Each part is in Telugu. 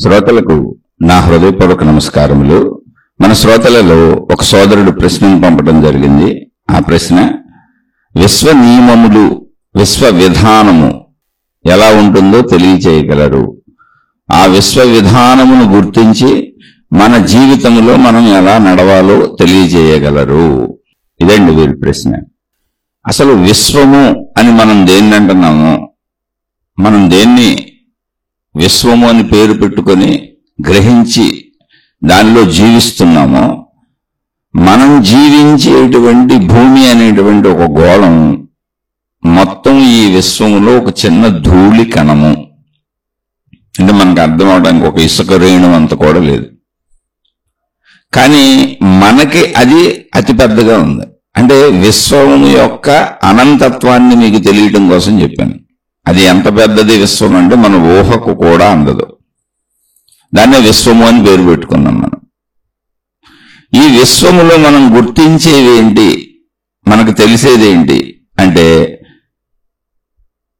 శ్రోతలకు నా హృదయపూర్వక నమస్కారములు. మన శ్రోతలలో ఒక సోదరుడు ప్రశ్నను పంపడం జరిగింది. ఆ ప్రశ్న, విశ్వ నియమములు, విశ్వ విధానము ఎలా ఉంటుందో తెలియచేయగలరు? ఆ విశ్వ విధానమును గుర్తించి మన జీవితంలో మనం ఎలా నడవాలో తెలియజేయగలరు? ఇదండి వీరి ప్రశ్న. అసలు విశ్వము అని మనం దేన్ని అంటున్నామో, మనం దేన్ని విశ్వము అని పేరు పెట్టుకొని గ్రహించి దానిలో జీవిస్తున్నామో, మనం జీవించేటువంటి భూమి అనేటువంటి ఒక గోళం మొత్తం ఈ విశ్వములో ఒక చిన్న ధూళి కణము. అంటే మనకు అర్థం అవడానికి ఒక ఇసుక రేణు అంత కూడా లేదు. కానీ మనకి అది అతిపెద్దగా ఉంది. అంటే విశ్వము యొక్క అనంతత్వాన్ని మీకు తెలియటం కోసం చెప్పాను. అది ఎంత పెద్దది విశ్వం అంటే మన ఊహకు కూడా అందదు. దాన్నే విశ్వము అని పేరు పెట్టుకున్నాం మనం. ఈ విశ్వములో మనం గుర్తించేది ఏంటి, మనకు తెలిసేది ఏంటి అంటే,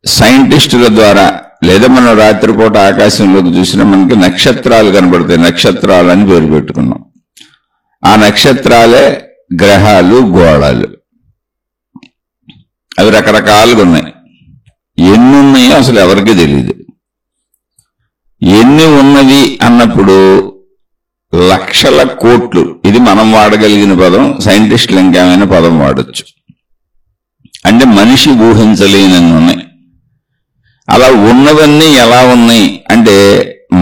సైంటిస్టుల ద్వారా లేదా మనం రాత్రిపూట ఆకాశంలోకి చూసినా మనకి నక్షత్రాలు కనబడతాయి. నక్షత్రాలు అని పేరు పెట్టుకున్నాం. ఆ నక్షత్రాలే గ్రహాలు, గోళాలు. అవి రకరకాలుగా ఉన్నాయి. ఎన్ని ఉన్నాయో అసలు ఎవరికీ తెలియదు. ఎన్ని ఉన్నవి అన్నప్పుడు లక్షల కోట్లు. ఇది మనం వాడగలిగిన పదం, సైంటిస్టులు ఇంకేమైనా పదం వాడచ్చు. అంటే మనిషి ఊహించలేనన్ని ఉన్నాయి. అలా ఉన్నవన్నీ ఎలా ఉన్నాయి అంటే,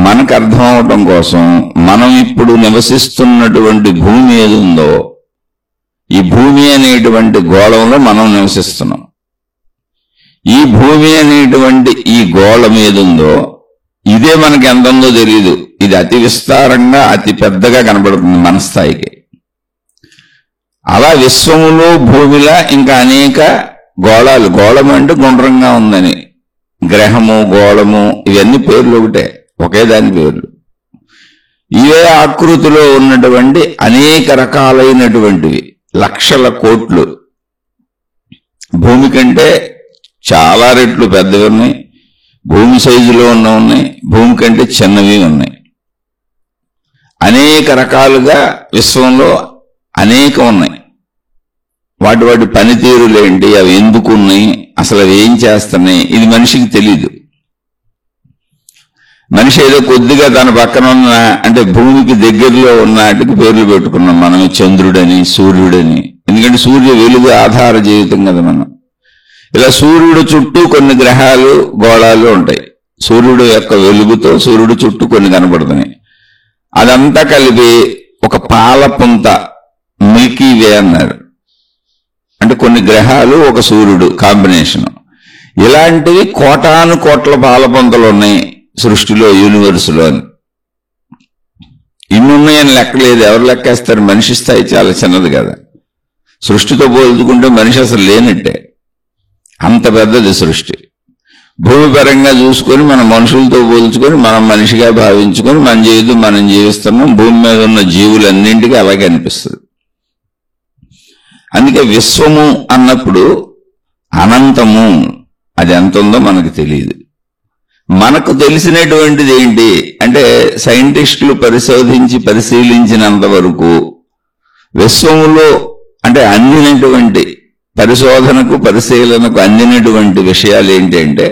మనకు అర్థం అవటం కోసం మనం ఇప్పుడు నివసిస్తున్నటువంటి భూమి ఏది ఉందో, ఈ భూమి అనేటువంటి గోళంలో మనం నివసిస్తున్నాం. ఈ భూమి అనేటువంటి ఈ గోళం ఏదుందో ఇదే మనకి ఎంత ఉందో తెలియదు. ఇది అతి విస్తారంగా అతి పెద్దగా కనబడుతుంది మన స్థాయికి. అలా విశ్వములో భూమిలా ఇంకా అనేక గోళాలు. గోళం అంటే గుండ్రంగా ఉందని, గ్రహము, గోళము ఇవన్నీ పేర్లు ఒకటే, ఒకే దాని పేర్లు. ఇవే ఆకృతిలో ఉన్నటువంటి అనేక రకాలైనటువంటివి, లక్షల కోట్లు. భూమి కంటే చాలా రెట్లు పెద్దవి ఉన్నాయి, భూమి సైజులో ఉన్నాయి, భూమి కంటే చిన్నవి ఉన్నాయి. అనేక రకాలుగా విశ్వంలో అనేకం ఉన్నాయి. వాటి పనితీరులేంటి, అవి ఎందుకు ఉన్నాయి, అసలు అవి ఏం చేస్తున్నాయి, ఇది మనిషికి తెలీదు. మనిషి ఏదో కొద్దిగా తన పక్కన ఉన్న, అంటే భూమికి దగ్గరలో ఉన్నటికి పేర్లు పెట్టుకున్నాం మనం. చంద్రుడని, సూర్యుడని. ఎందుకంటే సూర్య వెలుగు ఆధార జీవితం కదా మనం. ఇలా సూర్యుడు చుట్టూ కొన్ని గ్రహాలు, గోళాలు ఉంటాయి. సూర్యుడు యొక్క వెలుగుతో సూర్యుడు చుట్టూ కొన్ని కనబడుతున్నాయి. అదంతా కలిపి ఒక పాలపుంత, మిల్కీ వే అన్నారు. అంటే కొన్ని గ్రహాలు, ఒక సూర్యుడు కాంబినేషన్. ఇలాంటివి కోటాను కోట్ల పాలపుంతలు ఉన్నాయి సృష్టిలో, యూనివర్స్లో. ఇన్ని ఉన్నాయని లెక్కలేదు. ఎవరు లెక్కేస్తారు? మనిషి స్థాయి చాలా చిన్నది కదా. సృష్టితో పోల్చుకుంటే మనిషి అసలు లేనట్టే, అంత పెద్దది సృష్టి. భూమి పరంగా చూసుకొని మన మనుషులతో పోల్చుకొని మనం మనిషిగా భావించుకొని మన జీవితం మనం జీవిస్తున్నాం. భూమి మీద ఉన్న జీవులన్నింటికీ అలాగే అనిపిస్తుంది. అందుకే విశ్వము అన్నప్పుడు అనంతము, అది ఎంత ఉందో మనకు తెలియదు. మనకు తెలిసినటువంటిది ఏంటి అంటే, సైంటిస్టులు పరిశీలించినంత వరకు విశ్వములో అంటే అందినటువంటి పరిశోధనకు, పరిశీలనకు అందినటువంటి విషయాలు ఏంటి అంటే,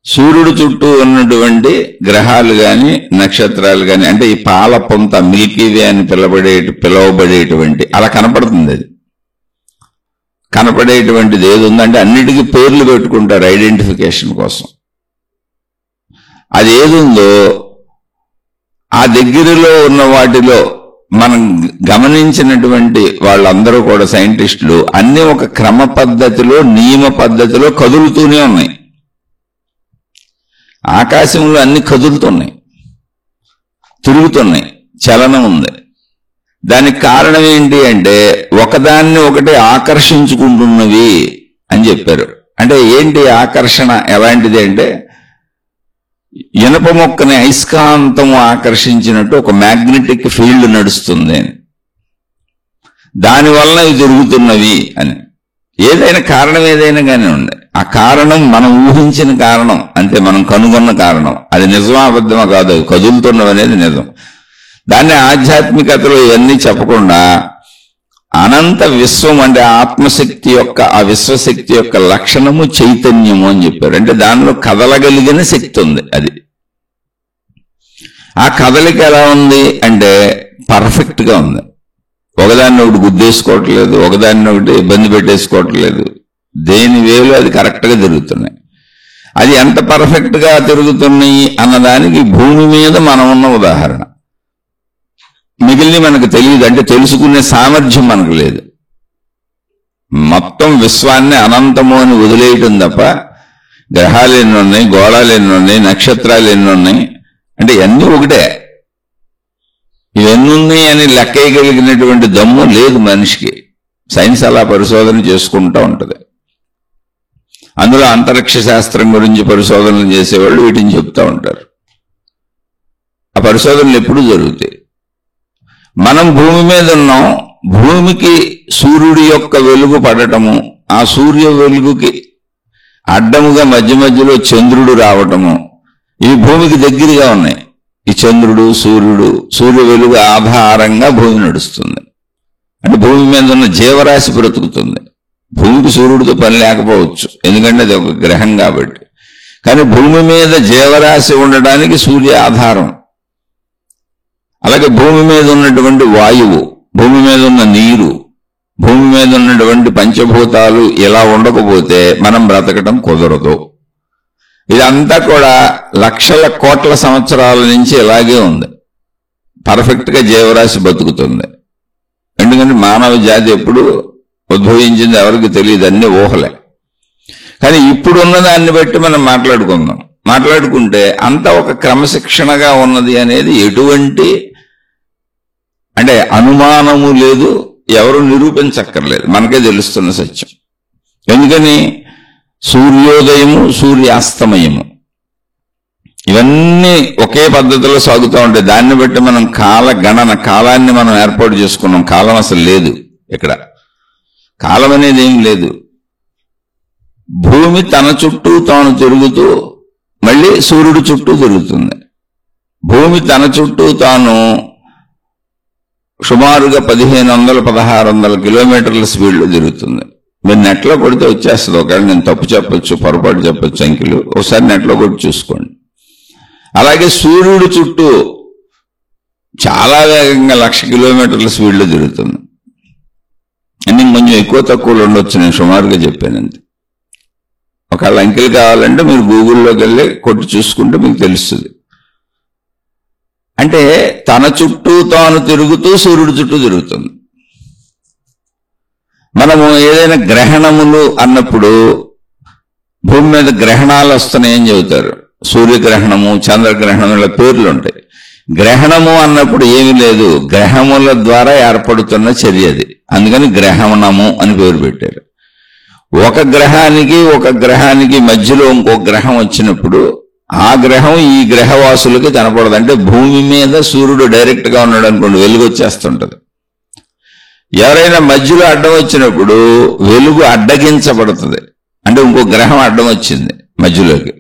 సూర్యుడు చుట్టూ ఉన్నటువంటి గ్రహాలు గాని, నక్షత్రాలు గాని, అంటే ఈ పాలపుంత, మిల్కీ వే అని పిలవబడేటువంటి అలా కనపడుతుంది. అది కనపడేటువంటిది ఏది ఉందంటే అన్నిటికీ పేర్లు పెట్టుకుంటారు ఐడెంటిఫికేషన్ కోసం. అది ఏదుందో ఆ దగ్గరలో ఉన్న వాటిలో మనం గమనించినటువంటి వాళ్ళందరూ కూడా సైంటిస్టులు అన్ని ఒక క్రమ పద్ధతిలో, నియమ పద్ధతిలో కదులుతూనే ఉన్నాయి. ఆకాశంలో అన్ని కదులుతున్నాయి, తిరుగుతున్నాయి, చలనం ఉంది. దానికి కారణం ఏంటి అంటే, ఒకదాన్ని ఒకటి ఆకర్షించుకుంటున్నవి అని చెప్పారు. అంటే ఏంటి ఆకర్షణ, ఎలాంటిది అంటే, ఇనప మొక్కని అయస్కాంతము ఆకర్షించినట్టు ఒక మ్యాగ్నెటిక్ ఫీల్డ్ నడుస్తుంది, దానివల్ల ఇవి జరుగుతున్నవి అని. ఏదైనా కారణం ఏదైనా కానీ ఉండే ఆ కారణం మనం ఊహించిన కారణం, అంటే మనం కనుగొన్న కారణం. అది నిజమా అబద్ధమా కాదు, అది కదులుతున్నవనేది నిజం. దాన్ని ఆధ్యాత్మికతలో ఇవన్నీ చెప్పకుండా అనంత విశ్వం అంటే ఆత్మశక్తి యొక్క, ఆ విశ్వశక్తి యొక్క లక్షణము చైతన్యము అని చెప్పారు. అంటే దానిలో కదలగలిగిన శక్తి ఉంది. అది ఆ కదలిక ఎలా ఉంది అంటే పర్ఫెక్ట్ గా ఉంది. ఒకదాన్ని ఒకటి గుద్దేసుకోవట్లేదు, ఒకదాన్ని ఒకటి ఇబ్బంది పెట్టేసుకోవట్లేదు. దేని వేలు అది కరెక్ట్ గా తిరుగుతున్నాయి. అది ఎంత పర్ఫెక్ట్ గా తిరుగుతున్నాయి అన్నదానికి భూమి మీద మనం ఉన్న ఉదాహరణ. మిగిలిన మనకు తెలియదు, అంటే తెలుసుకునే సామర్థ్యం మనకు లేదు. మొత్తం విశ్వాన్ని అనంతము అని వదిలేయటం తప్ప గ్రహాలు ఎన్ని ఉన్నాయి, గోళాలు ఎన్ని ఉన్నాయి, నక్షత్రాలు ఎన్ని ఉన్నాయి అంటే ఇవన్నీ ఒకటే. ఇవన్నీ ఉన్నాయి అని లెక్కేయగలిగినటువంటి దమ్ము లేదు మనిషికి. సైన్స్ అలా పరిశోధన చేసుకుంటూ ఉంటుంది. అందులో అంతరిక్ష శాస్త్రం గురించి పరిశోధనలు చేసేవాళ్ళు వీటిని చెప్తూ ఉంటారు. ఆ పరిశోధనలు ఎప్పుడు జరుగుతాయి? మనం భూమి మీద ఉన్నాం, భూమికి సూర్యుడి యొక్క వెలుగు పడటము, ఆ సూర్య వెలుగుకి అడ్డముగా మధ్య మధ్యలో చంద్రుడు రావటము, ఇవి భూమికి దగ్గరగా ఉన్నాయి. ఈ చంద్రుడు, సూర్యుడు, సూర్య వెలుగు ఆధారంగా భూమి నడుస్తుంది. అంటే భూమి మీద ఉన్న జీవరాశి బ్రతుకుతుంది. భూమికి సూర్యుడితో పని లేకపోవచ్చు, ఎందుకంటే అది ఒక గ్రహం కాబట్టి. కానీ భూమి మీద జీవరాశి ఉండడానికి సూర్య ఆధారం. అలాగే భూమి మీద ఉన్నటువంటి వాయువు, భూమి మీద ఉన్న నీరు, భూమి మీద ఉన్నటువంటి పంచభూతాలు ఇలా ఉండకపోతే మనం బ్రతకటం కుదరదు. ఇదంతా కూడా లక్షల కోట్ల సంవత్సరాల నుంచి ఇలాగే ఉంది. పర్ఫెక్ట్ గా జీవరాశి బతుకుతుంది. ఎందుకంటే మానవ జాతి ఎప్పుడు ఉద్భవించింది ఎవరికి తెలియదు, అన్ని ఊహలే. కానీ ఇప్పుడున్న దాన్ని బట్టి మనం మాట్లాడుకుంటే అంత ఒక క్రమశిక్షణగా ఉన్నది అనేది ఎటువంటి అంటే అనుమానము లేదు, ఎవరు నిరూపించక్కర్లేదు, మనకే తెలుస్తున్న సత్యం. ఎందుకని సూర్యోదయము, సూర్యాస్తమయము ఇవన్నీ ఒకే పద్ధతిలో సాగుతూ ఉంటాయి. దాన్ని బట్టి మనం కాలాన్ని మనం ఏర్పాటు చేసుకున్నాం. కాలం అసలు లేదు ఇక్కడ, కాలం అనేది ఏం లేదు. భూమి తన చుట్టూ తాను తిరుగుతూ మళ్ళీ సూర్యుడు చుట్టూ తిరుగుతుంది. భూమి తన చుట్టూ తాను సుమారుగా 1500-1600 కిలోమీటర్ల స్పీడ్లో తిరుగుతుంది. మీరు నెట్లో కొడితే వచ్చేస్తుంది. ఒకవేళ నేను తప్పు చెప్పొచ్చు, పొరపాటు చెప్పొచ్చు అంకెలు, ఒకసారి నెట్లో కొట్టి చూసుకోండి. అలాగే సూర్యుడు చుట్టూ చాలా వేగంగా 1000 కిలోమీటర్ల స్పీడ్లో తిరుగుతుంది. అన్ని కొంచెం ఎక్కువ తక్కువలు ఉండొచ్చు, నేను సుమారుగా చెప్పానంతే. ఒకవేళ అంకెలు కావాలంటే మీరు గూగుల్లోకి వెళ్ళి కొట్టి చూసుకుంటే మీకు తెలుస్తుంది. అంటే తన చుట్టూ తాను తిరుగుతూ సూర్యుడి చుట్టూ తిరుగుతుంది. మనము ఏదైనా గ్రహణములు అన్నప్పుడు భూమి మీద గ్రహణాలు వస్తున్నాయని చెబుతారు. సూర్యగ్రహణము, చంద్రగ్రహణం ఇలా పేర్లు ఉంటాయి. గ్రహణము అన్నప్పుడు ఏమీ లేదు, గ్రహముల ద్వారా ఏర్పడుతున్న చర్య అది. అందుకని గ్రహణము అని పేరు పెట్టారు. ఒక గ్రహానికి మధ్యలో ఇంకో గ్రహం వచ్చినప్పుడు ఆ గ్రహం ఈ గ్రహవాసులకి కనపడదు. అంటే భూమి మీద సూర్యుడు డైరెక్ట్ గా ఉన్నాడు అనుకోండి, వెలుగు వచ్చేస్తుంటది. ఎవరైనా మధ్యలో అడ్డం వచ్చినప్పుడు వెలుగు అడ్డగించబడుతుంది. అంటే ఇంకో గ్రహం అడ్డం వచ్చింది మధ్యలోకి.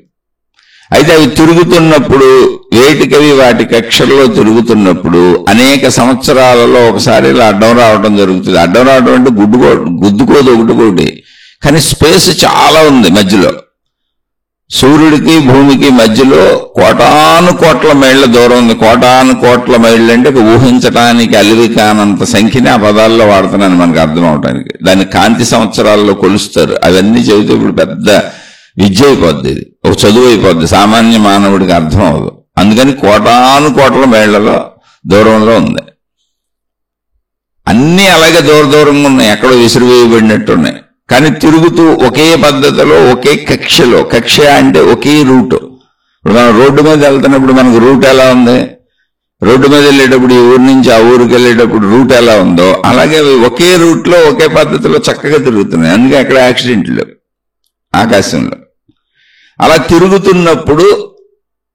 అయితే అవి తిరుగుతున్నప్పుడు వేటికవి వాటి కక్షల్లో తిరుగుతున్నప్పుడు అనేక సంవత్సరాలలో ఒకసారి ఇలా అడ్డం రావడం జరుగుతుంది. అడ్డం రావడం అంటే గుద్దుకోదు ఒకటి, కానీ స్పేస్ చాలా ఉంది మధ్యలో. సూర్యుడికి భూమికి మధ్యలో కోటాను కోట్ల మైళ్ళ దూరం ఉంది. కోటాను కోట్ల మైళ్ళు అంటే ఊహించడానికి అలివి కానంత సంఖ్యని ఆ పదాల్లో వాడుతున్నాను మనకు అర్థం అవడానికి. దాన్ని కాంతి సంవత్సరాల్లో కొలుస్తారు. అవన్నీ చెబితే ఇప్పుడు పెద్ద విద్య అయిపోద్ది, ఇది ఒక చదువు అయిపోద్ది, సామాన్య మానవుడికి అర్థం అవ్వదు. అందుకని కోటాను కోట్ల మైళ్లలో దూరంలో ఉంది. అన్నీ అలాగే దూరంగా ఉన్నాయి, ఎక్కడో విసిరివేయబడినట్టున్నాయి. కానీ తిరుగుతూ ఒకే పద్ధతిలో ఒకే కక్షలో, కక్ష అంటే ఒకే రూటు. ఇప్పుడు మనం రోడ్డు మీద వెళ్తున్నప్పుడు మనకు రూట్ ఎలా ఉంది, రోడ్డు మీద వెళ్ళేటప్పుడు ఈ ఊరు నుంచి ఆ ఊరికి వెళ్ళేటప్పుడు రూట్ ఎలా ఉందో అలాగే ఒకే రూట్లో ఒకే పద్ధతిలో చక్కగా తిరుగుతున్నాయి. అందుకే అక్కడ యాక్సిడెంట్లు ఆకాశంలో. అలా తిరుగుతున్నప్పుడు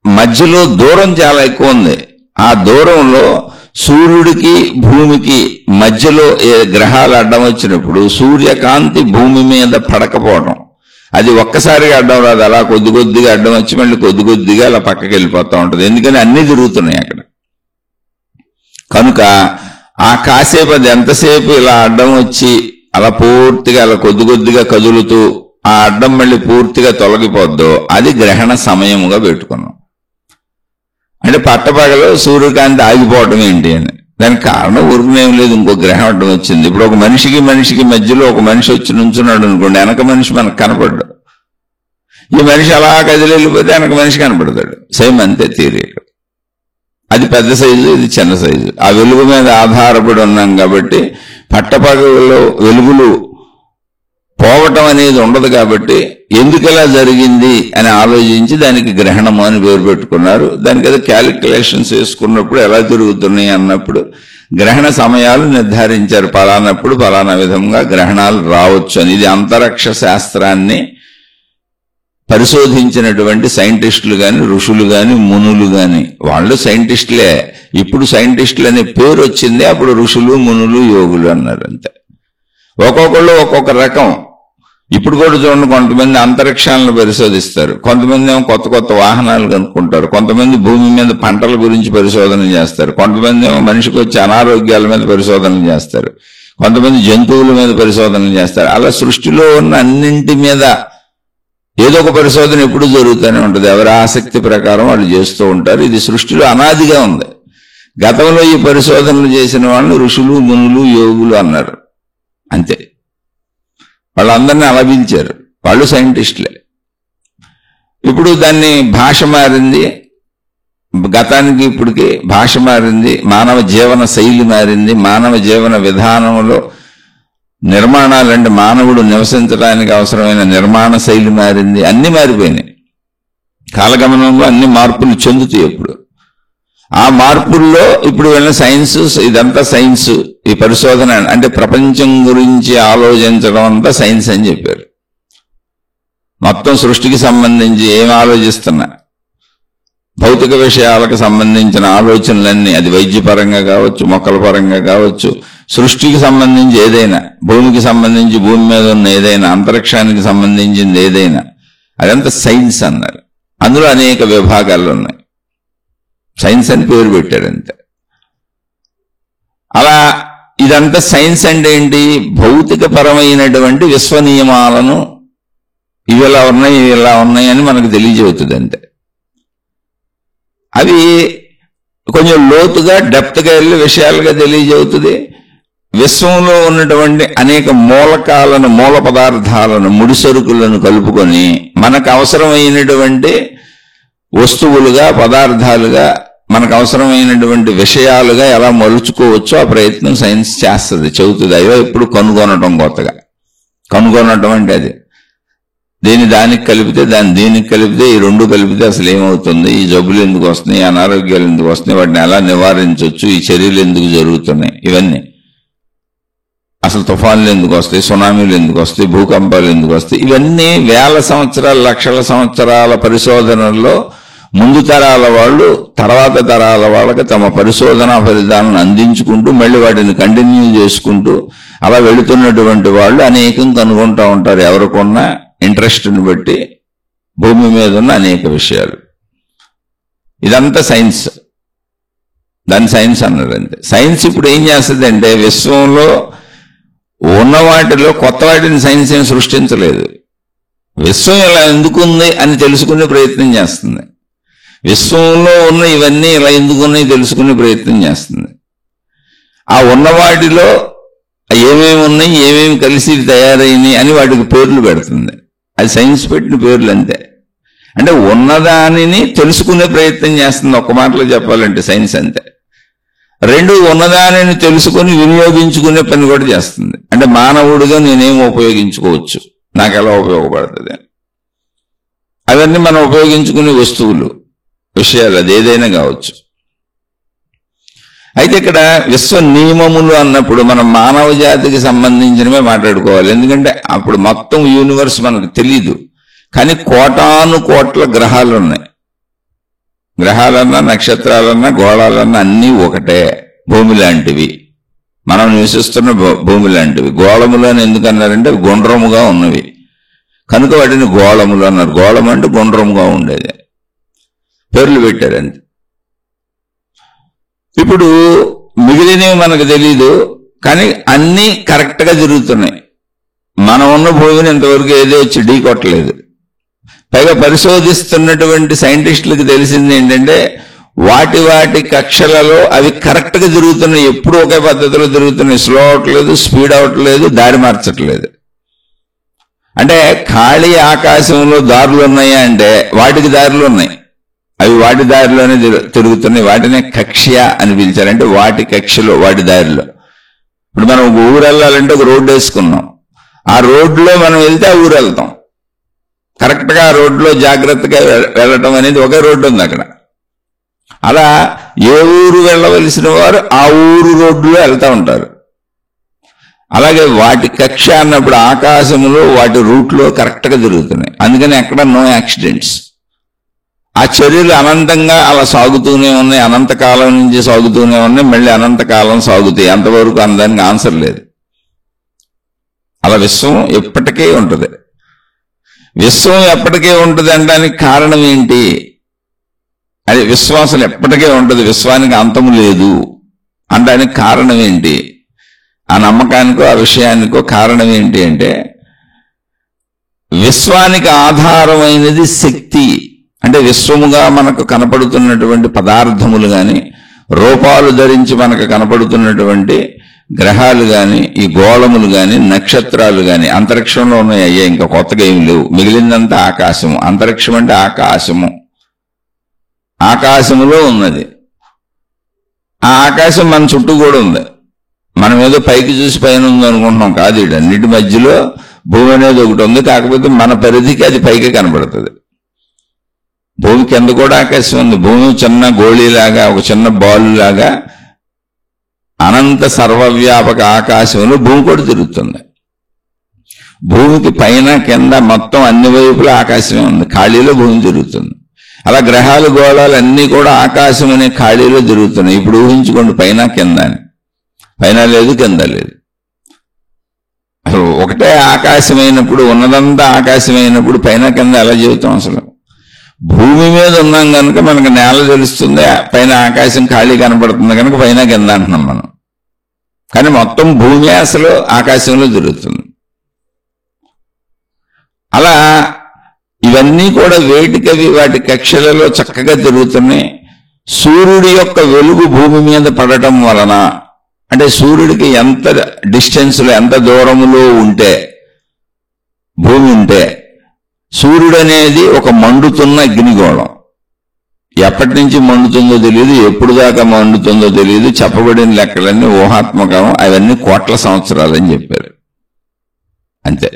మధ్యలో దూరం చాలా ఎక్కువ ఉంది. ఆ దూరంలో సూర్యుడికి భూమికి మధ్యలో గ్రహాలు అడ్డం వచ్చినప్పుడు సూర్యకాంతి భూమి మీద పడకపోవడం, అది ఒక్కసారిగా అడ్డం రాదు, అలా కొద్ది కొద్దిగా అడ్డం వచ్చి మళ్ళీ కొద్ది కొద్దిగా అలా పక్కకి వెళ్ళిపోతూ ఉంటుంది. ఎందుకని అన్నీ తిరుగుతున్నాయి అక్కడ. కనుక ఆ కాసేపు అది ఎంతసేపు ఇలా అడ్డం వచ్చి అలా పూర్తిగా అలా కొద్ది కొద్దిగా కదులుతూ ఆ అడ్డం మళ్ళీ పూర్తిగా తొలగిపోద్దో అది గ్రహణ సమయముగా పెట్టుకున్నాం. అంటే పట్టపగలు సూర్యకాంతి ఆగిపోవటం ఏంటి అని. దానికి కారణం ఊరుకునేం లేదు, ఇంకో గ్రహం అడ్డం వచ్చింది. ఇప్పుడు ఒక మనిషికి మధ్యలో ఒక మనిషి వచ్చి నుంచున్నాడు అనుకోండి, వెనక మనిషి మనకు కనపడ్డు. ఈ మనిషి అలా కదిలి వెళ్ళిపోతే వెనక మనిషి కనపడతాడు. సేమ్ అంతే థియరీ. అది పెద్ద సైజు, ఇది చిన్న సైజు. ఆ వెలుగు మీద ఆధారపడి ఉన్నాం కాబట్టి పట్టపగలలో వెలుగులు పోవటం అనేది ఉండదు. కాబట్టి ఎందుకు ఇలా జరిగింది అని ఆలోచించి దానికి గ్రహణము అని పేరు పెట్టుకున్నారు. దానికి ఏదో క్యాలిక్యులేషన్స్ వేసుకున్నప్పుడు ఎలా తిరుగుతున్నాయి అన్నప్పుడు గ్రహణ సమయాలు నిర్ధారించారు. పలానప్పుడు పలానా విధంగా గ్రహణాలు రావచ్చు అని. ఇది అంతరిక్ష శాస్త్రాన్ని పరిశోధించినటువంటి సైంటిస్టులు కానీ, ఋషులు కానీ, మునులు కానీ, వాళ్ళు సైంటిస్టులే. ఇప్పుడు సైంటిస్టులు అనే పేరు వచ్చింది, అప్పుడు ఋషులు, మునులు, యోగులు అన్నారు అంతే. ఒక్కొక్కళ్ళు ఒక్కొక్క రకం. ఇప్పుడు కూడా చూడండి, కొంతమంది అంతరిక్షాలను పరిశోధిస్తారు, కొంతమంది ఏమో కొత్త కొత్త వాహనాలు కనుక్కుంటారు, కొంతమంది భూమి మీద పంటల గురించి పరిశోధన చేస్తారు, కొంతమంది ఏమో మనిషికి వచ్చే అనారోగ్యాల మీద పరిశోధన చేస్తారు, కొంతమంది జంతువుల మీద పరిశోధన చేస్తారు. అలా సృష్టిలో ఉన్న అన్నింటి మీద ఏదో ఒక పరిశోధన ఎప్పుడు జరుగుతూనే ఉంటుంది. ఎవరి ఆసక్తి ప్రకారం వాళ్ళు చేస్తూ ఉంటారు. ఇది సృష్టిలో అనాదిగా ఉంది. గతంలో ఈ పరిశోధనలు చేసిన వాళ్ళు ఋషులు, మునులు, యోగులు అన్నారు అంతే. వాళ్ళందరినీ అలపించారు, వాళ్ళు సైంటిస్టులే. ఇప్పుడు దాన్ని భాష మారింది, గతానికి ఇప్పటికి భాష మారింది, మానవ జీవన శైలి మారింది, మానవ జీవన విధానంలో నిర్మాణాలు అంటే మానవుడు నివసించడానికి అవసరమైన నిర్మాణ శైలి మారింది. అన్ని మారిపోయినాయి. కాలగమనంలో అన్ని మార్పులు చెందుతాయి. ఇప్పుడు ఆ మార్పుల్లో ఇప్పుడు వెళ్ళిన సైన్స్, ఇదంతా సైన్స్. ఈ పరిశోధన అంటే ప్రపంచం గురించి ఆలోచించడం అంతా సైన్స్ అని చెప్పారు. మొత్తం సృష్టికి సంబంధించి ఏం ఆలోచిస్తున్నా, భౌతిక విషయాలకు సంబంధించిన ఆలోచనలన్నీ, అది వైద్యపరంగా కావచ్చు, మొక్కల పరంగా కావచ్చు, సృష్టికి సంబంధించి ఏదైనా, భూమికి సంబంధించి భూమి మీద ఉన్న ఏదైనా, అంతరిక్షానికి సంబంధించింది ఏదైనా, అదంతా సైన్స్ అన్నారు. అందులో అనేక విభాగాలు ఉన్నాయి. సైన్స్ అని పేరు పెట్టారంతే. అలా ఇదంతా సైన్స్ అంటే ఏంటి? భౌతిక పరమైనటువంటి విశ్వ నియమాలను ఇవి ఎలా ఉన్నాయి, ఇవి ఎలా ఉన్నాయి అని మనకు తెలియజేస్తుంది అంతే. అవి కొంచెం లోతుగా డెప్త్గా వెళ్ళి విషయాలుగా తెలియజేస్తుంది. విశ్వంలో ఉన్నటువంటి అనేక మూలకాలను, మూల పదార్థాలను, ముడిసరుకులను కలుపుకొని మనకు అవసరమైనటువంటి వస్తువులుగా, పదార్థాలుగా, మనకు అవసరమైనటువంటి విషయాలుగా ఎలా మలుచుకోవచ్చో ఆ ప్రయత్నం సైన్స్ చేస్తుంది, చెబుతుంది. అయ్యో ఇప్పుడు కనుగొనటం, కొత్తగా కనుగొనటం అంటే అది. దానికి కలిపితే దీనికి కలిపితే, ఈ రెండు కలిపితే అసలు ఏమవుతుంది, ఈ జబ్బులు ఎందుకు వస్తున్నాయి, అనారోగ్యాలు ఎందుకు వస్తున్నాయి, వాటిని ఎలా నివారించవచ్చు, ఈ చర్యలు ఎందుకు జరుగుతున్నాయి, ఇవన్నీ అసలు తుఫాన్లు ఎందుకు వస్తాయి, సునామీలు ఎందుకు వస్తాయి, భూకంపాలు ఎందుకు వస్తాయి, ఇవన్నీ వేల సంవత్సరాలు, లక్షల సంవత్సరాల పరిశోధనల్లో ముందు తరాల వాళ్ళు తర్వాత తరాల వాళ్ళకి తమ పరిశోధనా ఫలితాలను అందించుకుంటూ మళ్ళీ వాటిని కంటిన్యూ చేసుకుంటూ అలా వెళుతున్నటువంటి వాళ్ళు అనేకం కనుగొంటూ ఉంటారు. ఎవరికున్న ఇంట్రెస్ట్ని బట్టి భూమి మీద ఉన్న అనేక విషయాలు. ఇదంతా సైన్స్. దాన్ని సైన్స్ అన్నారు అంతే. సైన్స్ ఇప్పుడు ఏం చేస్తుంది అంటే, విశ్వంలో ఉన్న వాటిలో కొత్త వాటిని సైన్స్ ఏం సృష్టించలేదు. విశ్వం ఇలా ఎందుకుంది అని తెలుసుకునే ప్రయత్నం చేస్తుంది. విశ్వంలో ఉన్న ఇవన్నీ ఇలా ఎందుకున్నాయి తెలుసుకునే ప్రయత్నం చేస్తుంది. ఆ ఉన్న వాటిలో ఏమేమి ఉన్నాయి, ఏమేమి కలిసి తయారైనాయి అని వాటికి పేర్లు పెడుతుంది. అది సైన్స్ పెట్టిన పేర్లు అంతే. అంటే ఉన్నదానిని తెలుసుకునే ప్రయత్నం చేస్తుంది. ఒక్క మాటలో చెప్పాలంటే సైన్స్ అంతే. రెండు, ఉన్నదానిని తెలుసుకొని వినియోగించుకునే పని కూడా చేస్తుంది. అంటే మానవుడిగా నేనేం ఉపయోగించుకోవచ్చు, నాకు ఎలా ఉపయోగపడుతుంది, అవన్నీ మనం ఉపయోగించుకునే వస్తువులు, విషయాలు, అది ఏదైనా కావచ్చు. అయితే ఇక్కడ విశ్వ నియమములు అన్నప్పుడు మనం మానవ జాతికి సంబంధించినవే మాట్లాడుకోవాలి. ఎందుకంటే అప్పుడు మొత్తం యూనివర్స్ మనకు తెలీదు. కానీ కోటాను కోట్ల గ్రహాలు ఉన్నాయి. గ్రహాలన్నా, నక్షత్రాలన్నా, గోళాలన్నా అన్నీ ఒకటే. భూమి లాంటివి, మనం నివసిస్తున్న భూమి లాంటివి. గోళములు అని ఎందుకన్నారంటే గుండ్రముగా ఉన్నవి. కనుక వాటిని గోళములు అన్నారు. గోళం అంటే గుండ్రంగా ఉండేది, పేర్లు పెట్టారంతే. ఇప్పుడు మిగిలినవి మనకు తెలీదు, కానీ అన్నీ కరెక్ట్గా తిరుగుతున్నాయి. మనం ఉన్న భూమిని ఇంతవరకు ఏదో వచ్చి ఢీ కొట్టలేదు. పైగా పరిశోధిస్తున్నటువంటి సైంటిస్టులకు తెలిసింది ఏంటంటే వాటి కక్షలలో అవి కరెక్ట్గా తిరుగుతున్నాయి, ఎప్పుడు ఒకే పద్ధతిలో తిరుగుతున్నాయి. స్లో అవట్లేదు, స్పీడ్ అవట్లేదు, దారి మార్చట్లేదు. అంటే ఖాళీ ఆకాశంలో దారులు ఉన్నాయా అంటే వాటికి దారులు ఉన్నాయి, అవి వాటి దారిలోనే తిరుగుతున్నాయి. వాటినే కక్ష్య అని పిలిచారు. అంటే వాటి కక్షలో, వాటి దారిలో. ఇప్పుడు మనం ఒక ఊరు వెళ్ళాలంటే ఒక రోడ్డు వేసుకున్నాం, ఆ రోడ్లో మనం వెళ్తే ఆ ఊరు వెళ్తాం. కరెక్ట్గా ఆ రోడ్లో జాగ్రత్తగా వెళ్ళటం అనేది ఒకే రోడ్డు ఉంది అక్కడ. అలా ఏ ఊరు వెళ్ళవలసిన వారు ఆ ఊరు రోడ్డులో వెళ్తూ ఉంటారు. అలాగే వాటి కక్ష అన్నప్పుడు ఆకాశంలో వాటి రూట్లో కరెక్ట్గా తిరుగుతున్నాయి. అందుకని ఎక్కడ నో యాక్సిడెంట్స్. ఆ చర్యలు అనంతంగా అలా సాగుతూనే ఉన్నాయి, అనంతకాలం నుంచి సాగుతూనే ఉన్నాయి, మళ్ళీ అనంతకాలం సాగుతాయి. అంతవరకు అందరికి ఆన్సర్ లేదు. అలా విశ్వం ఎప్పటికీ ఉంటుంది. విశ్వం ఎప్పటికీ ఉంటుంది అనడానికి కారణం ఏంటి? అది విశ్వాసం ఎప్పటికే ఉంటుంది, విశ్వానికి అంతము లేదు అనడానికి కారణం ఏంటి? ఆ నమ్మకానికో ఆ విషయానికో కారణం ఏంటి అంటే విశ్వానికి ఆధారమైనది శక్తి. అంటే విశ్వముగా మనకు కనపడుతున్నటువంటి పదార్థములు కానీ, రూపాలు ధరించి మనకు కనపడుతున్నటువంటి గ్రహాలు కానీ, ఈ గోళములు కానీ, నక్షత్రాలు కానీ, అంతరిక్షంలో ఉన్నాయి. అయ్యా ఇంకా కొత్తగా ఏమి లేవు, మిగిలిందంతా ఆకాశము. అంతరిక్షం అంటే ఆకాశము, ఆకాశములో ఉన్నది. ఆ ఆకాశం మన చుట్టూ కూడా ఉంది. మనం ఏదో పైకి చూసి పైన ఉంది అనుకుంటున్నాం, కాదు. అన్నిటి మధ్యలో భూమి అనేది ఒకటి ఉంది, కాకపోతే మన పరిధికి అది పైకి కనబడుతుంది. భూమి కింద కూడా ఆకాశం ఉంది. భూమి చిన్న గోళీలాగా, ఒక చిన్న బాల్ లాగా అనంత సర్వవ్యాపక ఆకాశంలో భూమి కూడా తిరుగుతుంది. భూమికి పైన కింద మొత్తం అన్ని వైపులా ఆకాశమే ఉంది, ఖాళీలో భూమి తిరుగుతుంది. అలా గ్రహాలు గోళాలు అన్నీ కూడా ఆకాశం అనే ఖాళీలో తిరుగుతున్నాయి. ఇప్పుడు ఊహించుకోండి, పైన కింద అని. పైన లేదు, కింద లేదు, అసలు ఒకటే ఆకాశమైనప్పుడు, ఉన్నదంతా ఆకాశమైనప్పుడు పైన కింద ఎలా చెబుతాం? అసలు భూమి మీద ఉన్నాం కనుక మనకు నేల తెలుస్తుంది, పైన ఆకాశం ఖాళీ కనపడుతుంది కనుక పైన కింద అంటున్నాం మనం. కానీ మొత్తం భూమి అసలు ఆకాశంలో తిరుగుతుంది. అలా ఇవన్నీ కూడా వేటికవి వాటి కక్షలలో చక్కగా తిరుగుతున్నాయి. సూర్యుడి యొక్క వెలుగు భూమి మీద పడటం వలన, అంటే సూర్యుడికి ఎంత డిస్టెన్స్లో, ఎంత దూరములో ఉంటే భూమి ఉంటే, సూర్యుడు అనేది ఒక మండుతున్న అగ్నిగోళం. ఎప్పటి నుంచి మండుతుందో తెలియదు, ఎప్పుడు దాకా మండుతుందో తెలియదు. చెప్పబడిన లెక్కలన్నీ ఊహాత్మకం, అవన్నీ కోట్ల సంవత్సరాలని చెప్పారు అంతే.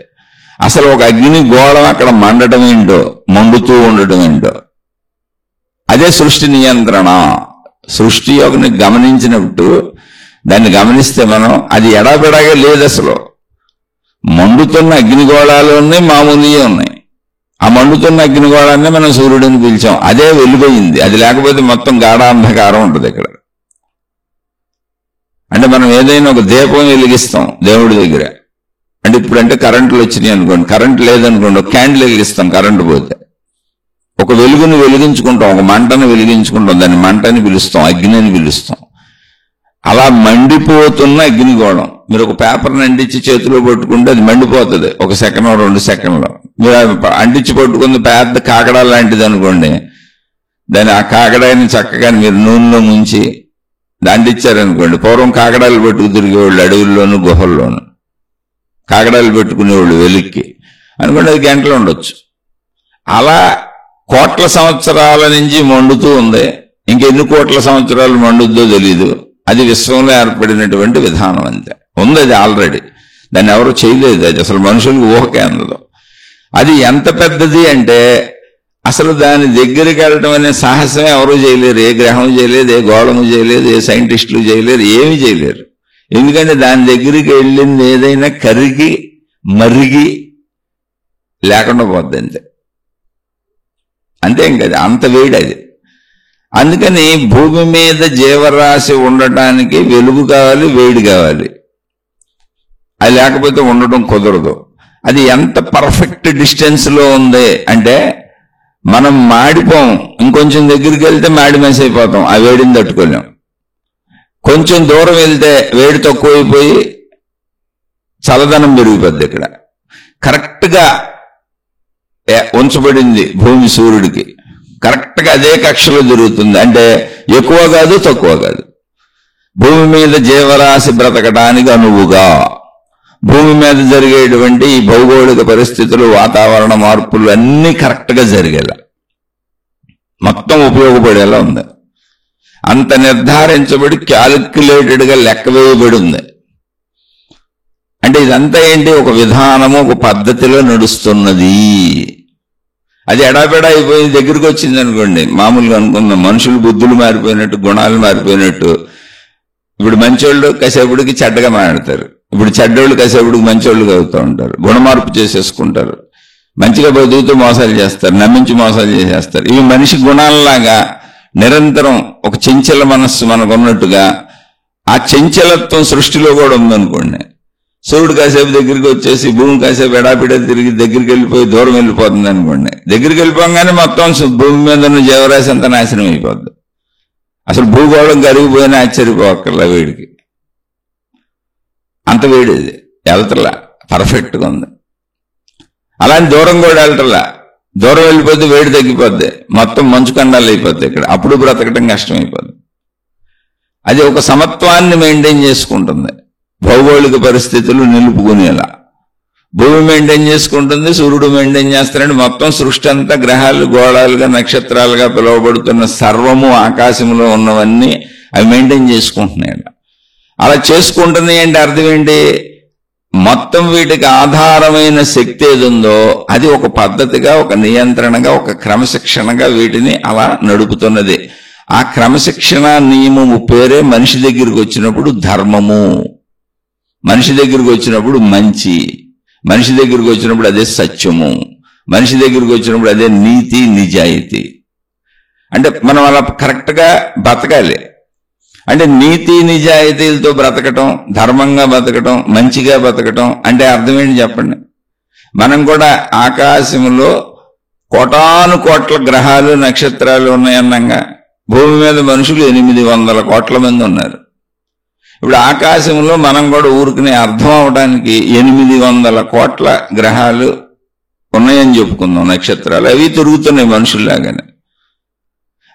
అసలు ఒక అగ్ని గోళం అక్కడ మండటం ఏంటో, మండుతూ ఉండటం ఏంటో, అదే సృష్టి నియంత్రణ. సృష్టి యోగని గమనించినప్పుడు, దాన్ని గమనిస్తే మనం, అది ఎడాబెడాగా లేదు. అసలు మండుతున్న అగ్నిగోళాలు ఉన్నాయి, మామూలుగా ఉన్నాయి. ఆ మండుతున్న అగ్నిగోళాన్ని మనం సూర్యుడిని పిలిచాం, అదే వెలుగయింది. అది లేకపోతే మొత్తం గాఢాంధకారం ఉంటుంది ఇక్కడ. అంటే మనం ఏదైనా ఒక దీపం వెలిగిస్తాం దేవుడి దగ్గర, అంటే ఇప్పుడంటే కరెంట్లు వచ్చినాయి అనుకోండి, కరెంట్ లేదనుకోండి, ఒక క్యాండిల్ వెలిగిస్తాం కరెంటు పోతే. ఒక వెలుగుని వెలిగించుకుంటాం, ఒక మంటను వెలిగించుకుంటాం, దాన్ని మంటని పిలుస్తాం, అగ్ని అని పిలుస్తాం. అలా మండిపోతున్న అగ్నిగోళం. మీరు ఒక పేపర్ని అంటించి చేతిలో పట్టుకుంటే అది మండిపోతుంది, 1 సెకండ్ 2 సెకండ్లో. మీరు అంటించి పట్టుకుంది పెద్ద కాకడా లాంటిది అనుకోండి, దాన్ని ఆ కాకడాన్ని చక్కగా మీరు నూనెలో ముంచి అంటించారనుకోండి. పూర్వం కాకడాలు పెట్టుకు తిరిగేవాళ్ళు అడవుల్లోనూ గుహల్లోనూ, కాకడాలు పెట్టుకునేవాళ్ళు వెలిక్కి అనుకోండి, అది గంటలు ఉండొచ్చు. అలా కోట్ల సంవత్సరాల నుంచి మండుతూ ఉంది. ఇంకెన్ని కోట్ల సంవత్సరాలు మండుద్దో తెలీదు. అది విశ్వంలో ఏర్పడినటువంటి విధానం అంతే ఉంది. అది ఆల్రెడీ దాన్ని ఎవరు చేయలేదు, అది అసలు మనుషులకు ఊహకే అందదు. అది ఎంత పెద్దది అంటే అసలు దాని దగ్గరికి వెళ్ళడం అనే సాహసమే ఎవరూ చేయలేరు. ఏ గ్రహం చేయలేదు, ఏ గోళము చేయలేదు, ఏ సైంటిస్టులు చేయలేరు, ఏమీ చేయలేరు. ఎందుకంటే దాని దగ్గరికి వెళ్ళింది ఏదైనా కరిగి మరిగి లేకుండా పోద్ది అంతే. అంతేం కదా, అంత వేడి అది. అందుకని భూమి మీద జీవరాశి ఉండటానికి వెలుగు కావాలి, వేడి కావాలి. అది లేకపోతే ఉండటం కుదరదు. అది ఎంత పర్ఫెక్ట్ డిస్టెన్స్ లో ఉంది అంటే మనం మాడిపోం, ఇంకొంచెం దగ్గరికి వెళ్తే మాడి మెస్ అయిపోతాం, ఆ వేడిని తట్టుకోలేం. కొంచెం దూరం వెళ్తే వేడి తక్కువైపోయి చల్లదనం పెరిగిపోద్ది. ఇక్కడ కరెక్ట్ గా ఉంచబడింది భూమి సూర్యుడికి, కరెక్ట్ గా అదే కక్షలో జరుగుతుంది. అంటే ఎక్కువ కాదు తక్కువ కాదు. భూమి మీద జీవరాశి బ్రతకడానికి అనువుగా భూమి మీద జరిగేటువంటి ఈ భౌగోళిక పరిస్థితులు, వాతావరణ మార్పులు అన్నీ కరెక్ట్ గా జరిగేలా, మొత్తం ఉపయోగపడేలా ఉంది. అంత నిర్ధారించబడి క్యాలిక్యులేటెడ్ గా లెక్క వేయబడి ఉంది. అంటే ఇదంతా ఏంటి, ఒక విధానము, ఒక పద్ధతిలో నడుస్తున్నది. అది ఎడాపెడా అయిపోయి దగ్గరికి వచ్చింది అనుకోండి, మామూలుగా అనుకుందాం, మనుషులు బుద్ధులు మారిపోయినట్టు, గుణాలు మారిపోయినట్టు. ఇప్పుడు మంచోళ్ళు కాసేపుడికి చెడ్డగా మాట్లాడతారు, ఇప్పుడు చెడ్డోళ్ళు కాసేపుడికి మంచోళ్ళుగా అవుతూ ఉంటారు, గుణమార్పు చేసేసుకుంటారు, మంచిగా బతుకుతూ మోసాలు చేస్తారు, నమ్మించి మోసాలు చేసేస్తారు. ఇవి మనిషి గుణాలలాగా నిరంతరం ఒక చంచల మనస్సు మనకు ఉన్నట్టుగా ఆ చంచలత్వం సృష్టిలో కూడా ఉందనుకోండి. సూర్యుడు కాసేపు దగ్గరికి వచ్చేసి భూమి కాసేపు ఎడాపిడ తిరిగి దగ్గరికి వెళ్ళిపోయి దూరం వెళ్ళిపోతుంది అనుకోండి. దగ్గరికి వెళ్ళిపోగానే మొత్తం భూమి మీద ఉన్న జీవరాశి అంతా నాశనం అయిపోద్ది. అసలు భూగోళం కరిగిపోయినా ఆశ్చర్యపోకర్లా, వేడికి అంత వేడి వెళ్తలా, పర్ఫెక్ట్ గా ఉంది. అలాంటి దూరం కూడా వెళ్తలా, దూరం వెళ్ళిపోతే వేడి తగ్గిపోద్ది, మొత్తం మంచు ఖండాలు అయిపోద్ది. ఇక్కడ అప్పుడు బ్రతకటం కష్టమైపోద్ది. అది ఒక సమత్వాన్ని మెయింటైన్ చేసుకుంటుంది, భౌగోళిక పరిస్థితులు నిలుపుకునేలా భూమి మెయింటైన్ చేసుకుంటుంది, సూర్యుడు మెయింటైన్ చేస్తారంటే మొత్తం సృష్టి అంతా గ్రహాలు, గోళాలుగా, నక్షత్రాలుగా పిలువబడుతున్న సర్వము ఆకాశంలో ఉన్నవన్నీ అవి మెయింటైన్ చేసుకుంటున్నాయి. అలా చేసుకుంటుంది అంటే అర్థం ఏంటి, మొత్తం వీటికి ఆధారమైన శక్తి ఏది ఉందో అది ఒక పద్ధతిగా, ఒక నియంత్రణగా, ఒక క్రమశిక్షణగా వీటిని అలా నడుపుతున్నది. ఆ క్రమశిక్షణ నియమము పేరే మనిషి దగ్గరికి వచ్చినప్పుడు ధర్మము, మనిషి దగ్గరికి వచ్చినప్పుడు మంచి, మనిషి దగ్గరికి వచ్చినప్పుడు అదే సత్యము, మనిషి దగ్గరికి వచ్చినప్పుడు అదే నీతి నిజాయితీ. అంటే మనం అలా కరెక్ట్ గా బతకాలి. అంటే నీతి నిజాయితీలతో బ్రతకటం, ధర్మంగా బతకటం, మంచిగా బతకటం అంటే అర్థం ఏంటి చెప్పండి. మనం కూడా ఆకాశంలో కోటాను కోట్ల గ్రహాలు, నక్షత్రాలు ఉన్నాయన్నాగా, భూమి మీద మనుషులు 800 కోట్ల మంది ఉన్నారు. ఇప్పుడు ఆకాశంలో మనం కూడా ఊరుకునే అర్థం అవడానికి 800 కోట్ల గ్రహాలు ఉన్నాయని చెప్పుకుందాం, నక్షత్రాలు. అవి తిరుగుతున్నాయి మనుషుల్లాగానే.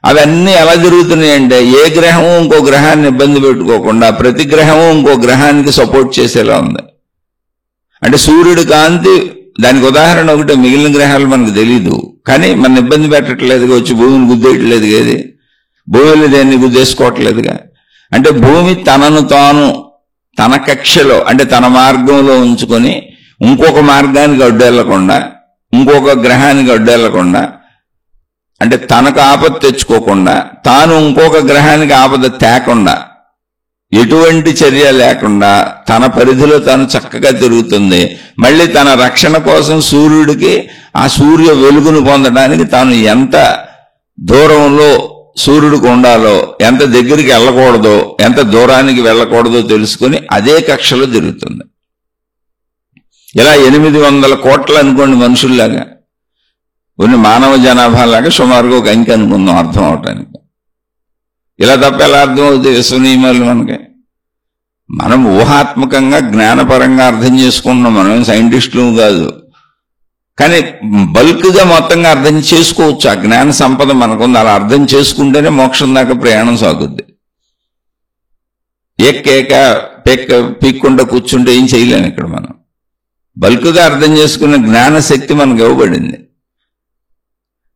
అవన్నీ ఎలా జరుగుతున్నాయి అంటే ఏ గ్రహము ఇంకో గ్రహాన్ని ఇబ్బంది పెట్టుకోకుండా ప్రతి గ్రహము ఇంకో గ్రహానికి సపోర్ట్ చేసేలా ఉంది. అంటే సూర్యుడి కాంతి, దానికి ఉదాహరణ ఒకటే, మిగిలిన గ్రహాలు మనకు తెలీదు కానీ మన ఇబ్బంది పెట్టట్లేదుగా, వచ్చి భూమిని గుద్దేయట్లేదు, ఏది భూమిలో దేన్ని గుద్దేసుకోవట్లేదుగా. అంటే భూమి తనను తాను తన కక్షలో, అంటే తన మార్గంలో ఉంచుకొని ఇంకొక మార్గానికి అడ్డెళ్లకుండా, ఇంకొక గ్రహానికి అడ్డెళ్లకుండా, అంటే తనకు ఆపద తెచ్చుకోకుండా, తాను ఇంకొక గ్రహానికి ఆపద తేకుండా, ఎటువంటి చర్య లేకుండా తన పరిధిలో తాను చక్కగా తిరుగుతుంది. మళ్ళీ తన రక్షణ కోసం సూర్యుడికి ఆ సూర్య వెలుగును పొందడానికి తాను ఎంత దూరంలో సూర్యుడికి ఉండాలో, ఎంత దగ్గరికి వెళ్ళకూడదో, ఎంత దూరానికి వెళ్ళకూడదో తెలుసుకుని అదే కక్షలో తిరుగుతుంది. ఇలా 800 కోట్లు అనుకోండి మనుషుల్లాగా, కొన్ని మానవ జనాభా లాగా సుమారుగా ఒక అంకె అనుకుందాం అర్థం అవటానికి. ఇలా తప్ప ఎలా అర్థం అవుతాయి విశ్వ నియమాలు మనకి? మనం ఊహాత్మకంగా జ్ఞానపరంగా అర్థం చేసుకుంటున్నాం, మనం సైంటిస్టులు కాదు. కానీ బల్క్గా మొత్తంగా అర్థం చేసుకోవచ్చు. ఆ జ్ఞాన సంపద మనకుంది. అలా అర్థం చేసుకుంటేనే మోక్షం దాకా ప్రయాణం సాగుద్ది. పీక్కుండా కూర్చుంటే ఏం చేయలేము. ఇక్కడ మనం బల్క్గా అర్థం చేసుకునే జ్ఞాన శక్తి మనకు ఇవ్వబడింది.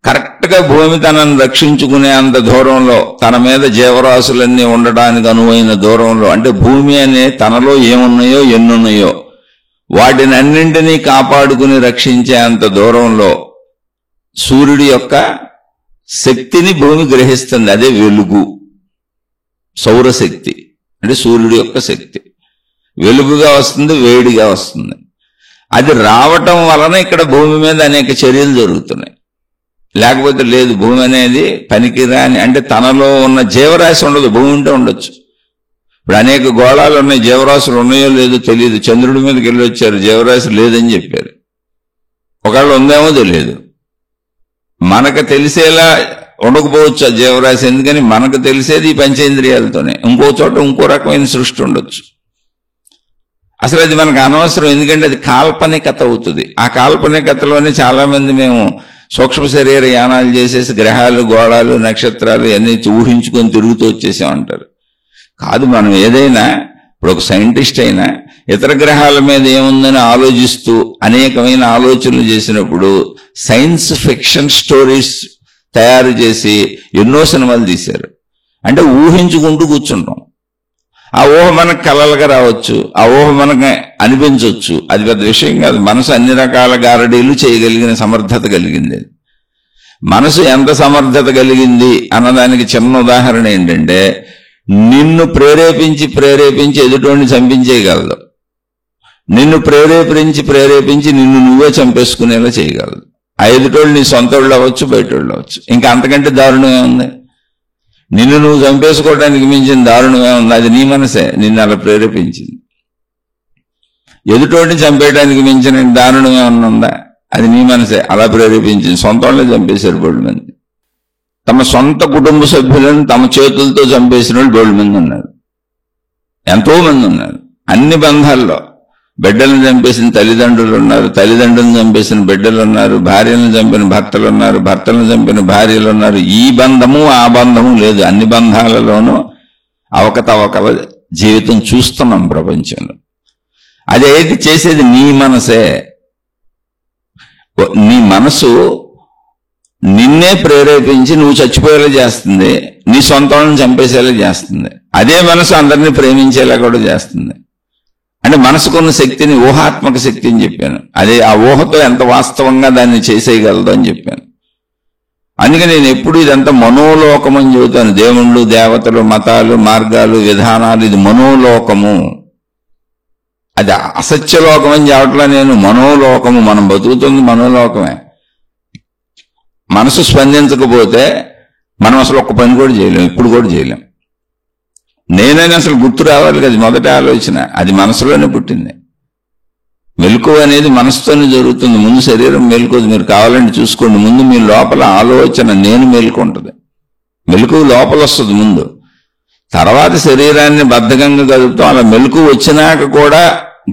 కరెక్ట్ గా భూమి తనను రక్షించుకునే అంత దూరంలో, తన మీద జీవరాశులన్నీ ఉండడానికి అనువైన దూరంలో, అంటే భూమి అనే తనలో ఏమున్నాయో ఎన్నున్నాయో వాటిని అన్నింటినీ కాపాడుకుని రక్షించే అంత దూరంలో సూర్యుడి యొక్క శక్తిని భూమి గ్రహిస్తుంది. అదే వెలుగు, సౌరశక్తి అంటే సూర్యుడి యొక్క శక్తి. వెలుగుగా వస్తుంది, వేడిగా వస్తుంది. అది రావటం వలన ఇక్కడ భూమి మీద అనేక చర్యలు జరుగుతున్నాయి. లేకపోతే లేదు. భూమి అనేది పనికిరాని, అంటే తనలో ఉన్న జీవరాశి ఉండదు. భూమి ఉంటే ఉండొచ్చు. ఇప్పుడు అనేక గోళాలు ఉన్నాయి, జీవరాశులు ఉన్నాయో లేదో తెలియదు. చంద్రుడి మీదకి వెళ్ళి వచ్చారు, జీవరాశి లేదని చెప్పారు. ఒకవేళ ఉందేమో తెలియదు. మనకు తెలిసేలా ఉండకపోవచ్చు ఆ జీవరాశి, ఎందుకని మనకు తెలిసేది ఈ పంచేంద్రియాలతోనే. ఇంకో చోట ఇంకో రకమైన సృష్టి ఉండొచ్చు. అసలు అది మనకు అనవసరం, ఎందుకంటే అది కాల్పనికత అవుతుంది. ఆ కాల్పనికతలోనే చాలా మంది మేము సూక్ష్మ శరీర యానాలు చేసేసి గ్రహాలు, గోళాలు, నక్షత్రాలు అన్ని ఊహించుకొని తిరుగుతూ వచ్చేసామంటారు. కాదు, మనం ఏదైనా ఇప్పుడు ఒక సైంటిస్ట్ అయినా ఇతర గ్రహాల మీద ఏముందని ఆలోచిస్తూ అనేకమైన ఆలోచనలు చేసినప్పుడు సైన్స్ ఫిక్షన్ స్టోరీస్ తయారు చేసి ఎన్నో సినిమాలు తీశారు. అంటే ఊహించుకుంటూ కూర్చుంటాం. ఆ ఊహ మనకు కలలుగా రావచ్చు, ఆ ఊహ మనకు అనిపించవచ్చు. అది పెద్ద విషయం కాదు. మనసు అన్ని రకాల గారడీలు చేయగలిగిన సమర్థత కలిగింది. మనసు ఎంత సమర్థత కలిగింది అన్నదానికి చిన్న ఉదాహరణ ఏంటంటే, నిన్ను ప్రేరేపించి ఎదుటోడిని చంపించేయగలదు. నిన్ను ప్రేరేపించి నిన్ను నువ్వే చంపేసుకునేలా చేయగలదు. ఆ ఎదుటోళ్ళు నీ సొంతోళ్ళు అవ్వచ్చు, బయటోళ్ళు అవ్వచ్చు. ఇంకా అంతకంటే దారుణం ఏముంది? నిన్ను నువ్వు చంపేసుకోవడానికి మించిన దారుణం ఏముంది? అది నీ మనసే నిన్ను అలా ప్రేరేపించింది. ఎదుటోడిని చంపేయడానికి మించిన దారుణం ఏమన్నా ఉందా? అది నీ మనసే అలా ప్రేరేపించింది. సొంత వాళ్ళని చంపేశారు బోల్డ్ మంది. తమ సొంత కుటుంబ సభ్యులను తమ చేతులతో చంపేసిన వాళ్ళు బోల్డ్ మంది ఉన్నారు, ఎంతో మంది ఉన్నారు. అన్ని బంధాల్లో బిడ్డలను చంపేసిన తల్లిదండ్రులు ఉన్నారు, తల్లిదండ్రులను చంపేసిన బిడ్డలు ఉన్నారు, భార్యలను చంపిన భర్తలు ఉన్నారు, భర్తలను చంపిన భార్యలు ఉన్నారు. ఈ బంధము ఆ బంధము లేదు. అన్ని బంధాలలోనూ అవకతవకల జీవితం చూస్తున్నాం ప్రపంచంలో. అదేది చేసేది నీ మనసే. నీ మనసు నిన్నే ప్రేరేపించి నువ్వు చచ్చిపోయేలా చేస్తుంది, నీ సొంత వాళ్ళని చంపేసేలా చేస్తుంది. అదే మనసు అందరినీ ప్రేమించేలా కూడా చేస్తుంది. అంటే మనసుకున్న శక్తిని ఊహాత్మక శక్తి అని చెప్పాను. అదే ఆ ఊహతో ఎంత వాస్తవంగా దాన్ని చేసేయగలదు అని చెప్పాను. అందుకే నేను ఎప్పుడు ఇదంతా మనోలోకం అని చెబుతాను. దేవుళ్ళు, దేవతలు, మతాలు, మార్గాలు, విధానాలు, ఇది మనోలోకము. అది అసత్యలోకం అని చెప్పట్లా నేను. మనోలోకము, మనం బతుకుతుంది మనోలోకమే. మనసు స్పందించకపోతే మనం అసలు ఒక్క పని కూడా చేయలేం, ఇప్పుడు కూడా చేయలేం. నేనైనా అసలు గుర్తు రావాలి కదా, మొదటి ఆలోచన అది మనసులోనే పుట్టింది. మెలకువ అనేది మనసుతోనే జరుగుతుంది. ముందు శరీరం మేలుకోదు. మీరు కావాలంటే చూసుకోండి. ముందు మీ లోపల ఆలోచన నేను మేలుకుంటుంది. మెలకువ లోపల వస్తుంది ముందు, తర్వాత శరీరాన్ని బద్ధకంగా కదుపుతాం. అలా మెలకువ వచ్చినాక కూడా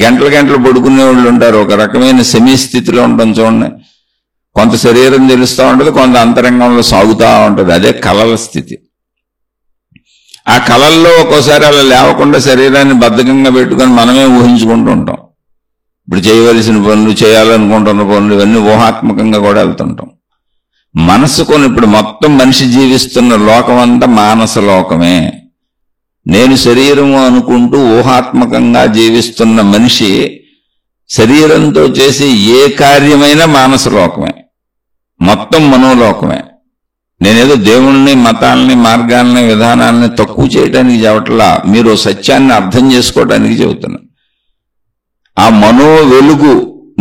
గంటలు పడుకునే వాళ్ళు ఉంటారు. ఒక రకమైన సెమీ స్థితిలో ఉండడం చూడండి. కొంత శరీరం తెలుస్తూ ఉంటుంది, కొంత అంతరంగంలో సాగుతూ ఉంటుంది. అదే కలల స్థితి. ఆ కలల్లో ఒక్కోసారి అలా లేవకుండా శరీరాన్ని బద్ధకంగా పెట్టుకొని మనమే ఊహించుకుంటూ ఉంటాం. ఇప్పుడు చేయవలసిన పనులు, చేయాలనుకుంటున్న పనులు ఇవన్నీ ఊహాత్మకంగా కూడా వెళ్తుంటాం. మనసుకొని ఇప్పుడు మొత్తం మనిషి జీవిస్తున్న లోకం అంతా మానస లోకమే. నేను శరీరము అనుకుంటూ ఊహాత్మకంగా జీవిస్తున్న మనిషి శరీరంతో చేసే ఏ కార్యమైనా మానస లోకమే, మొత్తం మనోలోకమే. నేనేదో దేవుణ్ణి, మతాలని, మార్గాలని, విధానాలని తక్కువ చేయడానికి చెప్పట్లా, మీరు సత్యాన్ని అర్థం చేసుకోవడానికి చెబుతున్నా. ఆ మనో వెలుగు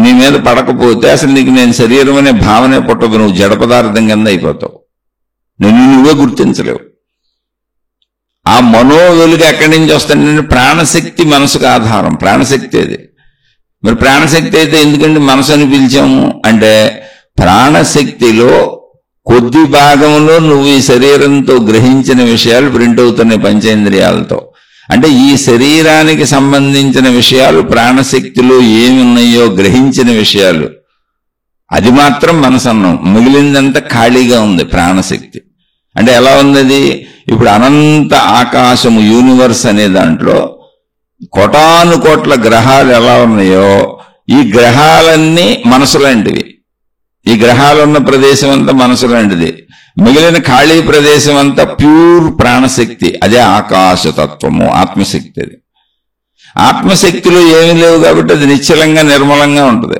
నీ మీద పడకపోతే అసలు నీకు నేను శరీరం అనే భావనే పుట్టదు. నువ్వు జడ పదార్థం కింద అయిపోతావు. నువ్వే గుర్తించలేవు. ఆ మనో వెలుగు ఎక్కడి నుంచి వస్తానంటే ప్రాణశక్తి మనసుకు ఆధారం. ప్రాణశక్తి అది. మరి ప్రాణశక్తి అయితే ఎందుకంటే మనసు అని పిలిచాము అంటే, ప్రాణశక్తిలో కొద్ది భాగంలో నువ్వు ఈ శరీరంతో గ్రహించిన విషయాలు ప్రింట్ అవుతున్నాయి పంచేంద్రియాలతో. అంటే ఈ శరీరానికి సంబంధించిన విషయాలు ప్రాణశక్తిలో ఏమి ఉన్నాయో గ్రహించిన విషయాలు, అది మాత్రం మనసు అన్నాం. మిగిలిందంతా ఖాళీగా ఉంది ప్రాణశక్తి. అంటే ఎలా ఉంది? ఇప్పుడు అనంత ఆకాశము, యూనివర్స్ అనే దాంట్లో కోటాను కోట్ల గ్రహాలు ఎలా ఉన్నాయో, ఈ గ్రహాలన్నీ మనసు లాంటివి. ఈ గ్రహాలు ఉన్న ప్రదేశం అంతా మనసు లాంటిది. మిగిలిన ఖాళీ ప్రదేశం అంతా ప్యూర్ ప్రాణశక్తి. అదే ఆకాశతత్వము, ఆత్మశక్తి. అది ఆత్మశక్తిలో ఏమీ లేవు కాబట్టి అది నిశ్చలంగా, నిర్మలంగా ఉంటుంది.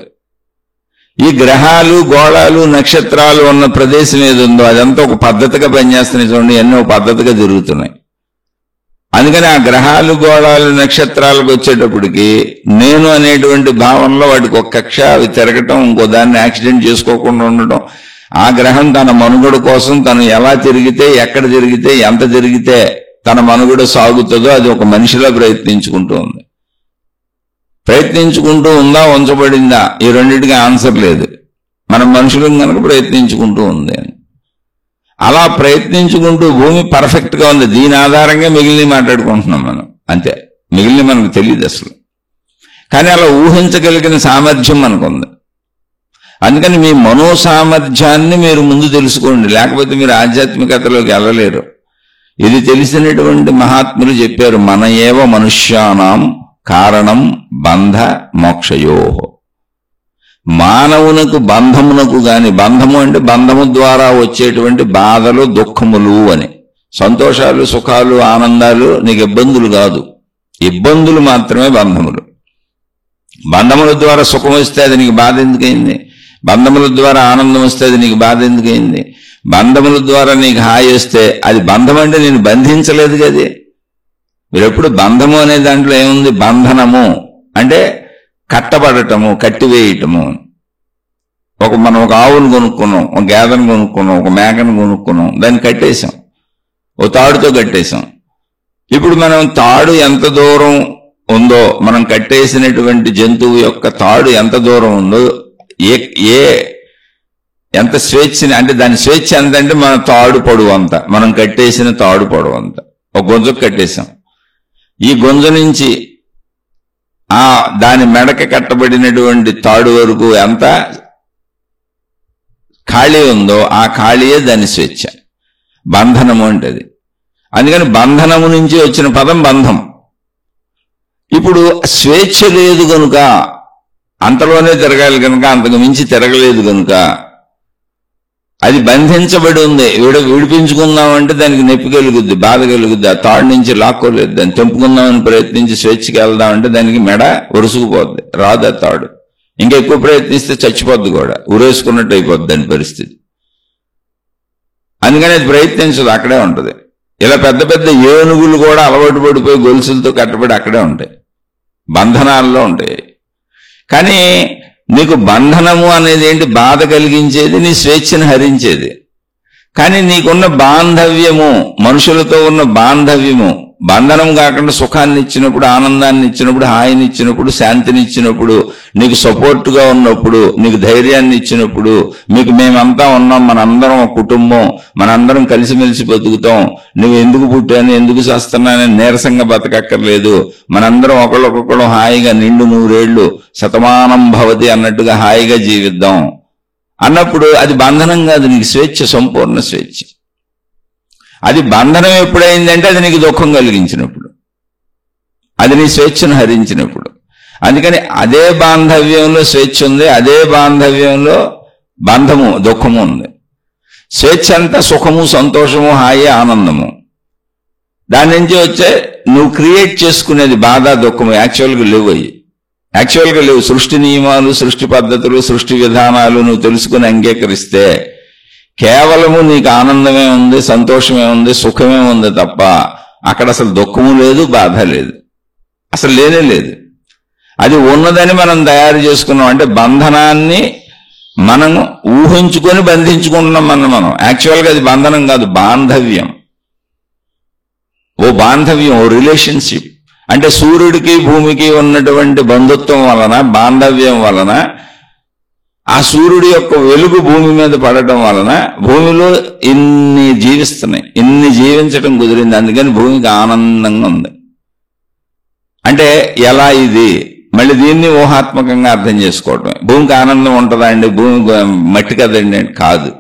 ఈ గ్రహాలు, గోళాలు, నక్షత్రాలు ఉన్న ప్రదేశం ఏది ఉందో అదంతా ఒక పద్ధతిగా పనిచేస్తున్నాయి. చూడండి, ఎన్నో పద్ధతిగా తిరుగుతున్నాయి. అందుకని ఆ గ్రహాలు, గోళాలు, నక్షత్రాలకు వచ్చేటప్పటికి నేను అనేటువంటి భావనలో వాటికి ఒక కక్ష, అవి తిరగటం, ఇంకో దాన్ని యాక్సిడెంట్ చేసుకోకుండా ఉండటం, ఆ గ్రహం తన మనుగడ కోసం తను ఎలా తిరిగితే, ఎక్కడ తిరిగితే, ఎంత తిరిగితే తన మనుగడ సాగుతుందో అది ఒక మనిషిలా ప్రయత్నించుకుంటూ ఉంది. ప్రయత్నించుకుంటూ ఉందా, ఉంచబడిందా? ఈ రెండింటికి ఆన్సర్ లేదు. మనం మనుషులం కనుక ప్రయత్నించుకుంటూ ఉంది అని. అలా ప్రయత్నించుకుంటూ భూమి పర్ఫెక్ట్ గా ఉంది, దీని ఆధారంగా మిగిలిన మాట్లాడుకుంటున్నాం మనం, అంతే. మిగిలిన మనకు తెలియదు అసలు. కానీ అలా ఊహించగలిగిన సామర్థ్యం మనకుంది. అందుకని మీ మనో సామర్థ్యాన్ని మీరు ముందు తెలుసుకోండి, లేకపోతే మీరు ఆధ్యాత్మికతలోకి వెళ్ళలేరు. ఇది తెలిసినటువంటి మహాత్ములు చెప్పారు, మన ఏవ మనుష్యానాం కారణం బంధ మోక్షయో. మానవునకు బంధమునకు గాని, బంధము అంటే బంధము ద్వారా వచ్చేటువంటి బాధలు దుఃఖములు అని. సంతోషాలు సుఖాలు ఆనందాలు నీకు ఇబ్బందులు కాదు, ఇబ్బందులు మాత్రమే బంధములు. బంధముల ద్వారా సుఖం వస్తే అది నీకు బాధ ఎందుకైంది? బంధముల ద్వారా ఆనందం వస్తే అది నీకు బాధ ఎందుకైంది? బంధముల ద్వారా నీకు హాయి వస్తే అది బంధం అంటే నేను బంధించలేదు కదే. మీరు ఎప్పుడు బంధము అనే దాంట్లో ఏముంది? బంధనము అంటే కట్టబడటము, కట్టివేయటము. మనం ఒక ఆవును కొనుక్కున్నాం, ఒక గేదెను కొనుక్కున్నాం, ఒక మేకను కొనుక్కున్నాం, దాన్ని కట్టేశాం, ఓ తాడుతో కట్టేశాం. ఇప్పుడు మనం తాడు ఎంత దూరం ఉందో, మనం కట్టేసినటువంటి జంతువు యొక్క తాడు ఎంత దూరం ఉందో, ఎంత స్వేచ్ఛని అంటే దాని స్వేచ్ఛ ఎంతంటే మన తాడు పొడవు అంత, మనం కట్టేసిన తాడు పొడవు అంత. ఒక గొంజకు కట్టేశాం. ఈ గొంజ నుంచి దాని మెడక కట్టబడినటువంటి తాడు వరకు ఎంత ఖాళీ ఉందో ఆ ఖాళీయే దాని స్వేచ్ఛ. బంధనము అంటే అది. అందుకని బంధనము నుంచి వచ్చిన పదం బంధం. ఇప్పుడు స్వేచ్ఛ లేదు గనుక, అంతలోనే తిరగాలి కనుక, అంతకు మించి తిరగలేదు కనుక అది బంధించబడి ఉంది. విడిపించుకుందామంటే దానికి నొప్పి కలుగుద్ది, బాధ కలుగుద్ది. ఆ తాడు నుంచి లాక్కోలేదు. దాన్ని తెంపుకుందామని ప్రయత్నించి స్వేచ్ఛకి వెళ్దామంటే దానికి మెడ ఒరుసుకుపోద్ది, రాదు ఆ తాడు. ఇంకా ఎక్కువ ప్రయత్నిస్తే చచ్చిపోద్ది కూడా, ఉరేసుకున్నట్టు అయిపోద్ది దాని పరిస్థితి. అందుకని అది ప్రయత్నించదు, అక్కడే ఉంటుంది. ఇలా పెద్ద పెద్ద ఏనుగులు కూడా అలవాటు పడిపోయి గొలుసులతో కట్టబడి అక్కడే ఉంటాయి, బంధనాల్లో ఉంటాయి. కానీ నీకు బంధనము అనేది ఏంటి? బాధ కలిగించేది, నీ స్వేచ్ఛను హరించేది. కానీ నీకున్న బాంధవ్యము, మనుషులతో ఉన్న బాంధవ్యము, బంధనం కాకుండా సుఖాన్ని ఇచ్చినప్పుడు, ఆనందాన్ని ఇచ్చినప్పుడు, హాయిని ఇచ్చినప్పుడు, శాంతిని ఇచ్చినప్పుడు, నీకు సపోర్టుగా ఉన్నప్పుడు, నీకు ధైర్యాన్ని ఇచ్చినప్పుడు, మీకు మేమంతా ఉన్నాం, మనందరం ఒక కుటుంబం, మనందరం కలిసిమెలిసి బతుకుతాం, నువ్వు ఎందుకు పుట్టాను, ఎందుకు చేస్తున్నానని నీరసంగా బతకక్కర్లేదు, మనందరం ఒకళ్ళొకళ్ళు హాయిగా నిండు 100 ఏళ్ళు శతమానం భవతి అన్నట్టుగా హాయిగా జీవిద్దాం అన్నప్పుడు అది బంధనం కాదు, నీకు స్వేచ్ఛ, సంపూర్ణ స్వేచ్ఛ. అది బంధనం ఎప్పుడైందంటే అది నీకు దుఃఖం కలిగించినప్పుడు, అది నీ స్వేచ్ఛను హరించినప్పుడు. అందుకని అదే బాంధవ్యంలో స్వేచ్ఛ ఉంది, అదే బాంధవ్యంలో బంధము, దుఃఖము ఉంది. స్వేచ్ఛ అంతా సుఖము, సంతోషము, హాయి, ఆనందము. దాని నుంచి వచ్చే నువ్వు క్రియేట్ చేసుకునేది బాధ, దుఃఖము యాక్చువల్గా లేవు. అయ్యి యాక్చువల్గా లేవు. సృష్టి నియమాలు, సృష్టి పద్ధతులు, సృష్టి విధానాలు నువ్వు తెలుసుకుని అంగీకరిస్తే కేవలము నీకు ఆనందమే ఉంది, సంతోషమే ఉంది, సుఖమే ఉంది తప్ప అక్కడ అసలు దుఃఖము లేదు, బాధ లేదు, అసలు లేనే లేదు. అది ఉన్నదని మనం తయారు చేసుకున్నాం. అంటే బంధనాన్ని మనం ఊహించుకొని బంధించుకుంటున్నాం మనం. యాక్చువల్గా అది బంధనం కాదు, బాంధవ్యం. ఓ బాంధవ్యం, ఓ రిలేషన్షిప్. అంటే సూర్యుడికి భూమికి ఉన్నటువంటి బంధుత్వం వలన, బాంధవ్యం వలన, ఆ సూర్యుడి యొక్క వెలుగు భూమి మీద పడటం వలన భూమిలో ఇన్ని జీవిస్తున్నాయి, ఇన్ని జీవించటం కుదిరింది. అందుకని భూమికి ఆనందంగా ఉంది. అంటే ఎలా ఇది? మళ్ళీ దీన్ని ఊహాత్మకంగా అర్థం చేసుకోవటం. భూమికి ఆనందం ఉంటుందా అండి? భూమి మట్టి కదండి? కాదు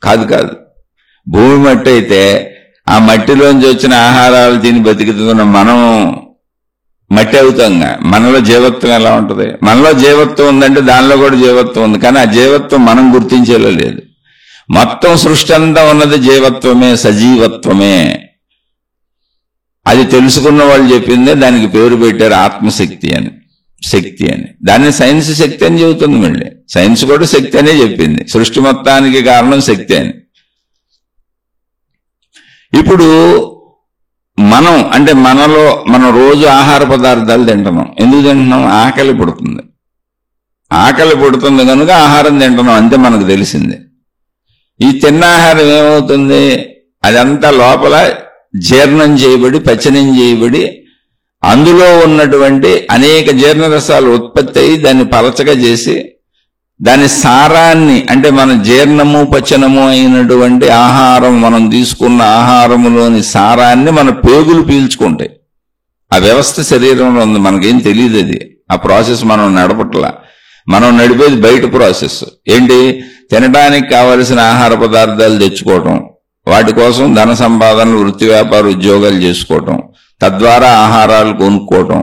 కాదు కాదు. భూమి మట్టి అయితే ఆ మట్టిలోంచి వచ్చిన ఆహారాలు తిని బతికుతున్న మనం మట్టి అవుతాంగా. మనలో జీవత్వం ఎలా ఉంటుంది? మనలో జీవత్వం ఉందంటే దానిలో కూడా జీవత్వం ఉంది, కానీ ఆ జీవత్వం మనం గుర్తించేలా లేదు. మొత్తం సృష్టి అంతా ఉన్నది జీవత్వమే, సజీవత్వమే. అది తెలుసుకున్న వాళ్ళు చెప్పిందే దానికి పేరు పెట్టారు ఆత్మశక్తి అని, శక్తి అని. దాన్ని సైన్స్ శక్తి అని చెబుతుంది. మళ్ళీ సైన్స్ కూడా శక్తి అనే చెప్పింది, సృష్టి మొత్తానికి కారణం శక్తి అని. ఇప్పుడు మనం అంటే మనం రోజు ఆహార పదార్థాలు తింటున్నాం. ఎందుకు తింటున్నాం? ఆకలి పుడుతుంది. ఆకలి పుడుతుంది కనుక ఆహారం తింటున్నాం, అంతే మనకు తెలిసింది. ఈ తిన్న ఆహారం ఏమవుతుంది? అదంతా లోపల జీర్ణం చేయబడి, పచనం చేయబడి, అందులో ఉన్నటువంటి అనేక జీర్ణరసాలు ఉత్పత్తి అయ్యి దాన్ని పలచగా చేసి దాని సారాన్ని, అంటే మన జీర్ణము పచనము అయినటువంటి ఆహారం, మనం తీసుకున్న ఆహారములోని సారాన్ని మన పేగులు పీల్చుకుంటాయి. ఆ వ్యవస్థ శరీరంలో ఉంది, మనకేం తెలియదు. అది ఆ ప్రాసెస్ మనం నడపట్లా. మనం నడిపేది బయట ప్రాసెస్. ఏంటి? తినడానికి కావలసిన ఆహార పదార్థాలు తెచ్చుకోవటం, వాటి కోసం ధన సంపాదనలు, వృత్తి వ్యాపార ఉద్యోగాలు చేసుకోవటం, తద్వారా ఆహారాలు కొనుక్కోవటం,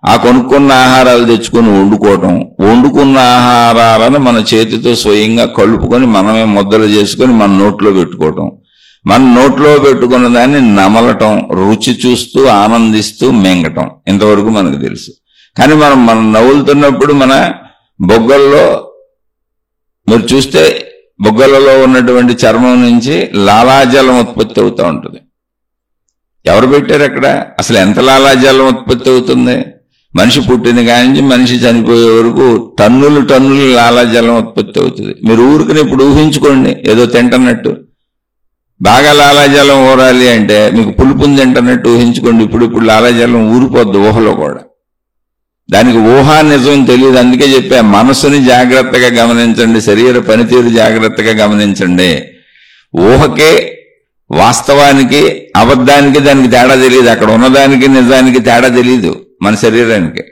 ఆ కొనుక్కున్న ఆహారాలు తెచ్చుకొని వండుకోవటం, వండుకున్న ఆహారాలను మన చేతితో స్వయంగా కలుపుకొని మనమే ముద్దలు చేసుకొని మన నోట్లో పెట్టుకోవటం, మన నోట్లో పెట్టుకున్న దాన్ని నమలటం, రుచి చూస్తూ ఆనందిస్తూ మింగటం, ఇంతవరకు మనకు తెలుసు. కానీ మనం నవ్వులుతున్నప్పుడు మన బొగ్గల్లో మీరు చూస్తే బొగ్గలలో ఉన్నటువంటి చర్మం నుంచి లాలాజలం ఉత్పత్తి అవుతూ ఉంటుంది. ఎవరు పెట్టారు అక్కడ? అసలు ఎంత లాలాజలం ఉత్పత్తి అవుతుంది? మనిషి పుట్టిన కానించి మనిషి చనిపోయే వరకు టన్నులు టన్నులు లాలాజలం ఉత్పత్తి అవుతుంది. మీరు ఊరికి ఇప్పుడు ఊహించుకోండి, ఏదో తింటున్నట్టు. బాగా లాలాజలం ఊరాలి అంటే మీకు పులుపుని తింటున్నట్టు ఊహించుకోండి. ఇప్పుడు లాలాజలం ఊరిపోద్ది ఊహలో కూడా. దానికి ఊహా నిజం తెలియదు. అందుకే చెప్పా, మనసుని జాగ్రత్తగా గమనించండి, శరీర పనితీరు జాగ్రత్తగా గమనించండి. ఊహకే వాస్తవానికి అబద్ధానికి దానికి తేడా తెలియదు. అక్కడ ఉన్నదానికి నిజానికి తేడా తెలియదు మన శరీరానికి.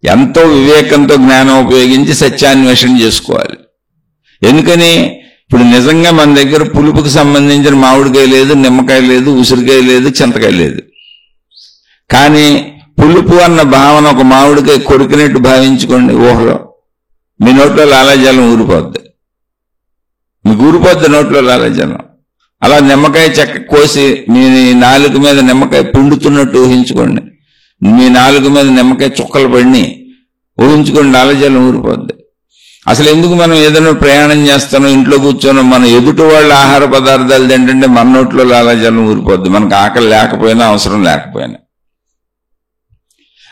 ఎంతో వివేకంతో జ్ఞానం ఉపయోగించి సత్యాన్వేషణ చేసుకోవాలి. ఎందుకని? ఇప్పుడు నిజంగా మన దగ్గర పులుపుకి సంబంధించిన మామిడికాయ లేదు, నిమ్మకాయ లేదు, ఉసిరికాయ లేదు, చింతకాయ లేదు. కానీ పులుపు అన్న భావన ఒక మామిడికాయ కొరికినట్టు భావించుకోండి. ఊహలో మీ నోట్లో లాలాజలం ఊరిపోద్ది, మీకు ఊరిపోద్ది నోట్లో లాలాజలం. అలా నిమ్మకాయ చెక్క కోసి మీ నాలుక మీద నిమ్మకాయ పిండుతున్నట్టు ఊహించుకోండి. మీ నాలుక మీద నిమ్మకాయ చుక్కలు పడిని ఊహించుకోండి, లాలాజలం ఊరిపోద్ది. అసలు ఎందుకు మనం ఏదైనా ప్రయాణం చేస్తానో, ఇంట్లో కూర్చొని మన ఎదుటి వాళ్ళ ఆహార పదార్థాలు తింటుంటే మన నోట్లో లాలాజలం ఊరిపోద్ది, మనకు ఆకలి లేకపోయినా అవసరం లేకపోయినా.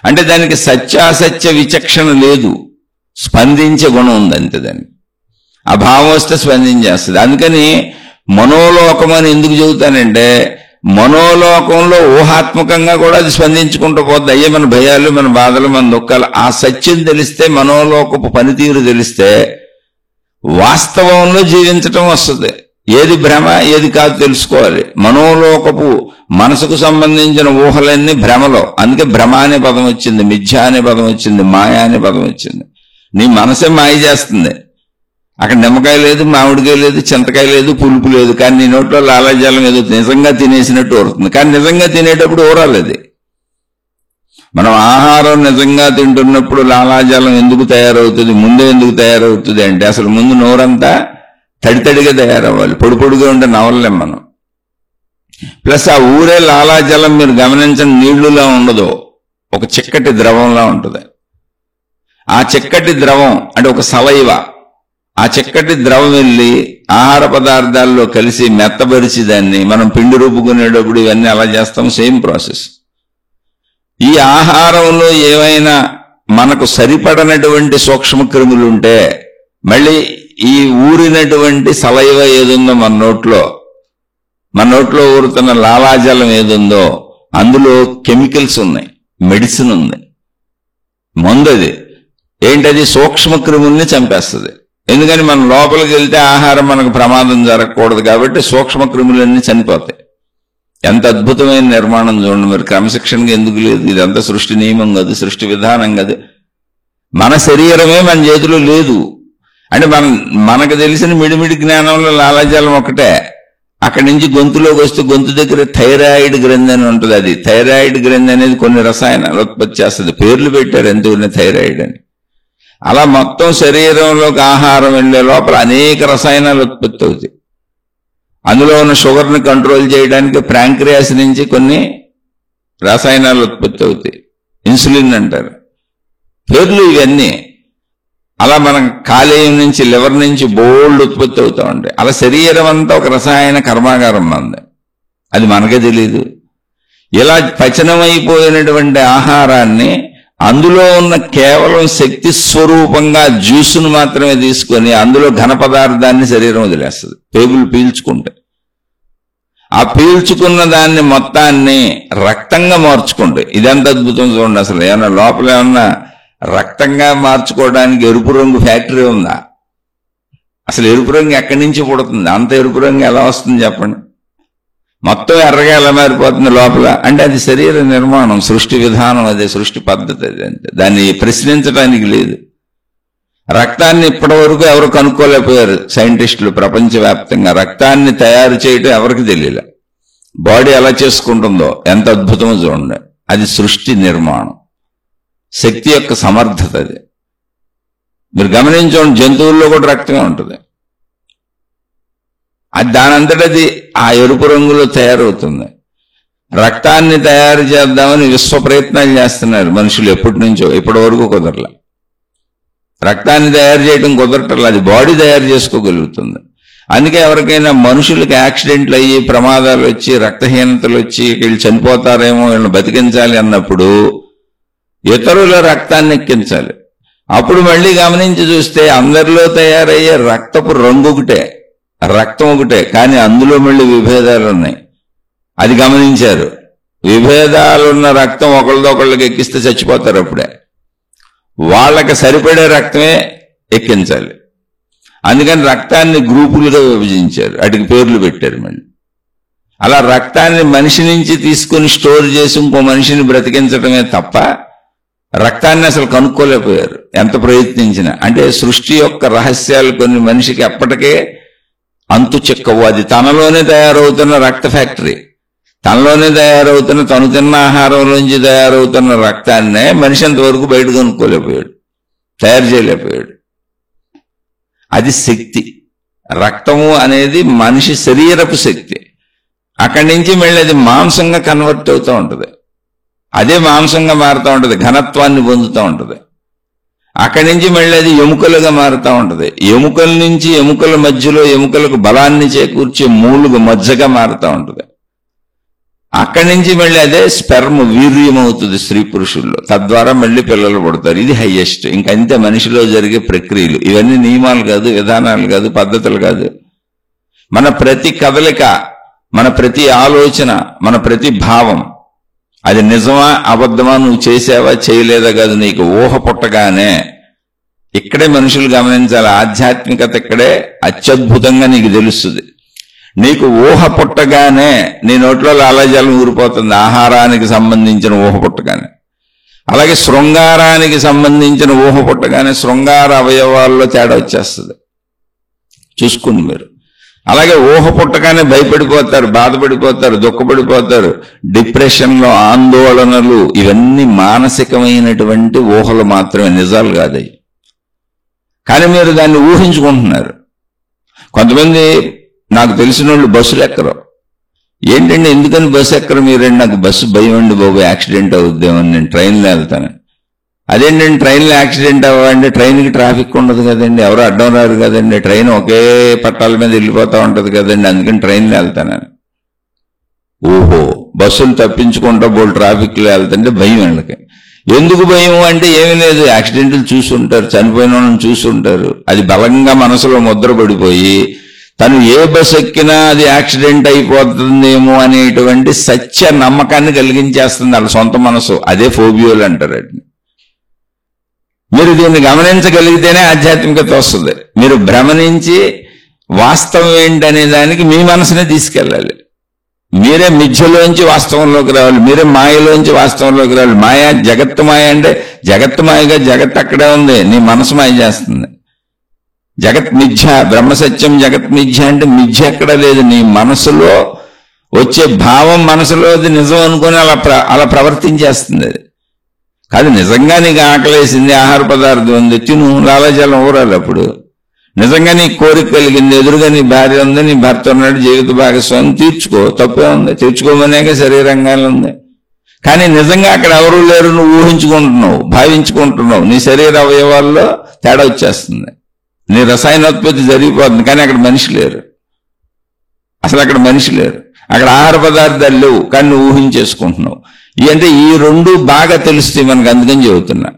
అంటే దానికి సత్యాసత్య విచక్షణ లేదు, స్పందించే గుణం ఉంది అంతే. దానికి ఆ భావం వస్తే స్పందించేస్తుంది. అందుకని మనోలోకం అని ఎందుకు చెబుతానంటే, మనోలోకంలో ఊహాత్మకంగా కూడా అది స్పందించుకుంటూ పోద్ది. అయ్యే మన భయాలు, మన బాధలు, మన దుఃఖాలు. ఆ సత్యం తెలిస్తే, మనోలోకపు పనితీరు తెలిస్తే వాస్తవంలో జీవించటం వస్తుంది. ఏది భ్రమ ఏది కాదు తెలుసుకోవాలి. మనోలోకపు మనసుకు సంబంధించిన ఊహలన్నీ భ్రమలో. అందుకే భ్రమ అనే పదం వచ్చింది, మిథ్య అనే పదం వచ్చింది, మాయ అనే పదం వచ్చింది. నీ మనసే మాయ చేస్తుంది. అక్కడ నిమ్మకాయ లేదు, మామిడికాయ లేదు, చింతకాయ లేదు, పులుపు లేదు, కానీ నీ నోట్లో లాలాజలం ఏదో నిజంగా తినేసినట్టు ఊరుతుంది. కానీ నిజంగా తినేటప్పుడు ఊరాలేదు. మనం ఆహారం నిజంగా తింటున్నప్పుడు లాలాజలం ఎందుకు తయారవుతుంది, ముందే ఎందుకు తయారవుతుంది అంటే, అసలు ముందు నోరంతా తడితడిగా తయారవ్వాలి. పొడి పొడిగా ఉంటే నవలలేం మనం. ప్లస్ ఆ ఊరే లాలాజలం మీరు గమనించండి, నీళ్లులా ఉండదు, ఒక చిక్కటి ద్రవంలా ఉంటుంది. ఆ చిక్కటి ద్రవం అంటే ఒక సలైవ. ఆ చిక్కటి ద్రవం వెళ్ళి ఆహార పదార్థాల్లో కలిసి మెత్తబరిచి దాన్ని మనం పిండి రూపుకునేటప్పుడు ఇవన్నీ అలా చేస్తాం. Same process. ఈ ఆహారంలో ఏవైనా మనకు సరిపడనటువంటి సూక్ష్మ క్రిములు ఉంటే, మళ్ళీ ఈ ఊరినటువంటి సలైవ ఏదుందో మన నోట్లో ఊరుతున్న లాలాజలం ఏదుందో అందులో కెమికల్స్ ఉన్నాయి, మెడిసిన్ ఉంది, మందు. అది ఏంటది? సూక్ష్మ క్రిముల్ని చంపేస్తుంది. ఎందుకని మనం లోపలికి వెళ్తే ఆహారం మనకు ప్రమాదం జరగకూడదు కాబట్టి సూక్ష్మ క్రిములన్నీ చనిపోతాయి. ఎంత అద్భుతమైన నిర్మాణం చూడండి. మరి క్రమశిక్షణగా ఎందుకు లేదు? ఇదంతా సృష్టి నియమం కాదు, సృష్టి విధానం కాదు. మన శరీరమే మన చేతిలో లేదు. అంటే మనకు తెలిసిన మిడిమిడి జ్ఞానంలో లాలాజలం ఒకటే. అక్కడి నుంచి గొంతులోకి వస్తే గొంతు దగ్గర థైరాయిడ్ గ్రంథి అని ఉంటుంది. అది థైరాయిడ్ గ్రంథి అనేది కొన్ని రసాయనాలు ఉత్పత్తి చేస్తుంది. పేర్లు పెట్టారు ఎందుకు థైరాయిడ్ అని. అలా మొత్తం శరీరంలోకి ఆహారం వెళ్లే లోపల అనేక రసాయనాలు ఉత్పత్తి అవుతాయి. అందులో ఉన్న షుగర్ని కంట్రోల్ చేయడానికి ప్యాంక్రియాస్ నుంచి కొన్ని రసాయనాలు ఉత్పత్తి అవుతాయి, ఇన్సులిన్ అంటారు. పేర్లు ఇవన్నీ. అలా మనం కాలేయం నుంచి, లివర్ నుంచి బోల్డ్ ఉత్పత్తి అవుతా ఉంటాయి. అలా శరీరం అంతా ఒక రసాయన కర్మాగారం ఉంది, అది మనకే తెలియదు. ఇలా పచనమైపోయినటువంటి ఆహారాన్ని అందులో ఉన్న కేవలం శక్తి స్వరూపంగా జ్యూసును మాత్రమే తీసుకొని అందులో ఘన పదార్థాన్ని శరీరం వదిలేస్తుంది, పేగులు పీల్చుకుంటే. ఆ పీల్చుకున్న దాన్ని మొత్తాన్ని రక్తంగా మార్చుకుంటాయి. ఇదంత అద్భుతం చూడండి. అసలు ఏమన్నా లోపల ఏమన్నా రక్తంగా మార్చుకోవడానికి ఎరుపు రంగు ఫ్యాక్టరీ ఉందా? అసలు ఎరుపు రంగు ఎక్కడి నుంచి పుడుతుంది? అంత ఎరుపు రంగు ఎలా వస్తుంది చెప్పండి? మొత్తం ఎర్రగా ఎలా మారిపోతుంది లోపల? అంటే అది శరీర నిర్మాణం, సృష్టి విధానం, అదే సృష్టి పద్ధతి. అది అంతే, దాన్ని ప్రశ్నించడానికి లేదు. రక్తాన్ని ఇప్పటి వరకు ఎవరు కనుక్కోలేకపోయారు సైంటిస్టులు ప్రపంచవ్యాప్తంగా. రక్తాన్ని తయారు చేయడం ఎవరికి తెలియలే. బాడీ ఎలా చేసుకుంటుందో ఎంత అద్భుతమో చూడండి. అది సృష్టి నిర్మాణం, శక్తి యొక్క సమర్థత. అది మీరు గమనించండి, జంతువుల్లో కూడా రక్తమే ఉంటుంది. అది దానంతటది ఆ ఎరుపు రంగులో తయారవుతుంది. రక్తాన్ని తయారు చేద్దామని విశ్వ ప్రయత్నాలు చేస్తున్నారు మనుషులు ఎప్పటి నుంచో. ఇప్పటి వరకు కుదరలే. రక్తాన్ని తయారు చేయడం కుదరటం, అది బాడీ తయారు చేసుకోగలుగుతుంది. అందుకే ఎవరికైనా మనుషులకి యాక్సిడెంట్లు అయ్యి ప్రమాదాలు వచ్చి రక్తహీనతలు వచ్చి వీళ్ళు చనిపోతారేమో, వీళ్ళని బతికించాలి అన్నప్పుడు ఇతరుల రక్తాన్ని ఎక్కించాలి. అప్పుడు మళ్ళీ గమనించి చూస్తే అందరిలో తయారయ్యే రక్తపు రంగు ఒకటే, రక్తం ఒకటే, కానీ అందులో మళ్ళీ విభేదాలు ఉన్నాయి. అది గమనించారు. విభేదాలున్న రక్తం ఒకళ్ళకి ఎక్కిస్తే చచ్చిపోతారు. అప్పుడే వాళ్ళకి సరిపడే రక్తమే ఎక్కించాలి. అందుకని రక్తాన్ని గ్రూపులుగా విభజించారు, వాటికి పేర్లు పెట్టారు. మళ్ళీ అలా రక్తాన్ని మనిషి నుంచి తీసుకుని స్టోర్ చేసి ఇంకో మనిషిని బ్రతికించడమే తప్ప రక్తాన్ని అసలు కనుక్కోలేకపోయారు ఎంత ప్రయత్నించినా. అంటే సృష్టి యొక్క రహస్యాలు కొన్ని మనిషికి ఎప్పటికే అంతు చిక్కవు. అది తనలోనే తయారవుతున్న రక్త ఫ్యాక్టరీ, తనలోనే తయారవుతున్న, తను తిన్న ఆహారంలోంచి తయారవుతున్న రక్తాన్నే మనిషి అంతవరకు బయట కనుక్కోలేకపోయాడు, తయారు చేయలేకపోయాడు. అది శక్తి. రక్తము అనేది మనిషి శరీరపు శక్తి. అక్కడి నుంచి మళ్ళీ అది మాంసంగా కన్వర్ట్ అవుతూ ఉంటుంది. అదే మాంసంగా మారుతూ ఉంటుంది, ఘనత్వాన్ని పొందుతూ ఉంటుంది. అక్కడి నుంచి మళ్ళీ అది ఎముకలుగా మారుతూ ఉంటుంది. ఎముకల నుంచి ఎముకల మధ్యలో ఎముకలకు బలాన్ని చేకూర్చే మూలుగు మజ్జగా మారుతూ ఉంటుంది. అక్కడి నుంచి మళ్ళీ అదే స్పెర్మ్ వీర్యం అవుతుంది స్త్రీ పురుషుల్లో. తద్వారా మళ్ళీ పిల్లలు పుడతారు. ఇది హైయెస్ట్. ఇంకంతే మనిషిలో జరిగే ప్రక్రియలు. ఇవన్నీ నియమాలు కాదు, విధానాలు కాదు, పద్ధతులు కాదు. మన ప్రతి కదలిక, మన ప్రతి ఆలోచన, మన ప్రతి భావం, అది నిజమా అబద్ధమా, నువ్వు చేసావా చేయలేదా కాదు, నీకు ఊహ పుట్టగానే ఇక్కడే మనుషులు గమనించాలి. ఆధ్యాత్మికత ఇక్కడే అత్యద్భుతంగా నీకు తెలుస్తుంది. నీకు ఊహ పుట్టగానే నీ నోట్లో లాలాజలం ఊరిపోతుంది, ఆహారానికి సంబంధించిన ఊహ పుట్టగానే. అలాగే శృంగారానికి సంబంధించిన ఊహ పుట్టగానే శృంగార అవయవాల్లో తేడా వచ్చేస్తుంది, చూసుకోండి మీరు. అలాగే ఊహ పుట్టగానే భయపడిపోతారు, బాధపడిపోతారు, దుఃఖపడిపోతారు, డిప్రెషన్లో, ఆందోళనలు. ఇవన్నీ మానసికమైనటువంటి ఊహలు మాత్రమే, నిజాలు కాదు. కానీ మీరు దాన్ని ఊహించుకుంటున్నారు. కొంతమంది నాకు తెలిసిన వాళ్ళు బస్సులు ఎక్కరు. ఏంటండి ఎందుకని బస్సు ఎక్కరు మీరండి? నాకు బస్సు భయం అండి బాబు, యాక్సిడెంట్ అవుద్దేమని, నేను ట్రైన్లో వెళ్తాను. అదేంటండి ట్రైన్లో యాక్సిడెంట్ అవ్వండి? ట్రైన్కి ట్రాఫిక్ ఉండదు కదండి, ఎవరు అడ్డం రారు కదండి, ట్రైన్ ఒకే పట్టాల మీద వెళ్ళిపోతూ ఉంటుంది కదండి, అందుకని ట్రైన్లో వెళ్తానని. ఓహో, బస్సులు తప్పించుకుంటా బోల్ ట్రాఫిక్లో వెళ్తుంటే భయం వీళ్ళకి. ఎందుకు భయం అంటే ఏమీ లేదు, యాక్సిడెంట్లు చూస్తుంటారు, చనిపోయిన వాళ్ళని చూస్తుంటారు. అది బలంగా మనసులో ముద్ర పడిపోయి తను ఏ బస్సు ఎక్కినా అది యాక్సిడెంట్ అయిపోతుందేమో అనేటువంటి సత్య నమ్మకాన్ని కలిగించేస్తుంది వాళ్ళ సొంత మనసు. అదే ఫోబియోలు అంటారు. మీరు దీన్ని గమనించగలిగితేనే ఆధ్యాత్మికత వస్తుంది. మీరు భ్రమణించి వాస్తవం ఏంటనే దానికి మీ మనసునే తీసుకెళ్ళాలి. మీరే మిథ్యలోంచి వాస్తవంలోకి రావాలి, మీరే మాయలోంచి వాస్తవంలోకి రావాలి. మాయ, జగత్తు మాయ అంటే జగత్తు మాయగా జగత్ అక్కడే ఉంది, నీ మనసు మాయ చేస్తుంది. జగత్ మిథ్య, బ్రహ్మసత్యం జగత్ మిథ్య అంటే మిథ్య ఎక్కడ లేదు, నీ మనసులో వచ్చే భావం మనసులో అది నిజం అనుకుని అలా ప్రవర్తించేస్తుంది. అది కాదు నిజంగా నీకు ఆకలేసింది, ఆహార పదార్థం ఉంది, తిను, లాలాజలం ఊరాలి. అప్పుడు నిజంగా నీ కోరిక కలిగింది, ఎదురుగా నీ భార్య ఉంది, నీ భర్త ఉన్నాడు, జీవిత భాగస్వామి, తీర్చుకో, తప్పే ఉంది, తీర్చుకోమనేగా శరీరంగానే ఉంది. కానీ నిజంగా అక్కడ ఎవరూ లేరు, నువ్వు ఊహించుకుంటున్నావు, భావించుకుంటున్నావు, నీ శరీర అవయవాల్లో తేడా వచ్చేస్తుంది, నీ రసాయనోత్పత్తి జరిగిపోతుంది. కానీ అక్కడ మనిషి లేరు, అసలు అక్కడ మనిషి లేరు. అక్కడ ఆహార పదార్థాలు లేవు, కానీ నువ్వు ఊహించేసుకుంటున్నావు. అంటే ఈ రెండు బాగా తెలుస్తాయి మనకు, అందుకని చెబుతున్నా.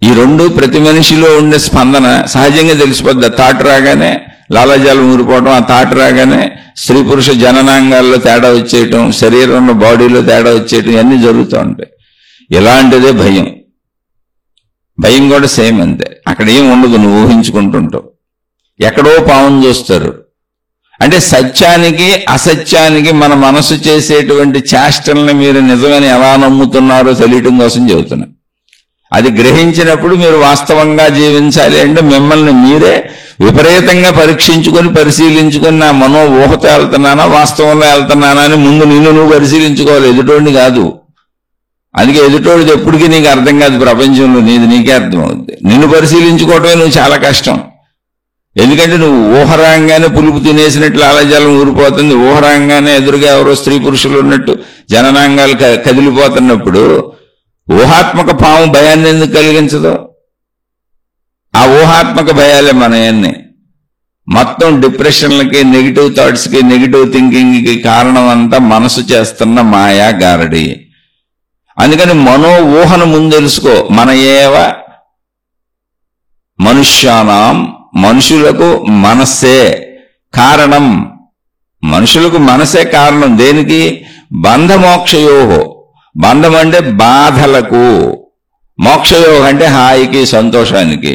ఈ రెండు ప్రతి మనిషిలో ఉండే స్పందన సహజంగా తెలిసిపోద్ది. తాటు రాగానే లాలాజలం ఊరిపోవడం, ఆ తాటు రాగానే స్త్రీ పురుష జననాంగాల్లో తేడా వచ్చేయటం, శరీరంలో బాడీలో తేడా వచ్చేయటం, ఇవన్నీ జరుగుతూ ఉంటాయి. ఇలాంటిదే భయం. భయం కూడా సేమ్ అంతే. అక్కడ ఏం ఉండదు, నువ్వు ఊహించుకుంటుంటావు. ఎక్కడో పావును చూస్తారు. అంటే సత్యానికి అసత్యానికి మన మనసు చేసేటువంటి చేష్టల్ని మీరు నిజమని ఎలా నమ్ముతున్నారో తెలియటం కోసం చెబుతున్నా. అది గ్రహించినప్పుడు మీరు వాస్తవంగా జీవించాలి అంటే మిమ్మల్ని మీరే విపరీతంగా పరీక్షించుకొని పరిశీలించుకొని నా మనో ఊహతో వెళ్తున్నానా వాస్తవంలో వెళ్తున్నానా అని ముందు నిన్ను నువ్వు పరిశీలించుకోవాలి, ఎదుటోడిని కాదు. అందుకే ఎదుటోడిది ఎప్పటికీ నీకు అర్థం కాదు ప్రపంచంలో, నీది నీకే అర్థం అవుతుంది. నిన్ను పరిశీలించుకోవటమే నువ్వు చాలా కష్టం. ఎందుకంటే నువ్వు ఊహరాంగానే పులుపు తినేసినట్లు ఆలజాలం ఊరిపోతుంది. ఊహరాంగానే ఎదురుగా ఎవరో స్త్రీ పురుషులు ఉన్నట్టు జననాంగాలు కదిలిపోతున్నప్పుడు ఊహాత్మక పాము భయాన్ని ఎందుకు కలిగించదు? ఆ ఊహాత్మక భయాలే మనయన్ని మొత్తం డిప్రెషన్లకి, నెగిటివ్ థాట్స్కి, నెగిటివ్ థింకింగ్కి కారణం అంతా మనసు చేస్తున్న మాయా గారడి. అందుకని మనో ఊహను ముందు తెలుసుకో. మన ఏవ మనుష్యానాం, మనుషులకు మనస్సే కారణం. మనుషులకు మనసే కారణం. దేనికి? బంధమోక్షయోహో. బంధం అంటే బాధలకు, మోక్షయోగ అంటే హాయికి, సంతోషానికి.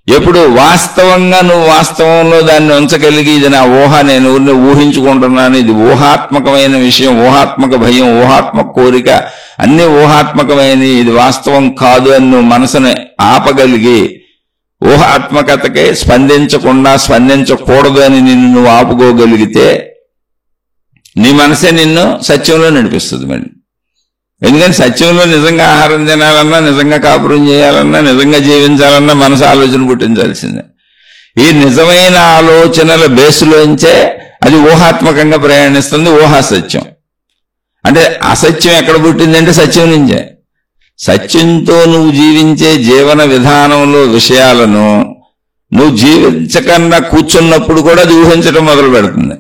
ఎప్పుడు వాస్తవంగా నువ్వు వాస్తవంలో దాన్ని ఉంచగలిగి ఇది నా ఊహ, నేను ఊహించుకుంటున్నాను, ఇది ఊహాత్మకమైన విషయం, ఊహాత్మక భయం, ఊహాత్మక కోరిక, అన్ని ఊహాత్మకమైనవి, ఇది వాస్తవం కాదు అని నువ్వు మనసుని ఆపగలిగి ఊహాత్మకతకే స్పందించకూడదు అని నిన్ను నువ్వు ఆపుకోగలిగితే నీ మనసే నిన్ను సత్యంలో నడిపిస్తుంది. మళ్ళీ ఎందుకని సత్యంలో నిజంగా ఆహారం తినాలన్నా, నిజంగా కాపురం చేయాలన్నా, నిజంగా జీవించాలన్నా మనసు ఆలోచన పుట్టించాల్సిందే. ఈ నిజమైన ఆలోచనల బేసులోంచే అది ఊహాత్మకంగా ప్రయాణిస్తుంది. ఊహాసత్యం అంటే అసత్యం ఎక్కడ పుట్టిందంటే సత్యం నుంచే. సత్యంతో నువ్వు జీవించే జీవన విధానంలో విషయాలను నువ్వు జీవించకుండా కూర్చున్నప్పుడు కూడా అది ఊహించడం మొదలు పెడుతుంది.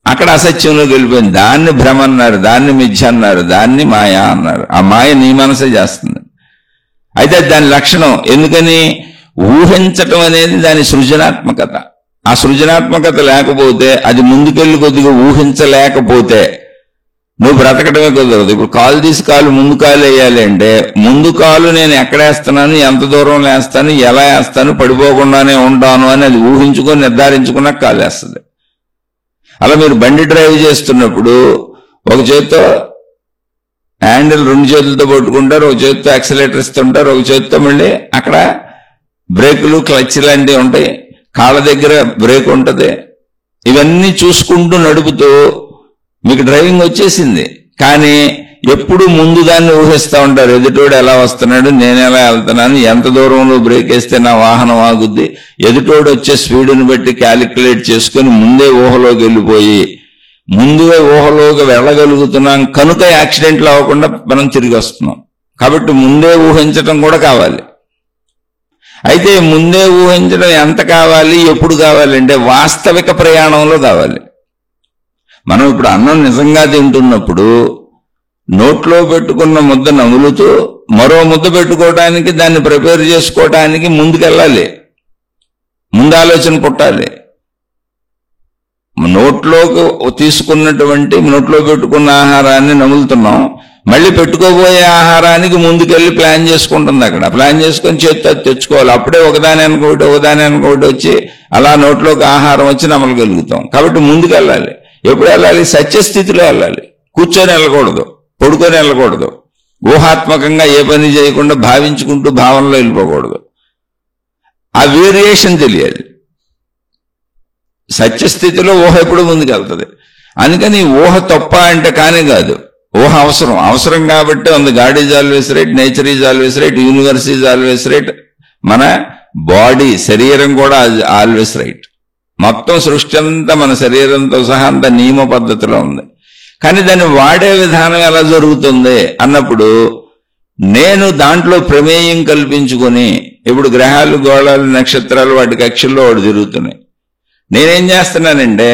అక్కడ అసత్యంలోకి వెళ్ళిపోయింది. దాన్ని భ్రమ అన్నారు, దాన్ని మిథ్య అన్నారు, దాన్ని మాయా అన్నారు. ఆ మాయ నీ మనసే చేస్తుంది. అయితే దాని లక్షణం. ఎందుకని? ఊహించటం అనేది దాని సృజనాత్మకత. ఆ సృజనాత్మకత లేకపోతే, అది ముందుకెళ్ళి కొద్దిగా ఊహించలేకపోతే నువ్వు బ్రతకటమే కుదరదు. ఇప్పుడు కాలు తీసి కాలు ముందు కాలు వేయాలి అంటే ముందు కాలు నేను ఎక్కడ వేస్తున్నాను, ఎంత దూరం వేస్తాను, ఎలా వేస్తాను, పడిపోకుండానే ఉంటాను అని అది ఊహించుకొని నిర్ధారించుకున్నాక కాలు వేస్తుంది. అలా మీరు బండి డ్రైవ్ చేస్తున్నప్పుడు ఒక చేత్తో హ్యాండిల్ 2 చేతులతో పట్టుకుంటారు, ఒక చేతితో యాక్సిలేటర్ ఇస్తుంటారు, ఒక చేతితో మళ్ళీ అక్కడ బ్రేకులు, క్లచ్ లాంటివి ఉంటాయి, కాళ్ళ దగ్గర బ్రేక్ ఉంటుంది. ఇవన్నీ చూసుకుంటూ నడుపుతూ మీకు డ్రైవింగ్ వచ్చేసింది. కానీ ఎప్పుడు ముందు దాన్ని ఊహిస్తూ ఉంటారు. ఎదుటోడు ఎలా వస్తున్నాడు, నేను ఎలా వెళ్తున్నాను, ఎంత దూరంలో బ్రేక్ వేస్తే నా వాహనం ఆగుద్ది, ఎదుటోడు వచ్చే స్పీడుని బట్టి క్యాలిక్యులేట్ చేసుకుని ముందే ఊహలోకి వెళ్ళిపోయి ముందుగా ఊహలోకి వెళ్ళగలుగుతున్నాం కనుక యాక్సిడెంట్లు అవ్వకుండా మనం తిరిగి వస్తున్నాం. కాబట్టి ముందే ఊహించటం కూడా కావాలి. అయితే ముందే ఊహించడం ఎంత కావాలి, ఎప్పుడు కావాలి అంటే వాస్తవిక ప్రయాణంలో కావాలి. మనం ఇప్పుడు అన్నం నిజంగా తింటున్నప్పుడు నోట్లో పెట్టుకున్న ముద్ద నములుతూ మరో ముద్ద పెట్టుకోవడానికి, దాన్ని ప్రిపేర్ చేసుకోవడానికి ముందుకెళ్ళాలి, ముందు ఆలోచన పుట్టాలి. నోట్లోకి తీసుకున్నటువంటి, నోట్లో పెట్టుకున్న ఆహారాన్ని నములుతున్నాం, మళ్ళీ పెట్టుకోబోయే ఆహారానికి ముందుకెళ్ళి ప్లాన్ చేసుకుంటుంది. అక్కడ ప్లాన్ చేసుకొని చేతి తెచ్చుకోవాలి. అప్పుడే ఒకదాని అనుకోటి వచ్చి అలా నోట్లోకి ఆహారం వచ్చి నమలగలుగుతాం. కాబట్టి ముందుకెళ్ళాలి. ఎప్పుడు వెళ్ళాలి? సత్యస్థితిలో వెళ్ళాలి. కూర్చొని వెళ్ళకూడదు, పడుకొని వెళ్ళకూడదు, ఊహాత్మకంగా ఏ పని చేయకుండా భావించుకుంటూ భావనలో వెళ్ళిపోకూడదు. ఆ వేరియేషన్ తెలియాలి. సత్యస్థితిలో ఊహ ఎప్పుడు ముందుకెళ్తుంది. అందుకని ఊహ తప్ప అంటే కానీ కాదు, ఊహ అవసరం కాబట్టి ఉంది. God is always right, nature is always right, universe is always right, మన బాడీ శరీరం కూడా ఆల్వేస్ రైట్. మొత్తం సృష్టి అంతా మన శరీరంతో సహా అంత నియమ పద్ధతిలో ఉంది. కానీ దాన్ని వాడే విధానం ఎలా జరుగుతుంది అన్నప్పుడు నేను దాంట్లో ప్రమేయం కల్పించుకొని, ఇప్పుడు గ్రహాలు, గోళాలు, నక్షత్రాలు వాటి కక్షల్లో వాడు తిరుగుతున్నాయి. నేనేం చేస్తున్నానంటే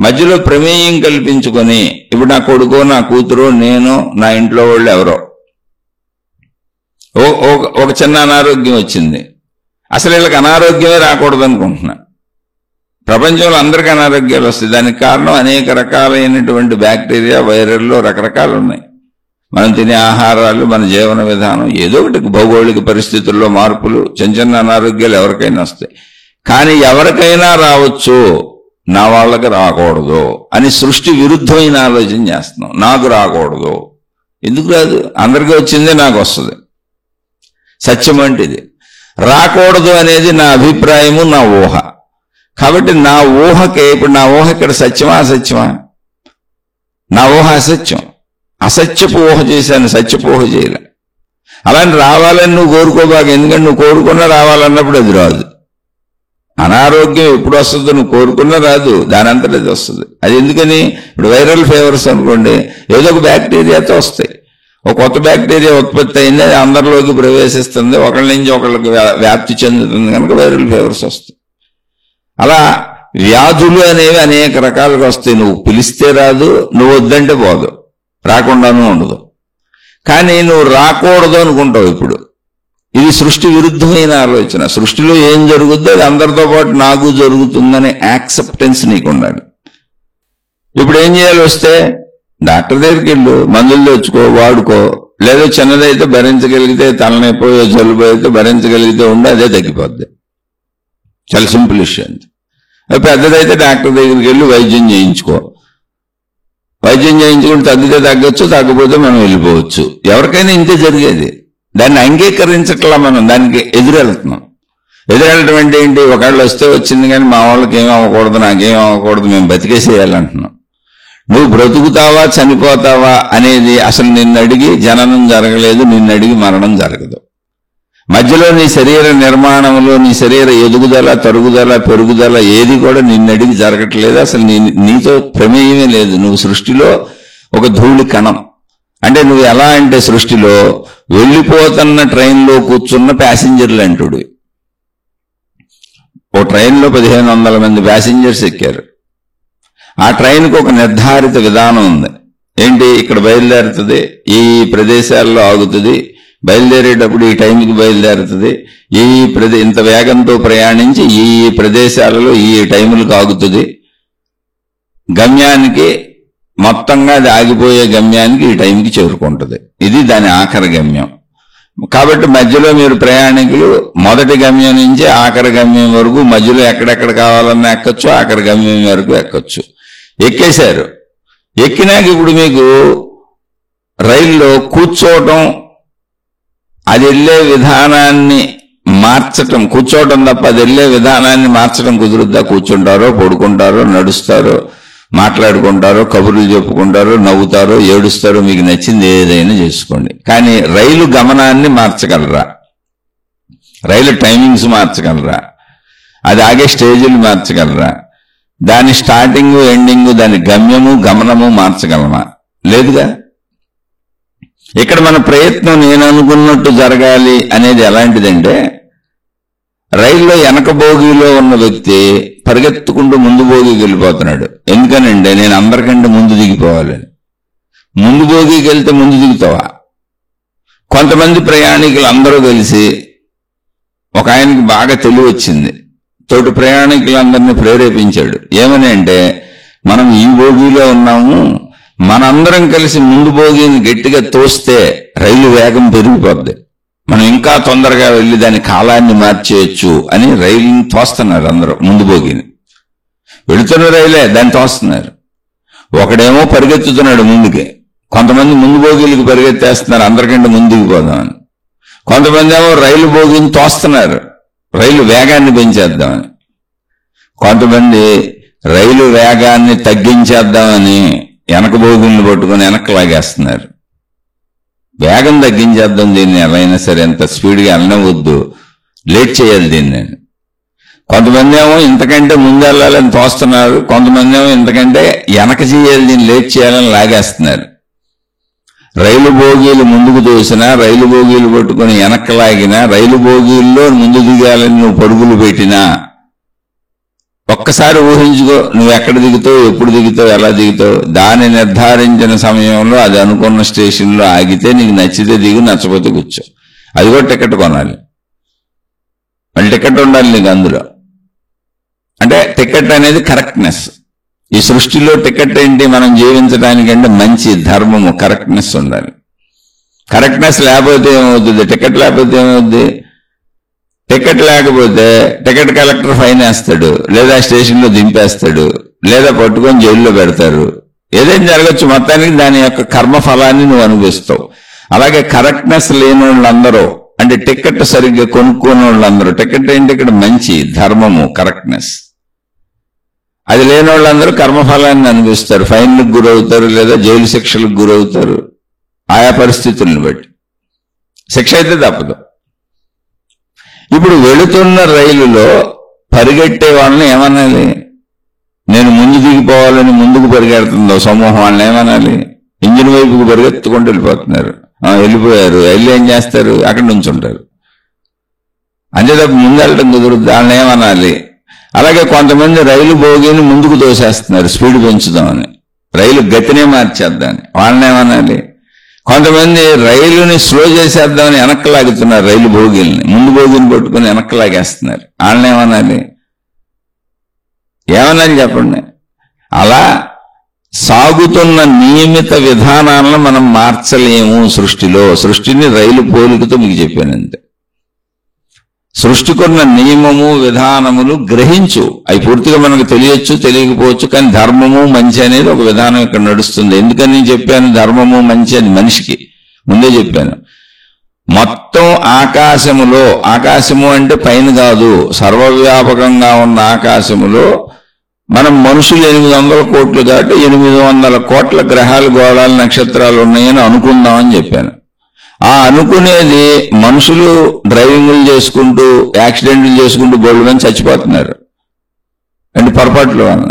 మధ్యలో ప్రమేయం కల్పించుకొని, ఇప్పుడు నా కొడుకో, నా కూతురు, నేను, నా ఇంట్లో వాళ్ళు ఎవరో ఒక చిన్న అనారోగ్యం వచ్చింది. అసలు వీళ్ళకి అనారోగ్యమే రాకూడదు అనుకుంటున్నా. ప్రపంచంలో అందరికీ అనారోగ్యాలు వస్తాయి. దానికి కారణం అనేక రకాలైనటువంటి బ్యాక్టీరియా, వైరల్లో రకరకాలు ఉన్నాయి. మనం తినే ఆహారాలు, మన జీవన విధానం, ఏదో ఒకటి భౌగోళిక పరిస్థితుల్లో మార్పులు, చిన్న చిన్న అనారోగ్యాలు ఎవరికైనా వస్తాయి. కానీ ఎవరికైనా రావచ్చు, నా వాళ్ళకి రాకూడదు అని సృష్టి విరుద్ధమైన ఆలోచన చేస్తున్నాం. నాకు రాకూడదు, ఎందుకు రాదు? అందరికీ వచ్చిందే నాకు వస్తుంది. సత్యం అంటే ఇది. రాకూడదు అనేది నా అభిప్రాయము, నా ఊహ. కాబట్టి నా ఊహకే, ఇప్పుడు నా ఊహ ఇక్కడ సత్యమా అసత్యమా? నా ఊహ అసత్యం. అసత్యపు ఊహ చేశాను, సత్యపు ఊహ చేయలే. అలాంటి రావాలని నువ్వు కోరుకోబాక, ఎందుకంటే నువ్వు కోరుకున్నా రావాలన్నప్పుడు అది రాదు. అనారోగ్యం ఎప్పుడు వస్తుందో నువ్వు కోరుకున్నా రాదు, దాని అంతటా అది వస్తుంది. అది ఎందుకని? ఇప్పుడు వైరల్ ఫీవర్స్ అనుకోండి, ఏదో ఒక బ్యాక్టీరియాతో వస్తాయి. ఒక కొత్త బ్యాక్టీరియా ఉత్పత్తి అయింది, అది అందరిలోకి ప్రవేశిస్తుంది, ఒకళ్ళ నుంచి ఒకళ్ళకి వ్యాప్తి చెందుతుంది, కనుక వైరల్ ఫీవర్స్ వస్తాయి. అలా వ్యాధులు అనేవి అనేక రకాలుగా వస్తాయి. నువ్వు పిలిస్తే రాదు, నువ్వు వద్దంటే పోదు, రాకుండానూ ఉండదు. కానీ నువ్వు రాకూడదు అనుకుంటావు. ఇప్పుడు ఇది సృష్టి విరుద్ధమైన ఆలోచన. సృష్టిలో ఏం జరుగుద్దో అది అందరితో పాటు నాకు జరుగుతుందనే యాక్సెప్టెన్స్ నీకు ఉండాలి. ఇప్పుడు ఏం చేయాలి? వస్తే డాక్టర్ దగ్గరికి వెళ్ళు, మందులు తెచ్చుకో, వాడుకో. లేదా చిన్నదైతే భరించగలిగితే, తలనొప్పి జలుబు అయితే భరించగలిగితే ఉండి అదే తగ్గిపోద్ది. చాలా సింపుల్ విషయం. పెద్దదైతే డాక్టర్ దగ్గరికి వెళ్ళి వైద్యం చేయించుకో. వైద్యం చేయించుకుంటే తగ్గితే తగ్గొచ్చు, తగ్గపోతే మనం వెళ్ళిపోవచ్చు. ఎవరికైనా ఇంతే జరిగేది. దాన్ని అంగీకరించట్లా, మనం దానికి ఎదురెళ్తున్నాం. ఎదురెళ్ళటం అంటే ఏంటి? ఒకళ్ళు వస్తే వచ్చింది, కానీ మా వాళ్ళకి ఏం అవ్వకూడదు, నాకేం అవ్వకూడదు, మేము బతికేసేయాలంటున్నాం. నువ్వు బ్రతుకుతావా చనిపోతావా అనేది అసలు నిన్ను అడిగి జననం జరగలేదు, నిన్ను అడిగి మరణం జరగదు. మధ్యలో నీ శరీర నిర్మాణంలో, నీ శరీర ఎదుగుదల, తరుగుదల, పెరుగుదల ఏది కూడా నిన్ను అడిగి జరగట్లేదు. అసలు నీతో ప్రమేయమే లేదు. నువ్వు సృష్టిలో ఒక ధూళి కణం. అంటే నువ్వు ఎలా అంటే, సృష్టిలో వెళ్ళిపోతున్న ట్రైన్లో కూర్చున్న ప్యాసింజర్లు అంటుడు. ఓ ట్రైన్లో 1500 మంది ప్యాసింజర్స్ ఎక్కారు. ఆ ట్రైన్కి ఒక నిర్ధారిత విధానం ఉంది. ఏంటి? ఇక్కడ బయలుదేరుతుంది, ఈ ప్రదేశాల్లో ఆగుతుంది, బయలుదేరేటప్పుడు ఈ టైంకి బయలుదేరుతుంది, ఇంత వేగంతో ప్రయాణించి ఈ ప్రదేశాలలో ఈ టైములకు ఆగుతుంది, గమ్యానికి మొత్తంగా అది ఆగిపోయే గమ్యానికి ఈ టైంకి చేరుకుంటుంది. ఇది దాని ఆఖరి గమ్యం. కాబట్టి మధ్యలో మీరు ప్రయాణికులు మొదటి గమ్యం నుంచి ఆఖరి గమ్యం వరకు మధ్యలో ఎక్కడెక్కడ కావాలన్నా ఎక్కొచ్చు, ఆఖరి గమ్యం వరకు ఎక్కొచ్చు. ఎక్కేశారు. ఎక్కినాక ఇప్పుడు మీకు రైల్లో కూర్చోవటం, అది వెళ్ళే విధానాన్ని మార్చటం, కూర్చోవటం తప్ప అది వెళ్ళే విధానాన్ని మార్చడం కుదురుద్దా? కూర్చుంటారో, పడుకుంటారో, నడుస్తారో, మాట్లాడుకుంటారో, కబుర్లు చెప్పుకుంటారో, నవ్వుతారో, ఏడుస్తారో, మీకు నచ్చింది ఏదైనా చేసుకోండి. కానీ రైలు గమనాన్ని మార్చగలరా? రైలు టైమింగ్స్ మార్చగలరా? అది ఆగే స్టేజీలు మార్చగలరా? దాని స్టార్టింగ్, ఎండింగ్, దాని గమ్యము, గమనము మార్చగలమా? లేదుగా. ఇక్కడ మన ప్రయత్నం నేను అనుకున్నట్టు జరగాలి అనేది ఎలాంటిదంటే, రైల్లో వెనక బోగీలో ఉన్న వ్యక్తి పరిగెత్తుకుంటూ ముందు బోగీకి వెళ్ళిపోతున్నాడు. ఎందుకనంటే, నేను అందరికంటే ముందు దిగిపోవాలని. ముందు బోగీకి వెళ్తే ముందు దిగుతావా? కొంతమంది ప్రయాణికులు అందరూ కలిసి, ఒక ఆయనకి బాగా తెలివి వచ్చింది, తోటి ప్రయాణికులందరినీ ప్రేరేపించాడు. ఏమని అంటే, మనం ఈ బోగీలో ఉన్నాము, మనందరం కలిసి ముందు బోగీని గట్టిగా తోస్తే రైలు వేగం పెరిగిపోద్ది, మనం ఇంకా తొందరగా వెళ్ళి దాని కాలాన్ని మార్చేయచ్చు అని రైలుని తోస్తున్నారు. అందరూ ముందు బోగీని, వెళుతున్న రైలే దాన్ని తోస్తున్నారు. ఒకడేమో పరిగెత్తుతున్నాడు ముందుకి, కొంతమంది ముందు బోగీలకు పరిగెత్తేస్తున్నారు అందరికంటే ముందుకు పోదామని. కొంతమంది ఏమో రైలు బోగీని తోస్తున్నారు, రైలు వేగాన్ని పెంచేద్దామని. కొంతమంది రైలు వేగాన్ని తగ్గించేద్దామని వెనక బోగీలను పట్టుకొని వెనక్కి లాగేస్తున్నారు. వేగం తగ్గించేద్దాం, దీన్ని ఎలా అయినా సరే, ఎంత స్పీడ్గా వెళ్ళవద్దు, లేట్ చేయాలి దీన్ని. కొంతమంది ఏమో ఇంతకంటే ముందు వెళ్ళాలని తోస్తున్నారు, కొంతమంది ఏమో ఇంతకంటే వెనక చేయాలి, దీన్ని లేట్ చేయాలని లాగేస్తున్నారు. రైలు బోగీలు ముందుకు తోసినా, రైలు బోగీలు పట్టుకుని వెనక్కి లాగినా, రైలు బోగీల్లో ముందు దిగాలని నువ్వు పరుగులు పెట్టినా, ఒక్కసారి ఊహించుకో, నువ్వు ఎక్కడ దిగుతావు, ఎప్పుడు దిగుతావు, ఎలా దిగుతావు. దాన్ని నిర్ధారించిన సమయంలో అది అనుకున్న స్టేషన్లో ఆగితే నీకు నచ్చితే దిగు, నచ్చపోతే కూర్చో. అది కూడా టికెట్ కొనాలి, మళ్ళీ టికెట్ ఉండాలి నీకు అందులో. అంటే టికెట్ అనేది కరెక్ట్నెస్. ఈ సృష్టిలో టికెట్ ఏంటి? మనం జీవించడానికంటే మంచి ధర్మము, కరెక్ట్నెస్ ఉండాలి. కరెక్ట్నెస్ లేకపోతే ఏమవుతుంది? టికెట్ లేకపోతే ఏమవుద్ది? టికెట్ లేకపోతే టికెట్ కలెక్టర్ ఫైన్ వేస్తాడు, లేదా స్టేషన్లో దింపేస్తాడు, లేదా పట్టుకొని జైల్లో పెడతారు. ఏదైనా జరగచ్చు. మొత్తానికి దాని యొక్క కర్మఫలాన్ని నువ్వు అనుభవిస్తావు. అలాగే కరెక్ట్నెస్ లేని వాళ్ళందరూ, అంటే టికెట్ సరిగ్గా కొనుక్కునే వాళ్ళందరూ, టికెట్ ఏంటి ఇక్కడ? మంచి ధర్మము, కరెక్ట్నెస్. అది లేని వాళ్ళందరూ కర్మఫలాన్ని అనుభవిస్తారు, ఫైన్లకు గురవుతారు, లేదా జైలు శిక్షలకు గురవుతారు. ఆయా పరిస్థితులను బట్టి శిక్ష అయితే తప్పదు. ఇప్పుడు వెళుతున్న రైలులో పరిగెట్టే వాళ్ళని ఏమనాలి? నేను ముందు దిగిపోవాలని ముందుకు పరిగెడుతుందో సమూహం, వాళ్ళని ఏమనాలి? ఇంజిన్ వైపుకు పరిగెత్తుకుంటూ వెళ్ళిపోతున్నారు. వెళ్ళిపోయారు. వెళ్ళి ఏం చేస్తారు? అక్కడ నుంచి ఉంటారు. అంతే తప్ప ముందు వెళ్ళటం కుదరదు. వాళ్ళని ఏమనాలి? అలాగే కొంతమంది రైలు బోగిని ముందుకు తోసేస్తున్నారు స్పీడ్ పెంచుదామని, రైలు గతినే మార్చేద్దామని, వాళ్ళని ఏమనాలి? కొంతమంది రైలుని స్లో చేసేద్దామని వెనక్కి లాగుతున్నారు, రైలు బోగిల్ని ముందు బోగిని పట్టుకుని వెనక్కి లాగేస్తున్నారు. వాళ్ళని ఏమనాలి? ఏమనాలి చెప్పండి? అలా సాగుతున్న నియమిత విధానాలను మనం మార్చలేము సృష్టిలో. సృష్టిని రైలు పోలికతో మీకు చెప్పాను అంతే. సృష్టికున్న నియమము విధానములు గ్రహించు. అవి పూర్తిగా మనకు తెలియచ్చు, తెలియకపోవచ్చు, కానీ ధర్మము మంచి అనేది ఒక విధానం ఇక్కడ నడుస్తుంది. ఎందుకని చెప్పాను ధర్మము మంచి అని? మనిషికి ముందే చెప్పాను. మొత్తం ఆకాశములో, ఆకాశము అంటే పైన కాదు, సర్వవ్యాపకంగా ఉన్న ఆకాశములో మనం మనుషులు 800 కోట్లు దాటి 800 కోట్ల గ్రహాలు, గోళాలు, నక్షత్రాలు ఉన్నాయని అనుకుందామని చెప్పాను. ఆ అనుకునేది మనుషులు డ్రైవింగ్లు చేసుకుంటూ, యాక్సిడెంట్లు చేసుకుంటూ బోల్డ్ మంది చచ్చిపోతున్నారు అంటే పొరపాట్లు వల్ల.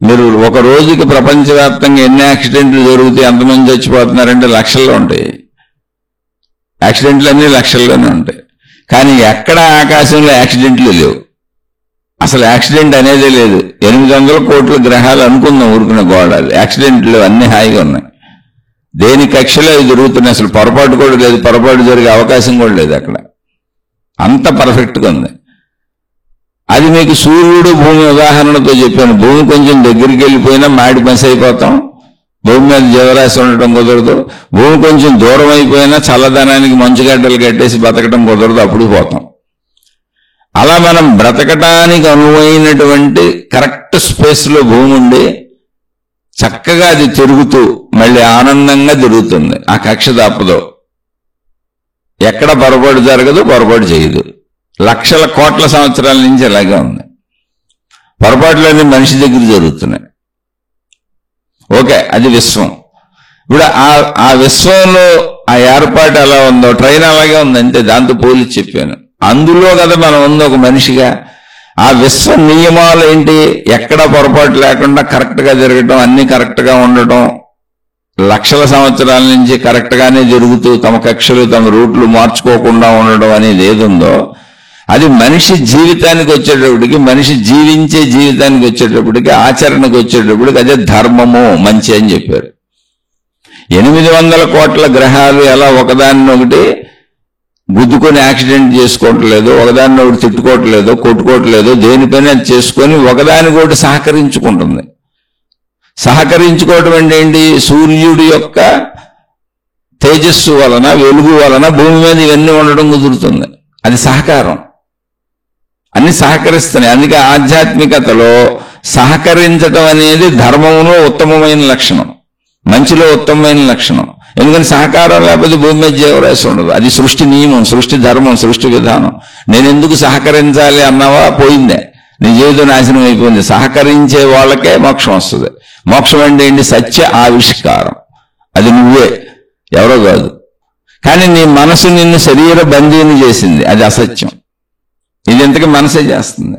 మీరు ఒక రోజుకి ప్రపంచవ్యాప్తంగా ఎన్ని యాక్సిడెంట్లు జరుగుతాయి, ఎంతమంది చచ్చిపోతున్నారంటే లక్షల్లో ఉంటాయి. యాక్సిడెంట్లు అన్నీ లక్షల్లోనే ఉంటాయి. కానీ ఎక్కడ ఆకాశంలో యాక్సిడెంట్లు లేవు. అసలు యాక్సిడెంట్ అనేదే లేదు. 800 కోట్ల గ్రహాలు అనుకుందాం, ఊరుకున్న గోడాలు, యాక్సిడెంట్లు అన్ని హాయిగా ఉన్నాయి. దేని కక్షలో అవి జరుగుతున్నాయి. అసలు పొరపాటు కూడా లేదు, పొరపాటు జరిగే అవకాశం కూడా లేదు అక్కడ. అంత పర్ఫెక్ట్గా ఉంది. అది మీకు సూర్యుడు భూమి ఉదాహరణతో చెప్పాను. భూమి కొంచెం దగ్గరికి వెళ్ళిపోయినా మాడి మసి అయిపోతాం, భూమి మీద జీవరాశి ఉండటం కుదరదు. భూమి కొంచెం దూరం అయిపోయినా చల్లదనానికి మంచుగడ్డలు కట్టేసి బతకటం కుదరదు, అప్పుడు పోతాం. అలా మనం బ్రతకటానికి అనువైనటువంటి కరెక్ట్ స్పేస్లో భూమి ఉండి చక్కగా అది తిరుగుతూ మళ్ళీ ఆనందంగా తిరుగుతుంది. ఆ కక్ష తప్పదు, ఎక్కడ పొరపాటు జరగదు, పొరపాటు చేయదు. లక్షల కోట్ల సంవత్సరాల నుంచి అలాగే ఉంది. పొరపాట్లన్నీ మనిషి దగ్గర జరుగుతున్నాయి. ఓకే, అది విశ్వం. ఇప్పుడు ఆ విశ్వంలో ఆ ఏర్పాటు ఎలా ఉందో ట్రైన్ అలాగే ఉంది అంతే, దాంతో పోలిచి చెప్పాను. అందులో కదా మనం ఉంది ఒక మనిషిగా. ఆ విశ్వ నియమాలు ఏంటి? ఎక్కడ పొరపాటు లేకుండా కరెక్ట్గా జరగటం, అన్ని కరెక్ట్గా ఉండటం, లక్షల సంవత్సరాల నుంచి కరెక్ట్గానే జరుగుతూ తమ కక్షలు తమ రూట్లు మార్చుకోకుండా ఉండడం అనేది ఏదుందో అది మనిషి జీవితానికి వచ్చేటప్పటికి, మనిషి జీవించే జీవితానికి వచ్చేటప్పటికి, ఆచరణకు వచ్చేటప్పటికి అదే ధర్మము మంచి అని చెప్పారు. 800 కోట్ల గ్రహాలు ఎలా ఒకదాన్నొకటి గుద్దుకొని యాక్సిడెంట్ చేసుకోవట్లేదు, ఒకదాన్ని ఒకటి తిట్టుకోవట్లేదు, కొట్టుకోవట్లేదు, దేనిపైన చేసుకొని ఒకదానికొకటి సహకరించుకుంటుంది. సహకరించుకోవటం అంటే ఏంటి? సూర్యుడి యొక్క తేజస్సు వలన, వెలుగు వలన భూమి మీద ఇవన్నీ ఉండడం కుదురుతుంది. అది సహకారం. అన్ని సహకరిస్తున్నాయి. అందుకే ఆధ్యాత్మికతలో సహకరించటం అనేది ధర్మంలో ఉత్తమమైన లక్షణం, మంచిలో ఉత్తమమైన లక్షణం. ఎందుకని సహకారం లేకపోతే భూమి మీద జీవరాశి ఉండదు. అది సృష్టి నియమం, సృష్టి ధర్మం, సృష్టి విధానం. నేను ఎందుకు సహకరించాలి అన్నావా, పోయిందే, నీ జీవితం నాశనం అయిపోయింది. సహకరించే వాళ్ళకే మోక్షం వస్తుంది. మోక్షం అంటే ఏంటి? సత్య ఆవిష్కారం. అది నువ్వే, ఎవరో కాదు. కానీ నీ మనసు నిన్ను శరీర బందీని చేసింది, అది అసత్యం. ఇది ఇంతకీ మనసే చేస్తుంది.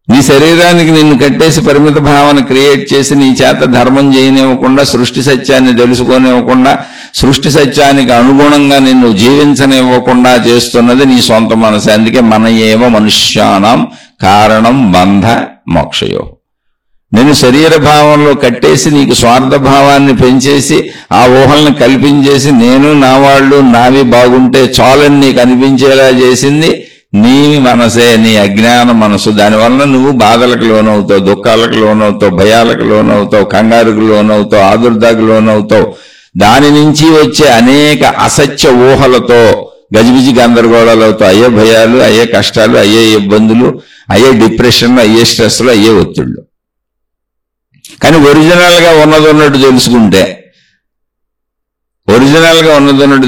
నీ శరీరానికి నిన్ను కట్టేసి పరిమిత భావన క్రియేట్ చేసి నీ చేత ధర్మం చేయనివ్వకుండా, సృష్టి సత్యాన్ని తెలుసుకోనివ్వకుండా, సృష్టి సత్యానికి అనుగుణంగా నిన్ను జీవించనివ్వకుండా చేస్తున్నది నీ సొంత మనసు. అందుకే మన ఏవ మనుష్యానం కారణం బంధ మోక్షయో. నేను శరీర భావంలో కట్టేసి నీకు స్వార్థ భావాన్ని పెంచేసి ఆ ఊహల్ని కల్పించేసి నేను నా వాళ్ళు నావి బాగుంటే చాలని నీకు అనిపించేలా చేసింది నీ మనసే, నీ అజ్ఞాన మనసు. దానివల్ల నువ్వు బాధలకు లోనవుతావు, దుఃఖాలకు లోనవుతావు, భయాలకు లోనవుతావు, కంగారుకు లోనవుతావు, ఆదుర్దాకు లోనవుతావు, దాని నుంచి వచ్చే అనేక అసత్య ఊహలతో గజిబిజి గందరగోళాలతో అయ్యే భయాలు, అయ్యే కష్టాలు, అయ్యే ఇబ్బందులు, అయ్యే డిప్రెషన్లు, అయ్యే స్ట్రెస్లు, అయ్యే ఒత్తిళ్ళు. కానీ ఒరిజినల్గా ఉన్నదన్నట్టు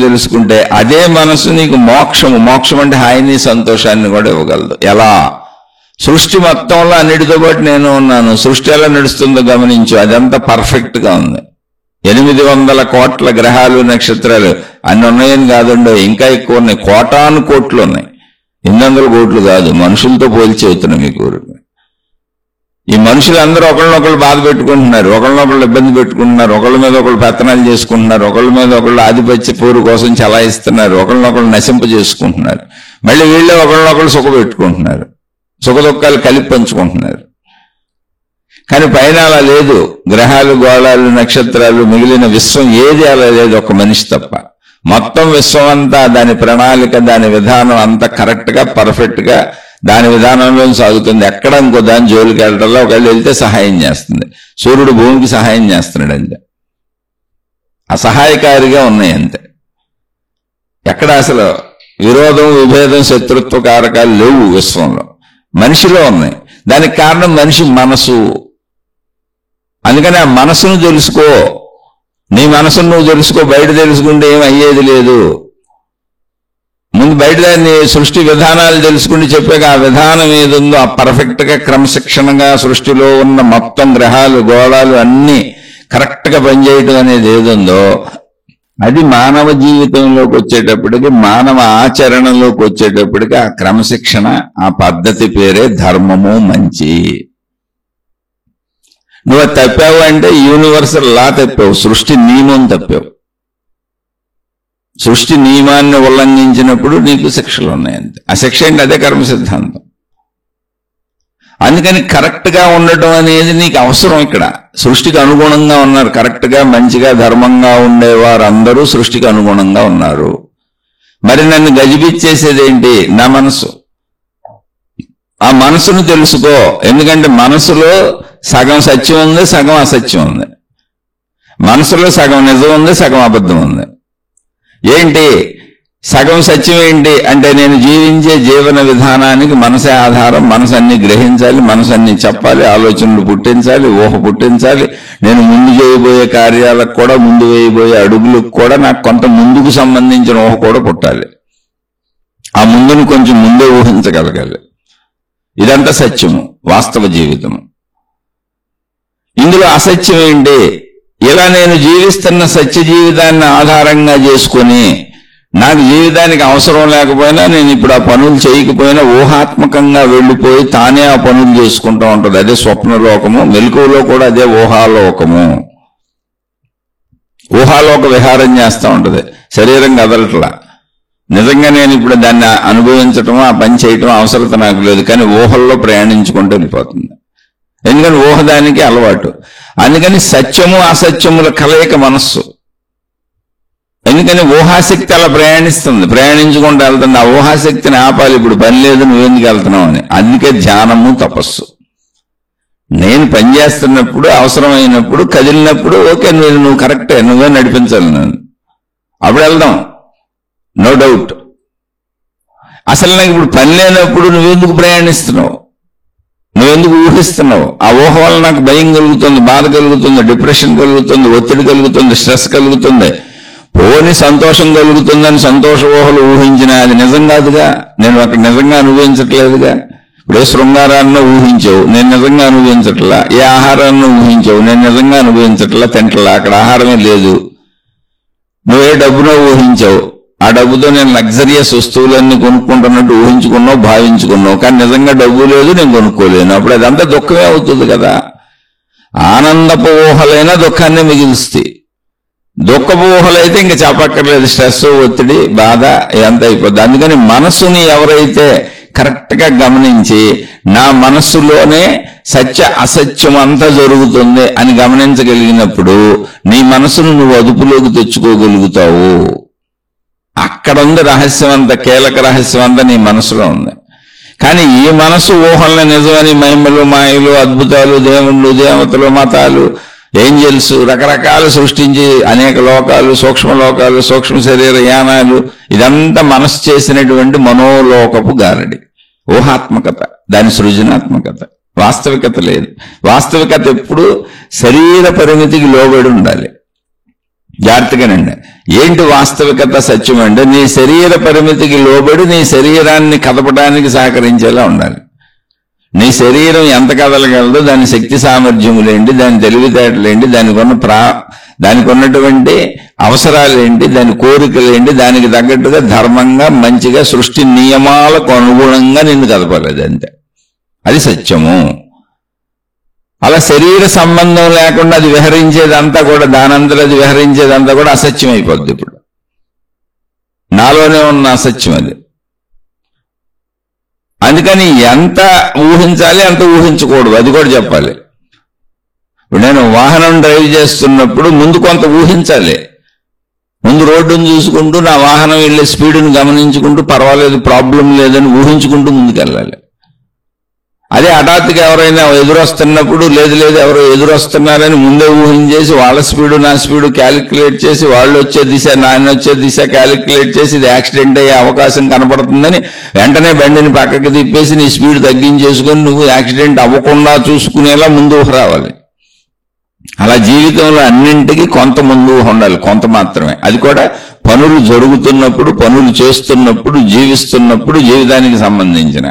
తెలుసుకుంటే అదే మనసు నీకు మోక్షం అంటే హాయిని, సంతోషాన్ని కూడా ఇవ్వగలదు. ఎలా? సృష్టి మొత్తంలో అన్నిటితో పాటు నేను ఉన్నాను. సృష్టి ఎలా నడుస్తుందో గమనించు. అదంతా పర్ఫెక్ట్ గా ఉంది. 800 కోట్ల గ్రహాలు, నక్షత్రాలు అన్ని ఉన్నాయని కాదండో, ఇంకా ఎక్కువ ఉన్నాయి. కోటాను కోట్లు ఉన్నాయి. 800 కోట్లు కాదు, మనుషులతో పోల్చి చెబుతున్నా మీకు. ఈ మనుషులందరూ ఒకళ్ళనొకళ్ళు బాధ పెట్టుకుంటున్నారు, ఒకళ్ళనొకళ్ళు ఇబ్బంది పెట్టుకుంటున్నారు, ఒకళ్ళ మీద ఒకళ్ళు పెత్తనాలు చేసుకుంటున్నారు, ఒకళ్ళ మీద ఒకళ్ళు ఆధిపత్య పోరు కోసం చలాయిస్తున్నారు, ఒకళ్ళనొకళ్ళు నశింప చేసుకుంటున్నారు. మళ్ళీ వీళ్ళే ఒకళ్ళనొకళ్ళు సుఖ పెట్టుకుంటున్నారు, సుఖ దుఃఖాలు కలిపి పంచుకుంటున్నారు. కానీ పైన అలా లేదు. గ్రహాలు, గోళాలు, నక్షత్రాలు, మిగిలిన విశ్వం ఏది అలా లేదు, ఒక మనిషి తప్ప. మొత్తం విశ్వం అంతా దాని ప్రణాళిక, దాని విధానం అంతా కరెక్ట్ గా, పర్ఫెక్ట్ గా దాని విధానంలో సాగుతుంది. ఎక్కడ ఇంకో దాని జోలికి వెళ్ళటంలో ఒకళ్ళు వెళ్తే సహాయం చేస్తుంది. సూర్యుడు భూమికి సహాయం చేస్తున్నాడు అంతే. అసహాయకారిగా ఉన్నాయి అంతే. ఎక్కడ అసలు విరోధం, విభేదం, శత్రుత్వ కారకాలు లేవు విశ్వంలో. మనిషిలో ఉన్నాయి. దానికి కారణం మనిషి మనసు. అందుకని ఆ మనసును తెలుసుకో. నీ మనసును నువ్వు తెలుసుకో. బయట తెలుసుకుంటే ఏం అయ్యేది లేదు. ముందు బయట దాన్ని సృష్టి విధానాలు తెలుసుకుంటే చెప్పాక ఆ విధానం ఏదుందో ఆ పర్ఫెక్ట్ గా క్రమశిక్షణగా సృష్టిలో ఉన్న మొత్తం గ్రహాలు, గోళాలు అన్ని కరెక్ట్ గా పనిచేయటం అనేది ఏదుందో అది మానవ జీవితంలోకి వచ్చేటప్పటికి, మానవ ఆచరణలోకి వచ్చేటప్పటికి ఆ క్రమశిక్షణ, ఆ పద్ధతి పేరే ధర్మము, మంచి. నువ్వు తప్పావు అంటే యూనివర్సల్ లా తప్పావు, సృష్టి నియమం తప్పావు. సృష్టి నియమాన్ని ఉల్లంఘించినప్పుడు నీకు శిక్షలు ఉన్నాయంతే. ఆ శిక్ష ఏంటి? అదే కర్మ సిద్ధాంతం. అందుకని కరెక్ట్ గా ఉండటం అనేది నీకు అవసరం. ఇక్కడ సృష్టికి అనుగుణంగా ఉన్నారు. కరెక్ట్ గా, మంచిగా, ధర్మంగా ఉండేవారు అందరూ సృష్టికి అనుగుణంగా ఉన్నారు. మరి నన్ను గజిబిచ్చేసేదేంటి? నా మనసు. ఆ మనసును తెలుసుకో. ఎందుకంటే మనసులో సగం సత్యం ఉంది, సగం అసత్యం ఉంది. మనసులో సగం నిజం ఉంది, సగం అబద్ధం ఉంది. ఏంటి సగం సత్యం? ఏంటి అంటే నేను జీవించే జీవన విధానానికి మనసే ఆధారం. మనసు అన్ని గ్రహించాలి, మనసు అన్ని చెప్పాలి, ఆలోచనలు పుట్టించాలి, ఊహ పుట్టించాలి. నేను ముందు చేయబోయే కార్యాలకు కూడా, ముందు వేయబోయే అడుగులకు కూడా నాకు కొంత ముందుకు సంబంధించిన ఊహ కూడా పుట్టాలి. ఆ ముందును కొంచెం ముందే ఊహించగలగాలి. ఇదంతా సత్యము, వాస్తవ జీవితము. ఇందులో అసత్యం ఏంటి? ఇలా నేను జీవిస్తున్న సత్య జీవితాన్ని ఆధారంగా చేసుకుని నాకు జీవితానికి అవసరం లేకపోయినా, నేను ఇప్పుడు ఆ పనులు చేయకపోయినా ఊహాత్మకంగా వెళ్ళిపోయి తానే ఆ పనులు చేసుకుంటూ ఉంటుంది. అదే స్వప్నలోకము. మెలకువలో కూడా అదే ఊహాలోకము. ఊహాలోక విహారం చేస్తూ ఉంటుంది. శరీరం కదలట్లా. నిజంగా నేను ఇప్పుడు దాన్ని అనుభవించటం, ఆ పని చేయటం అవసరత నాకు లేదు. కానీ ఊహల్లో ప్రయాణించుకుంటూ వెళ్ళిపోతుంది. ఎందుకని ఊహ దానికి అలవాటు. అందుకని సత్యము అసత్యముల కలయిక మనస్సు. ఎందుకని ఊహాశక్తి అలా ప్రయాణించుకుంటూ వెళ్తుంది. ఆ ఊహాశక్తిని ఆపాలి. ఇప్పుడు పని లేదు, నువ్వెందుకు వెళ్తున్నావు అని. అందుకే ధ్యానము, తపస్సు. నేను పనిచేస్తున్నప్పుడు, అవసరమైనప్పుడు, కదిలినప్పుడు ఓకే, నువ్వు కరెక్టే, నువ్వే నడిపించాలి నన్ను, అప్పుడు వెళ్దాం, నో డౌట్. అసలు నాకు ఇప్పుడు పని లేనప్పుడు నువ్వెందుకు ప్రయాణిస్తున్నావు? నువ్వెందుకు ఊహిస్తున్నావు? ఆ ఊహ వల్ల నాకు భయం కలుగుతుంది, బాధ కలుగుతుంది, డిప్రెషన్ కలుగుతుంది, ఒత్తిడి కలుగుతుంది, స్ట్రెస్ కలుగుతుంది. పోని సంతోషం కలుగుతుందని సంతోష ఊహలు ఊహించినా అది నిజం కాదుగా. నేను అక్కడ నిజంగా అనుభవించట్లేదుగా. ఇప్పుడు ఏ శృంగారాన్ని ఊహించావు, నేను నిజంగా అనుభవించట్లా. ఏ ఆహారాన్ని ఊహించావు, నేను నిజంగా అనుభవించట్లా, తింటలా. అక్కడ ఆహారమే లేదు. నువ్వే డబ్బునో ఊహించావు, ఆ డబ్బుతో నేను లగ్జరియస్ వస్తువులన్నీ కొనుక్కుంటున్నట్టు ఊహించుకున్నావు, భావించుకున్నావు. కానీ నిజంగా డబ్బు లేదు, నేను కొనుక్కోలేను. అప్పుడు అదంతా దుఃఖమే అవుతుంది కదా. ఆనందపు ఊహలైనా దుఃఖాన్ని మిగిలిస్తాయి. దుఃఖపు ఊహలైతే ఇంకా చెప్పక్కర్లేదు. స్ట్రెస్, ఒత్తిడి, బాధ ఇదంతా అయిపోద్ది. అందుకని మనసుని ఎవరైతే కరెక్ట్ గా గమనించి నా మనస్సులోనే సత్య అసత్యం అంతా జరుగుతుంది అని గమనించగలిగినప్పుడు నీ మనసును నువ్వు అదుపులోకి తెచ్చుకోగలుగుతావు. అక్కడ ఉంది రహస్యం అంతా, కీలక రహస్యం అంతా నీ మనసులో ఉంది. కానీ ఈ మనసు ఊహల్ని నిజమని మహిమలు, మాయలు, అద్భుతాలు, దేవుళ్ళు, దేవతలు, మతాలు, ఏంజల్స్ రకరకాలు సృష్టించి అనేక లోకాలు, సూక్ష్మ లోకాలు, సూక్ష్మ శరీర యానాలు, ఇదంతా మనసు చేసినటువంటి మనోలోకపు గారడి, ఊహాత్మకత, దాని సృజనాత్మకత. వాస్తవికత లేదు. వాస్తవికత ఎప్పుడు శరీర పరిమితికి లోబడి ఉండాలి. జాగ్రత్తగానండి. ఏంటి వాస్తవికత? సత్యం అంటే నీ శరీర పరిమితికి లోబడి నీ శరీరాన్ని కదపడానికి సహకరించేలా ఉండాలి. నీ శరీరం ఎంత కదలగలదో, దాని శక్తి సామర్థ్యములేంటి, దాని తెలివితేటలేంటి, దానికి ఉన్నటువంటి అవసరాలేంటి, దాని కోరికలేంటి, దానికి తగ్గట్టుగా ధర్మంగా మంచిగా సృష్టి నియమాలకు అనుగుణంగా నిన్ను కదపలేదు అంతే. అది సత్యము. అలా శరీర సంబంధం లేకుండా అది విహరించేదంతా కూడా, దానంతలో అది విహరించేదంతా కూడా అసత్యం అయిపోద్ది. ఇప్పుడు నాలోనే ఉన్న అసత్యం అది. అందుకని ఎంత ఊహించాలి అంత ఊహించకూడదు, అది కూడా చెప్పాలి. ఇప్పుడు నేను వాహనం డ్రైవ్ చేస్తున్నప్పుడు ముందు కొంత ఊహించాలి. ముందు రోడ్డును చూసుకుంటూ నా వాహనం వెళ్ళే స్పీడ్ని గమనించుకుంటూ పర్వాలేదు, ప్రాబ్లం లేదని ఊహించుకుంటూ ముందుకెళ్ళాలి. అదే హఠాత్తుగా ఎవరైనా ఎదురొస్తున్నప్పుడు లేదు ఎవరో ఎదురొస్తున్నారని ముందే ఊహించేసి వాళ్ళ స్పీడు నా స్పీడు క్యాలిక్యులేట్ చేసి వాళ్ళు వచ్చే దిశ నాన్న వచ్చే దిశ క్యాలిక్యులేట్ చేసి ఇది యాక్సిడెంట్ అయ్యే అవకాశం కనపడుతుందని వెంటనే బండిని పక్కకి తిప్పేసి నీ స్పీడ్ తగ్గించేసుకొని నువ్వు యాక్సిడెంట్ అవ్వకుండా చూసుకునేలా ముందు ఊహ రావాలి. అలా జీవితంలో అన్నింటికి కొంత ముందు ఊహ ఉండాలి, కొంత మాత్రమే. అది కూడా పనులు జరుగుతున్నప్పుడు, పనులు చేస్తున్నప్పుడు, జీవిస్తున్నప్పుడు, జీవితానికి సంబంధించిన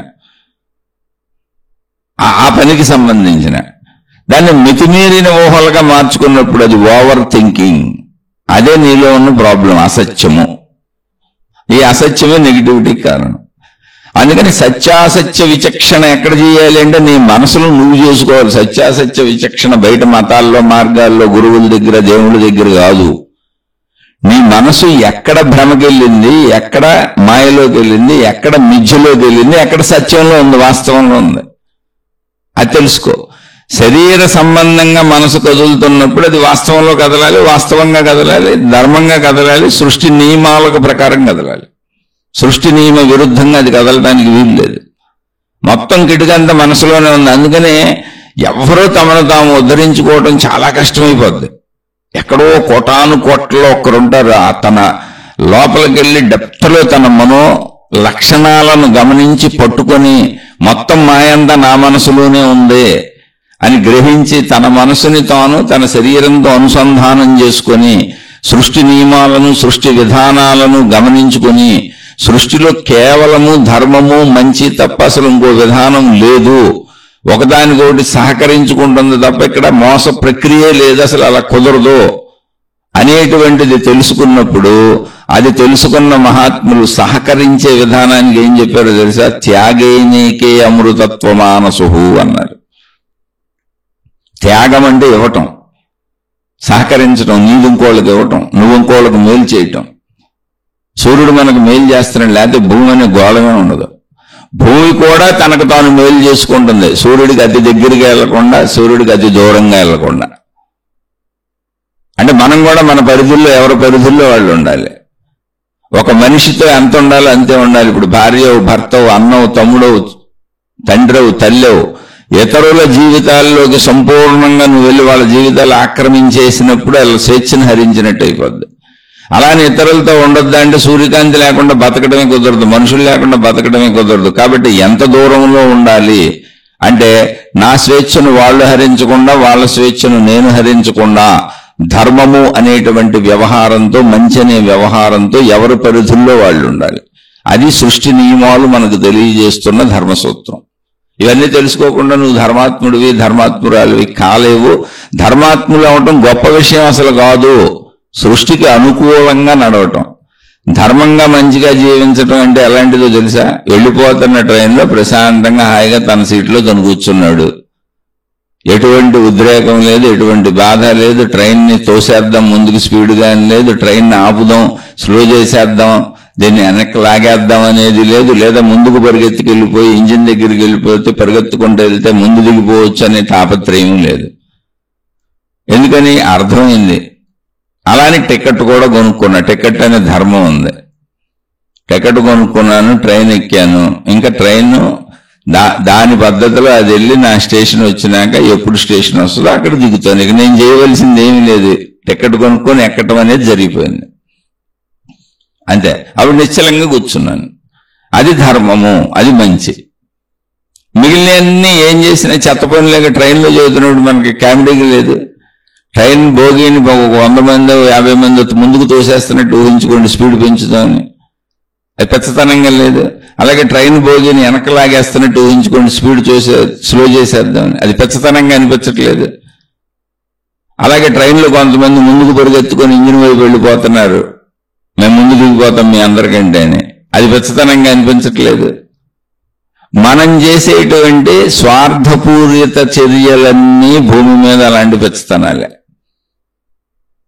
ఆ పనికి సంబంధించిన దాన్ని మితిమీరిన ఊహలుగా మార్చుకున్నప్పుడు అది ఓవర్ థింకింగ్. అదే నీలో ఉన్న ప్రాబ్లం, అసత్యము. ఈ అసత్యమే నెగిటివిటీకి కారణం. అందుకని సత్యాసత్య విచక్షణ ఎక్కడ చేయాలి అంటే నీ మనసులో నువ్వు చేసుకోవాలి. సత్యాసత్య విచక్షణ బయట మతాల్లో, మార్గాల్లో, గురువుల దగ్గర, దేవుళ్ళ దగ్గర కాదు. నీ మనసు ఎక్కడ భ్రమకెళ్ళింది, ఎక్కడ మాయలోకి వెళ్ళింది, ఎక్కడ మిథ్యలోకి వెళ్ళింది, ఎక్కడ సత్యంలో ఉంది, వాస్తవంలో ఉంది, అది తెలుసుకో. శరీర సంబంధంగా మనసు కదులుతున్నప్పుడు అది వాస్తవంలో కదలాలి, వాస్తవంగా కదలాలి, ధర్మంగా కదలాలి, సృష్టి నియమాలకు ప్రకారం కదలాలి. సృష్టి నియమ విరుద్ధంగా అది కదలడానికి వీలు లేదు. మొత్తం కిటికంతా మనసులోనే ఉంది. అందుకనే ఎవరో తమను తాము ఉద్ధరించుకోవటం చాలా కష్టమైపోద్ది. ఎక్కడో కోటాను కోట్లలో ఒక్కరుంటారు, తన లోపలికి వెళ్ళి డెప్త్లో తన మనో లక్షణాలను గమనించి పట్టుకొని మొత్తం మాయంతా నా మనసులోనే ఉంది అని గ్రహించి తన మనసుని తాను తన శరీరంతో అనుసంధానం చేసుకొని సృష్టి నియమాలను, సృష్టి విధానాలను గమనించుకొని సృష్టిలో కేవలము ధర్మము, మంచి తప్ప అసలు ఇంకో విధానం లేదు, ఒకదానికొకటి సహకరించుకుంటుంది తప్ప ఇక్కడ మోస ప్రక్రియ లేదు, అసలు అలా కుదరదు అనేటువంటిది తెలుసుకున్నప్పుడు, అది తెలుసుకున్న మహాత్ములు సహకరించే విధానానికి ఏం చెప్పారో తెలుసా? త్యాగేనేకే అమృతత్వమానసుహు అన్నారు. త్యాగం అంటే ఇవ్వటం, సహకరించటం, నీది ఇంకోళ్ళకి ఇవ్వటం, నువ్వు ఇంకోళ్ళకి మేలు చేయటం. సూర్యుడు మనకు మేలు చేస్తున్నాడు, లేకపోతే భూమి అనే గోళమే ఉండదు. భూమి కూడా తనకు తాను మేలు చేసుకుంటుంది, సూర్యుడికి అతి దగ్గరగా వెళ్లకుండా, సూర్యుడికి అతి దూరంగా వెళ్లకుండా. అంటే మనం కూడా మన పరిధుల్లో, ఎవరి పరిధుల్లో వాళ్ళు ఉండాలి. ఒక మనిషితో ఎంత ఉండాలో అంతే ఉండాలి. ఇప్పుడు భార్యవు, భర్తవు, అన్నవు, తమ్ముడవు, తండ్రవు, తల్లవు, ఇతరుల జీవితాల్లోకి సంపూర్ణంగా నువ్వు వెళ్ళి వాళ్ళ జీవితాలు ఆక్రమించేసినప్పుడు అలా స్వేచ్ఛను హరించినట్టు అయిపోద్ది. అలానే ఇతరులతో ఉండొద్దా అంటే సూర్యకాంతి లేకుండా బతకడమే కుదరదు, మనుషులు లేకుండా బతకడమే కుదరదు. కాబట్టి ఎంత దూరంలో ఉండాలి అంటే నా స్వేచ్ఛను వాళ్ళు హరించకుండా, వాళ్ళ స్వేచ్ఛను నేను హరించకుండా, ధర్మము అనేటువంటి వ్యవహారంతో, మంచి అనే వ్యవహారంతో ఎవరి పరిధుల్లో వాళ్ళు ఉండాలి. అది సృష్టి నియమాలు మనకు తెలియజేస్తున్న ధర్మసూత్రం. ఇవన్నీ తెలుసుకోకుండా నువ్వు ధర్మాత్ముడివి, ధర్మాత్మురాలివి కాలేవు. ధర్మాత్ములు అవటం గొప్ప విషయం అసలు కాదు, సృష్టికి అనుకూలంగా నడవటం, ధర్మంగా మంచిగా జీవించటం అంటే ఎలాంటిదో తెలుసా? వెళ్ళిపోతున్న ట్రైన్లో ప్రశాంతంగా హాయిగా తన సీట్లో తను కూర్చున్నాడు, ఎటువంటి ఉద్రేకం లేదు, ఎటువంటి బాధ లేదు, ట్రైన్ని తోసేద్దాం ముందుకు స్పీడ్గా లేదు, ట్రైన్ని ఆపుదాం, స్లో చేసేద్దాం, దీన్ని వెనక్కి లాగేద్దాం అనేది లేదు, లేదా ముందుకు పరిగెత్తుకు వెళ్ళిపోయి ఇంజిన్ దగ్గరికి వెళ్ళిపోతే పరిగెత్తుకుంటూ వెళ్తే ముందు దిగిపోవచ్చు అనే తాపత్రయం లేదు. ఎందుకని? అర్థమైంది. అలానే టికెట్ కూడా కొనుక్కున్నా, టికెట్ అనే ధర్మం ఉంది. టికెట్ కొనుక్కున్నాను, ట్రైన్ ఎక్కాను, ఇంకా ట్రైన్ దాని పద్ధతిలో అది వెళ్ళి నా స్టేషన్ వచ్చినాక ఎప్పుడు స్టేషన్ వస్తుందో అక్కడ దిగుతాను. ఇక నేను చేయవలసింది ఏమీ లేదు, టికెట్ కొనుక్కొని ఎక్కడం అనేది జరిగిపోయింది అంతే. అప్పుడు నిశ్చలంగా కూర్చున్నాను. అది ధర్మము, అది మంచి. మిగిలినవన్నీ ఏం చేసినా చెత్త పనులేక ట్రైన్లో చదువుతున్నప్పుడు మనకి కామెడీగా లేదు. ట్రైన్ భోగిని 100 మంది 50 మంది ముందుకు తోసేస్తున్నట్టు ఊహించుకోండి, స్పీడ్ పెంచుతామని, అది పెచ్చతనంగా లేదు. అలాగే ట్రైన్ భోగిని వెనకలాగేస్తున్నట్టు ఊహించుకోండి, స్పీడ్ స్లో చేసేద్దామని, అది పెచ్చతనంగా అనిపించట్లేదు. అలాగే ట్రైన్లో కొంతమంది ముందుకు పరిగెత్తుకొని ఇంజిన్ వైపు వెళ్ళిపోతున్నారు, మేము ముందు దిగిపోతాం మీ అందరికంటే అని, అది పెచ్చతనంగా అనిపించట్లేదు. మనం చేసేటువంటి స్వార్థపూరిత చర్యలన్నీ భూమి మీద అలాంటి పెచ్చతనాలే.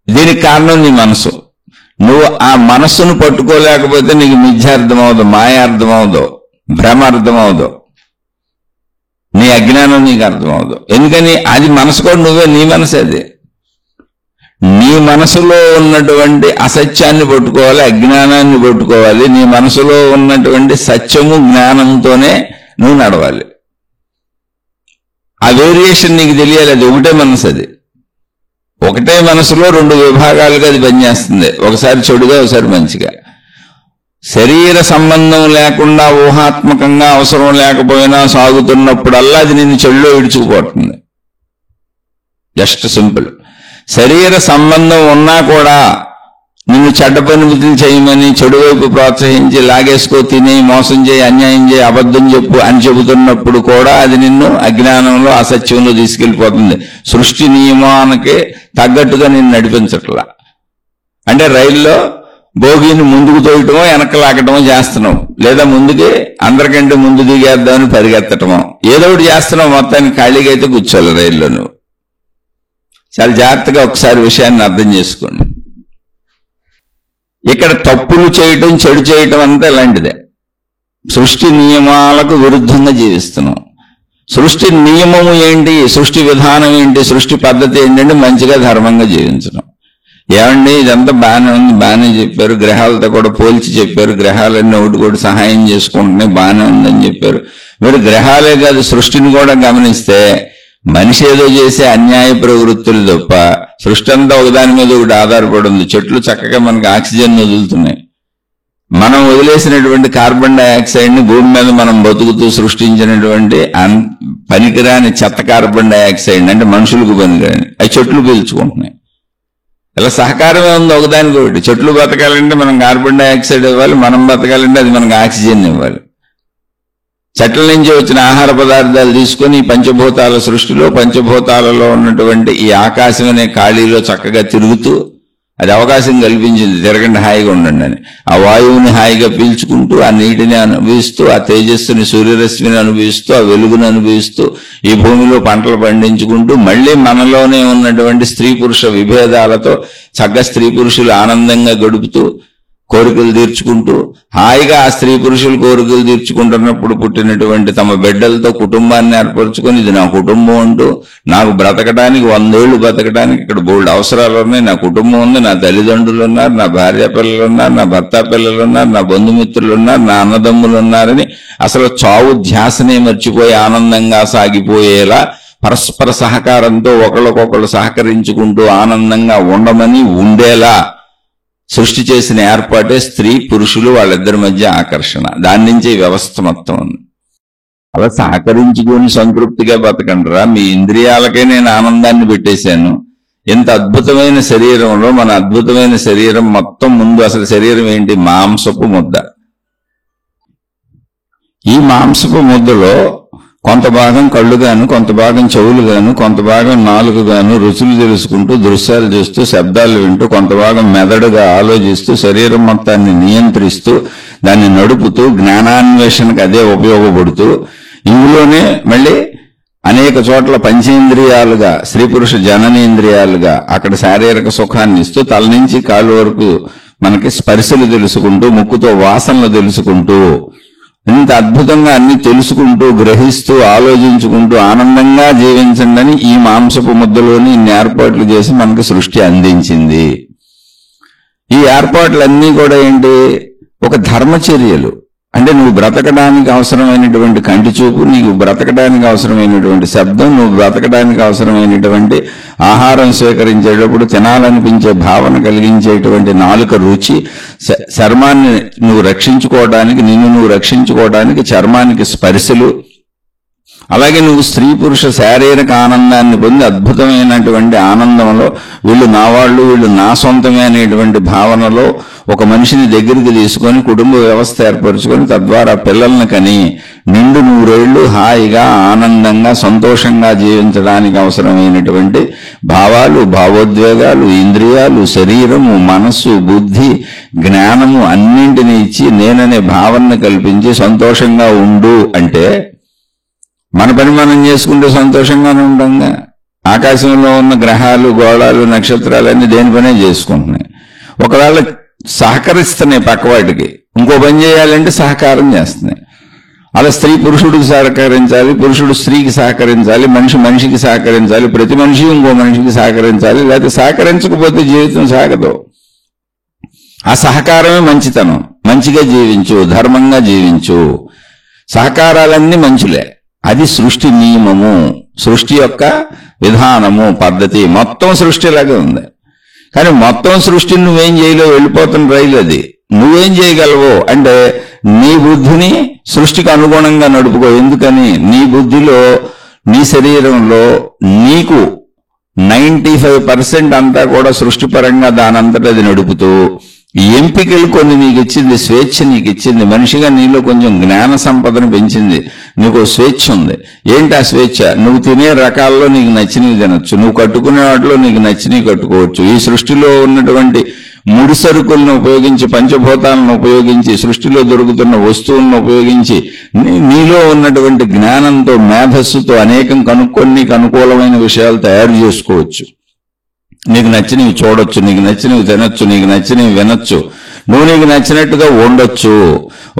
దీనికి కారణం నీ మనసు. నువ్వు ఆ మనస్సును పట్టుకోలేకపోతే నీకు మిథ్యార్థం అవదు, మాయ అర్థం అవదు, భ్రమ అర్థం అవదు, నీ అజ్ఞానం నీకు అర్థం అవదు. ఎందుకని అది మనసు కూడా నువ్వే, నీ మనసు అది. నీ మనసులో ఉన్నటువంటి అసత్యాన్ని పట్టుకోవాలి, అజ్ఞానాన్ని పట్టుకోవాలి. నీ మనసులో ఉన్నటువంటి సత్యము జ్ఞానంతోనే నువ్వు నడవాలి. ఆ వేరియేషన్ నీకు తెలియాలి. అది ఒకటే మనసు, అది ఒకటే మనసులో 2 విభాగాలుగా అది పనిచేస్తుంది, ఒకసారి చెడుగా ఒకసారి మంచిగా. శరీర సంబంధం లేకుండా ఊహాత్మకంగా అవసరం లేకపోయినా సాగుతున్నప్పుడల్లా అది నిన్ను చెడులో విడుచుకుపోతుంది. Just simple. శరీర సంబంధం ఉన్నా కూడా నిన్ను చెడ్డ పనులు చేయమని, చెడు వైపు ప్రోత్సహించి, లాగేసుకో, తిని, మోసం చేయి, అన్యాయం చేయి, అబద్ధం చెప్పు అని చెబుతున్నప్పుడు కూడా అది నిన్ను అజ్ఞానంలో అసత్యంలో తీసుకెళ్లిపోతుంది. సృష్టి నియమానికి తగ్గట్టుగా నిన్ను నడిపించట్లా. అంటే రైల్లో భోగిని ముందుకు తోయటమో వెనక్కి లాగటమో చేస్తున్నావు, లేదా ముందుకి అందరికంటే ముందు దిగేద్దామని పరిగెత్తటమో, ఏదో ఒకటి చేస్తున్నావు. మొత్తానికి ఖాళీగా అయితే కూర్చోవాలి రైల్లో. నువ్వు చాలా జాగ్రత్తగా ఒకసారి విషయాన్ని అర్థం చేసుకోండి. ఇక్కడ తప్పులు చేయటం, చెడు చేయటం అంతా ఇలాంటిదే. సృష్టి నియమాలకు విరుద్ధంగా జీవిస్తున్నాం. సృష్టి నియమము ఏంటి, సృష్టి విధానం ఏంటి, సృష్టి పద్ధతి ఏంటంటే మంచిగా ధర్మంగా జీవించడం. ఏమండి ఇదంతా బాగానే ఉంది, బాగానే చెప్పారు, గ్రహాలతో కూడా పోల్చి చెప్పారు, గ్రహాలన్నీ ఒకటి కూడా సహాయం చేసుకుంటున్నాయి, బాగానే ఉందని చెప్పారు. మీరు గ్రహాలే కాదు సృష్టిని కూడా గమనిస్తే మనిషి ఏదో చేసే అన్యాయ ప్రవృత్తులు తప్ప సృష్టి అంతా ఒకదాని మీద ఒకటి ఆధారపడి ఉంది. చెట్లు చక్కగా మనకి ఆక్సిజన్ వదులుతున్నాయి. మనం వదిలేసినటువంటి కార్బన్ డైఆక్సైడ్ ని భూమి మీద మనం బతుకుతూ సృష్టించినటువంటి పనికిరాని చెత్త కార్బన్ డైఆక్సైడ్ అంటే మనుషులకు పనికిరాని అవి చెట్లు పీల్చుకుంటున్నాయి. ఇలా సహకారమే ఉంది ఒకదానికి ఒకటి. చెట్లు బతకాలంటే మనం కార్బన్ డైఆక్సైడ్ ఇవ్వాలి, మనం బతకాలంటే అది మనకు ఆక్సిజన్ ఇవ్వాలి. చెట్ల నుంచి వచ్చిన ఆహార పదార్థాలు తీసుకొని పంచభూతాల సృష్టిలో, పంచభూతాలలో ఉన్నటువంటి ఈ ఆకాశం అనే ఖాళీలో చక్కగా తిరుగుతూ అది అవకాశం కల్పించింది, తిరగండి హాయిగా ఉండండి అని. ఆ వాయువుని హాయిగా పీల్చుకుంటూ, ఆ నీటిని అనుభవిస్తూ, ఆ తేజస్సుని, సూర్యరశ్మిని అనుభవిస్తూ, ఆ వెలుగును అనుభవిస్తూ, ఈ భూమిలో పంటలు పండించుకుంటూ, మళ్ళీ మనలోనే ఉన్నటువంటి స్త్రీ పురుష విభేదాలతో చక్కగా స్త్రీ పురుషులు ఆనందంగా గడుపుతూ, కోరికలు తీర్చుకుంటూ, హాయిగా ఆ స్త్రీ పురుషులు కోరికలు తీర్చుకుంటున్నప్పుడు పుట్టినటువంటి తమ బిడ్డలతో కుటుంబాన్ని ఏర్పరచుకొని, ఇది నా కుటుంబం అంటూ, నాకు బ్రతకడానికి 100 ఏళ్లు బ్రతకడానికి ఇక్కడ బోల్డ్ అవసరాలు ఉన్నాయి, నా కుటుంబం ఉంది, నా తల్లిదండ్రులు ఉన్నారు, నా భార్య పిల్లలు ఉన్నారు, నా భర్త పిల్లలు ఉన్నారు, నా బంధుమిత్రులు ఉన్నారు, నా అన్నదమ్ములు ఉన్నారని అసలు చావు ధ్యాసనే మర్చిపోయి ఆనందంగా సాగిపోయేలా పరస్పర సహకారంతో ఒకళ్ళకొకళ్ళు సహకరించుకుంటూ ఆనందంగా ఉండమని, ఉండేలా సృష్టి చేసిన ఏర్పాటే స్త్రీ పురుషులు వాళ్ళిద్దరి మధ్య ఆకర్షణ. దాని నుంచి వ్యవస్థ మొత్తం ఉంది. అలా సహకరించుకొని సంతృప్తిగా బతకండిరా. మీ ఇంద్రియాలకే నేను ఆనందాన్ని పెట్టేశాను. ఇంత అద్భుతమైన శరీరంలో మన అద్భుతమైన శరీరం మొత్తం ముందు అసలు శరీరం ఏంటి? మాంసపు ముద్ద. ఈ మాంసపు ముద్దలో కొంత భాగం కళ్ళు గాను, కొంత భాగం చెవులు గాను, కొంత భాగం నాలుగు గాను రుచులు తెలుసుకుంటూ, దృశ్యాలు చూస్తూ, శబ్దాలు వింటూ, కొంత భాగం మెదడుగా ఆలోచిస్తూ, శరీరం మొత్తాన్ని నియంత్రిస్తూ, దాన్ని నడుపుతూ, జ్ఞానాన్వేషణకు అదే ఉపయోగపడుతూ, ఇందులోనే మళ్ళీ అనేక చోట్ల పంచేంద్రియాలుగా, స్త్రీ పురుష జననేంద్రియాలుగా అక్కడ శారీరక సుఖాన్ని ఇస్తూ, తల నుంచి కాళ్ళు వరకు మనకి స్పర్శలు తెలుసుకుంటూ, ముక్కుతో వాసనలు తెలుసుకుంటూ, ఇంత అద్భుతంగా అన్ని తెలుసుకుంటూ, గ్రహిస్తూ, ఆలోచించుకుంటూ ఆనందంగా జీవించండి అని ఈ మాంసపు ముద్దలోని ఇన్ని ఏర్పాట్లు చేసి మనకి సృష్టి అందించింది. ఈ ఏర్పాట్లన్నీ కూడా ఏంటి? ఒక ధర్మచర్యలు. అంటే నువ్వు బ్రతకడానికి అవసరమైనటువంటి కంటి చూపు, నీకు బ్రతకడానికి అవసరమైనటువంటి శబ్దం, నువ్వు బ్రతకడానికి అవసరమైనటువంటి ఆహారం స్వీకరించేటప్పుడు తినాలనిపించే భావన కలిగించేటువంటి నాలుక రుచి, చర్మాన్ని నువ్వు రక్షించుకోవడానికి, నిన్ను నువ్వు రక్షించుకోవడానికి చర్మానికి స్పర్శలు, అలాగే నువ్వు స్త్రీ పురుష శారీరక ఆనందాన్ని పొంది అద్భుతమైనటువంటి ఆనందంలో వీళ్ళు నా వాళ్ళు, వీళ్ళు నా సొంతమే అనేటువంటి భావనలో ఒక మనిషిని దగ్గరికి తీసుకొని కుటుంబ వ్యవస్థ ఏర్పరచుకొని తద్వారా పిల్లల్ని కని నిండు 100 ఏళ్లు హాయిగా ఆనందంగా సంతోషంగా జీవించడానికి అవసరమైనటువంటి భావాలు, భావోద్వేగాలు, ఇంద్రియాలు, శరీరము, మనస్సు, బుద్ధి, జ్ఞానము అన్నింటినీ ఇచ్చి నేననే భావనను కల్పించి సంతోషంగా ఉండు అంటే మన పని మనం చేసుకుంటే సంతోషంగానే ఉంటాంగా. ఆకాశంలో ఉన్న గ్రహాలు, గోళాలు, నక్షత్రాలన్నీ దేని పనే చేసుకుంటున్నాయి. ఒకవేళ సహకరిస్తున్నాయి పక్కవాటికి, ఇంకో పని చేయాలంటే సహకారం చేస్తున్నాయి. అలా స్త్రీ పురుషుడికి సహకరించాలి, పురుషుడు స్త్రీకి సహకరించాలి, మనిషి మనిషికి సహకరించాలి, ప్రతి మనిషి ఇంకో మనిషికి సహకరించాలి. లేకపోతే సహకరించకపోతే జీవితం సాగదు. ఆ సహకారమే మంచితనం. మంచిగా జీవించు, ధర్మంగా జీవించు. సహకారాలన్నీ మంచులే. అది సృష్టి నియమము, సృష్టి యొక్క విధానము, పద్ధతి. మొత్తం సృష్టిలాగే ఉంది. కానీ మొత్తం సృష్టిని నువ్వేం చేయలేవు, వెళ్ళిపోతున్న రైలు అది. నువ్వేం చేయగలవు అంటే నీ బుద్ధిని సృష్టికి అనుగుణంగా నడుపుకో. ఎందుకని? నీ బుద్ధిలో, నీ శరీరంలో నీకు 95% అంతా కూడా సృష్టిపరంగా దానంతటా అది నడుపుతూ ఎంపికలు కొన్ని నీకు ఇచ్చింది, స్వేచ్ఛ నీకు ఇచ్చింది. మనిషిగా నీలో కొంచెం జ్ఞాన సంపదను పెంచింది. నీకు స్వేచ్ఛ ఉంది. ఏంటి ఆ స్వేచ్ఛ? నువ్వు తినే రకాల్లో నీకు నచ్చినవి తినొచ్చు, నువ్వు కట్టుకునే వాటిలో నీకు నచ్చినవి కట్టుకోవచ్చు. ఈ సృష్టిలో ఉన్నటువంటి ముడి సరుకులను ఉపయోగించి, పంచభూతాలను ఉపయోగించి, సృష్టిలో దొరుకుతున్న వస్తువులను ఉపయోగించి నీలో ఉన్నటువంటి జ్ఞానంతో, మేధస్సుతో అనేకం కనుక్కొని నీకు అనుకూలమైన విషయాలు తయారు చేసుకోవచ్చు. నీకు నచ్చినవి చూడొచ్చు, నీకు నచ్చినవి తినొచ్చు, నీకు నచ్చినవి వినొచ్చు, నువ్వు నీకు నచ్చినట్టుగా ఉండొచ్చు.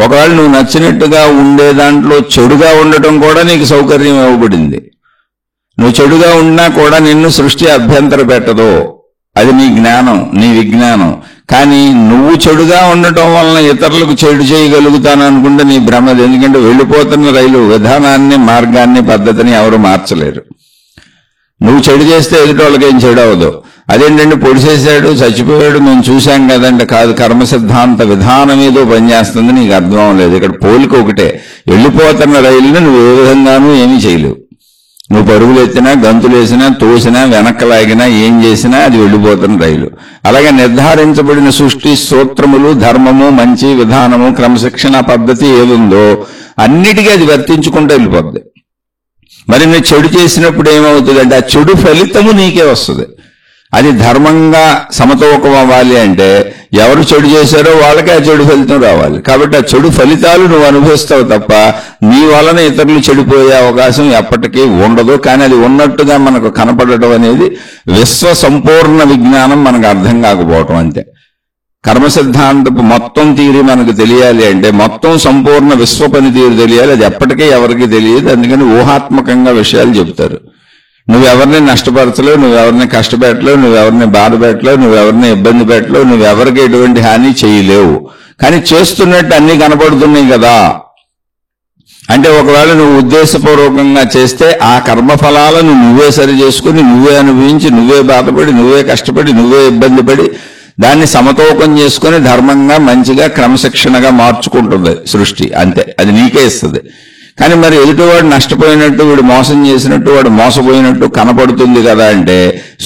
ఒకవేళ నువ్వు నచ్చినట్టుగా ఉండే దాంట్లో చెడుగా ఉండటం కూడా నీకు సౌకర్యం ఇవ్వబడింది. నువ్వు చెడుగా ఉన్నా కూడా నిన్ను సృష్టి అభ్యంతర పెట్టదు. అది నీ జ్ఞానం, నీ విజ్ఞానం. కానీ నువ్వు చెడుగా ఉండటం వలన ఇతరులకు చెడు చేయగలుగుతాను అనుకుంటే నీ భ్రమది. ఎందుకంటే వెళ్ళిపోతున్న రైలు విధానాన్ని, మార్గాన్ని, పద్ధతిని ఎవరు మార్చలేరు. నువ్వు చెడు చేస్తే ఎదుటి వాళ్ళకేం చెడు అవ్వదు. అదేంటంటే పొడిసేశాడు, చచ్చిపోయాడు, మేము చూశాం కదంటే కాదు. కర్మ సిద్ధాంత విధానం ఏదో పనిచేస్తుంది, నీకు అర్థం అవ్వలేదు. ఇక్కడ పోలిక ఒకటే. వెళ్ళిపోతున్న రైలుని నువ్వు ఏ విధంగానూ ఏమీ చేయలేవు. నువ్వు పరుగులు ఎత్తినా, గంతులు వేసినా, తోసినా, వెనక్కలాగినా, ఏం చేసినా అది వెళ్ళిపోతున్న రైలు. అలాగే నిర్ధారించబడిన సృష్టి సూత్రములు, ధర్మము, మంచి విధానము, క్రమశిక్షణ పద్ధతి ఏదుందో అన్నిటికీ అది వర్తించుకుంటూ వెళ్ళిపోద్ది. మరి నువ్వు చెడు చేసినప్పుడు ఏమవుతుంది అంటే ఆ చెడు ఫలితము నీకే వస్తుంది. అది ధర్మంగా సమతూకం అవ్వాలి అంటే ఎవరు చెడు చేశారో వాళ్ళకే ఆ చెడు ఫలితం రావాలి. కాబట్టి ఆ చెడు ఫలితాలు నువ్వు అనుభవిస్తావు తప్ప నీ వలన ఇతరులు చెడిపోయే అవకాశం ఎప్పటికీ ఉండదు. కానీ అది ఉన్నట్టుగా మనకు కనపడటం అనేది విశ్వ సంపూర్ణ విజ్ఞానం మనకు అర్థం కాకపోవటం అంతే. కర్మ సిద్ధాంతపు మొత్తం తీరి మనకు తెలియాలి అంటే మొత్తం సంపూర్ణ విశ్వ పనితీరు తెలియాలి. అది ఎప్పటికీ ఎవరికి తెలియదు. అందుకని ఊహాత్మకంగా విషయాలు చెబుతారు. నువ్వెవరిని నష్టపరచలేవు, నువ్వెవరిని కష్టపెట్టలేవు, నువ్వెవరిని బాధ పెట్టలేవు, నువ్వెవరిని ఇబ్బంది పెట్టలేవు, నువ్వెవరికి ఎటువంటి హాని చేయలేవు. కానీ చేస్తున్నట్టు అన్నీ కనపడుతున్నాయి కదా. అంటే ఒకవేళ నువ్వు ఉద్దేశపూర్వకంగా చేస్తే ఆ కర్మఫలాలను నువ్వే సరి చేసుకుని, నువ్వే అనుభవించి, నువ్వే బాధపడి, నువ్వే కష్టపడి, నువ్వే ఇబ్బంది పడి దాన్ని సమతూకం చేసుకుని ధర్మంగా, మంచిగా, క్రమశిక్షణగా మార్చుకుంటుంది సృష్టి. అంతే, అది నీకే ఇస్తుంది. కానీ మరి ఎదుటివాడు నష్టపోయినట్టు, వీడు మోసం చేసినట్టు, వాడు మోసపోయినట్టు కనపడుతుంది కదా అంటే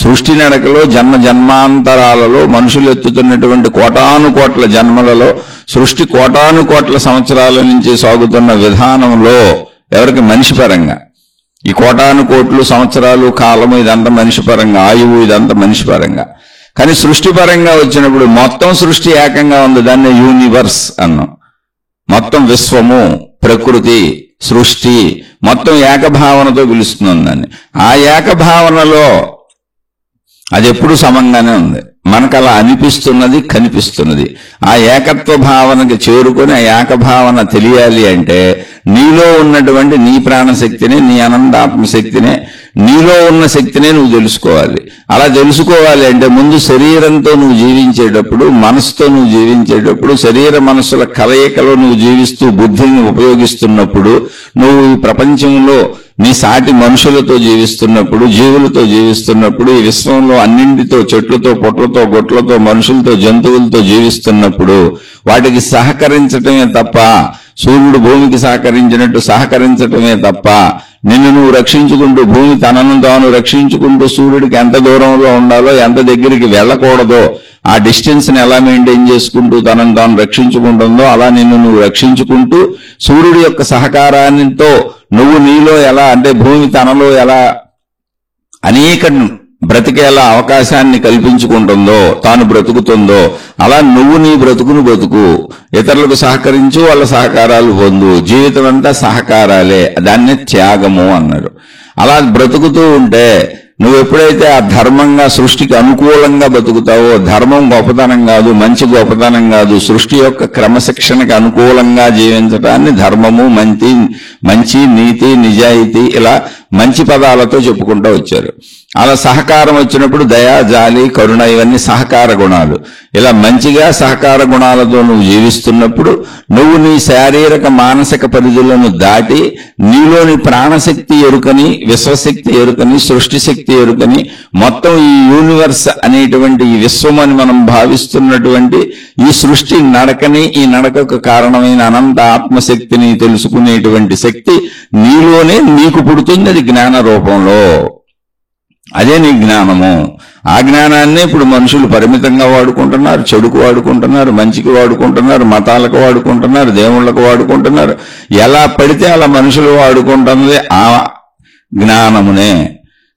సృష్టి నడకలో జన్మ జన్మాంతరాలలో మనుషులు ఎత్తుతున్నటువంటి కోటాను కోట్ల జన్మలలో, సృష్టి కోటాను కోట్ల సంవత్సరాల నుంచి సాగుతున్న విధానంలో ఎవరికి మనిషి పరంగా ఈ కోటాను కోట్లు సంవత్సరాలు కాలము ఇదంతా మనిషి పరంగా, ఆయువు ఇదంతా మనిషి పరంగా. కానీ సృష్టి పరంగా వచ్చినప్పుడు మొత్తం సృష్టి ఏకంగా ఉంది. దాన్ని యూనివర్స్ అన్నాం. మొత్తం విశ్వము, ప్రకృతి, సృష్టి మొత్తం ఏకభావనతో పిలుస్తున్నాం దాన్ని. ఆ ఏకభావనలో అది ఎప్పుడు సమంగానే ఉంది. మనకు అలా అనిపిస్తున్నది, కనిపిస్తున్నది. ఆ ఏకత్వ భావనకి చేరుకొని ఆ ఏకభావన తెలియాలి అంటే నీలో ఉన్నటువంటి నీ ప్రాణశక్తిని, నీ అనంతాత్మశక్తినే, నీలో ఉన్న శక్తినే నువ్వు తెలుసుకోవాలి. అలా తెలుసుకోవాలి అంటే ముందు శరీరంతో నువ్వు జీవించేటప్పుడు, మనసుతో నువ్వు జీవించేటప్పుడు, శరీర మనస్సుల కలయికలో నువ్వు జీవిస్తూ బుద్ధిని ఉపయోగిస్తున్నప్పుడు, నువ్వు ఈ ప్రపంచంలో నీ సాటి మనుషులతో జీవిస్తున్నప్పుడు, జీవులతో జీవిస్తున్నప్పుడు, ఈ విశ్వంలో అన్నింటితో, చెట్లతో, పొట్లతో, గొట్లతో, మనుషులతో, జంతువులతో జీవిస్తున్నప్పుడు వాటికి సహకరించటమే తప్ప, సూర్యుడు భూమికి సహకరించినట్టు సహకరించటమే తప్ప, నిన్ను నువ్వు రక్షించుకుంటూ, భూమి తనను తాను రక్షించుకుంటూ సూర్యుడికి ఎంత దూరంలో ఉండాలో, ఎంత దగ్గరికి వెళ్ళకూడదో, ఆ డిస్టెన్స్ ని ఎలా మెయింటైన్ చేసుకుంటూ తనను తాను రక్షించుకుంటుందో, అలా నిన్ను నువ్వు రక్షించుకుంటూ సూర్యుడి యొక్క సహకారానితో నువ్వు నీలో ఎలా అంటే భూమి తనలో ఎలా అనేక బ్రతికేలా అవకాశాన్ని కల్పించుకుంటుందో, తాను బ్రతుకుతుందో, అలా నువ్వు నీ బ్రతుకును బ్రతుకు, ఇతరులకు సహకరించు, వాళ్ళ సహకారాలు పొందు. జీవితం అంతా సహకారాలే, దాన్నే త్యాగము అన్నారు. అలా బ్రతుకుతూ ఉంటే నువ్వు ఎప్పుడైతే ఆ ధర్మంగా, సృష్టికి అనుకూలంగా బతుకుతావో, ధర్మం గొప్పతనం కాదు, మంచి గొప్పతనం కాదు, సృష్టి యొక్క క్రమశిక్షణకు అనుకూలంగా జీవించటాన్ని ధర్మము, మంచి, నీతి, నిజాయితీ ఇలా మంచి పదాలతో చెప్పుకుంటూ వచ్చారు. అలా సహకారం వచ్చినప్పుడు దయ, జాలి, కరుణ ఇవన్నీ సహకార గుణాలు. ఇలా మంచిగా సహకార గుణాలతో నువ్వు జీవిస్తున్నప్పుడు నువ్వు నీ శారీరక మానసిక పరిధులను దాటి నీలోని ప్రాణశక్తి ఎరుకని, విశ్వశక్తి ఎరుకని, సృష్టి శక్తి ఎరుకని, మొత్తం ఈ యూనివర్స్ అనేటువంటి ఈ విశ్వం అని మనం భావిస్తున్నటువంటి ఈ సృష్టి నడకని, ఈ నడకకు కారణమైన అనంత ఆత్మశక్తిని తెలుసుకునేటువంటి శక్తి నీలోనే నీకు పుడుతుంది. అది జ్ఞాన రూపంలో, అదే నీ జ్ఞానము. ఆ జ్ఞానాన్ని ఇప్పుడు మనుషులు పరిమితంగా వాడుకుంటున్నారు, చెడుకు వాడుకుంటున్నారు, మంచికి వాడుకుంటున్నారు, మతాలకు వాడుకుంటున్నారు, దేవుళ్లకు వాడుకుంటున్నారు. ఎలా పడితే అలా మనుషులు వాడుకుంటున్నది ఆ జ్ఞానమునే.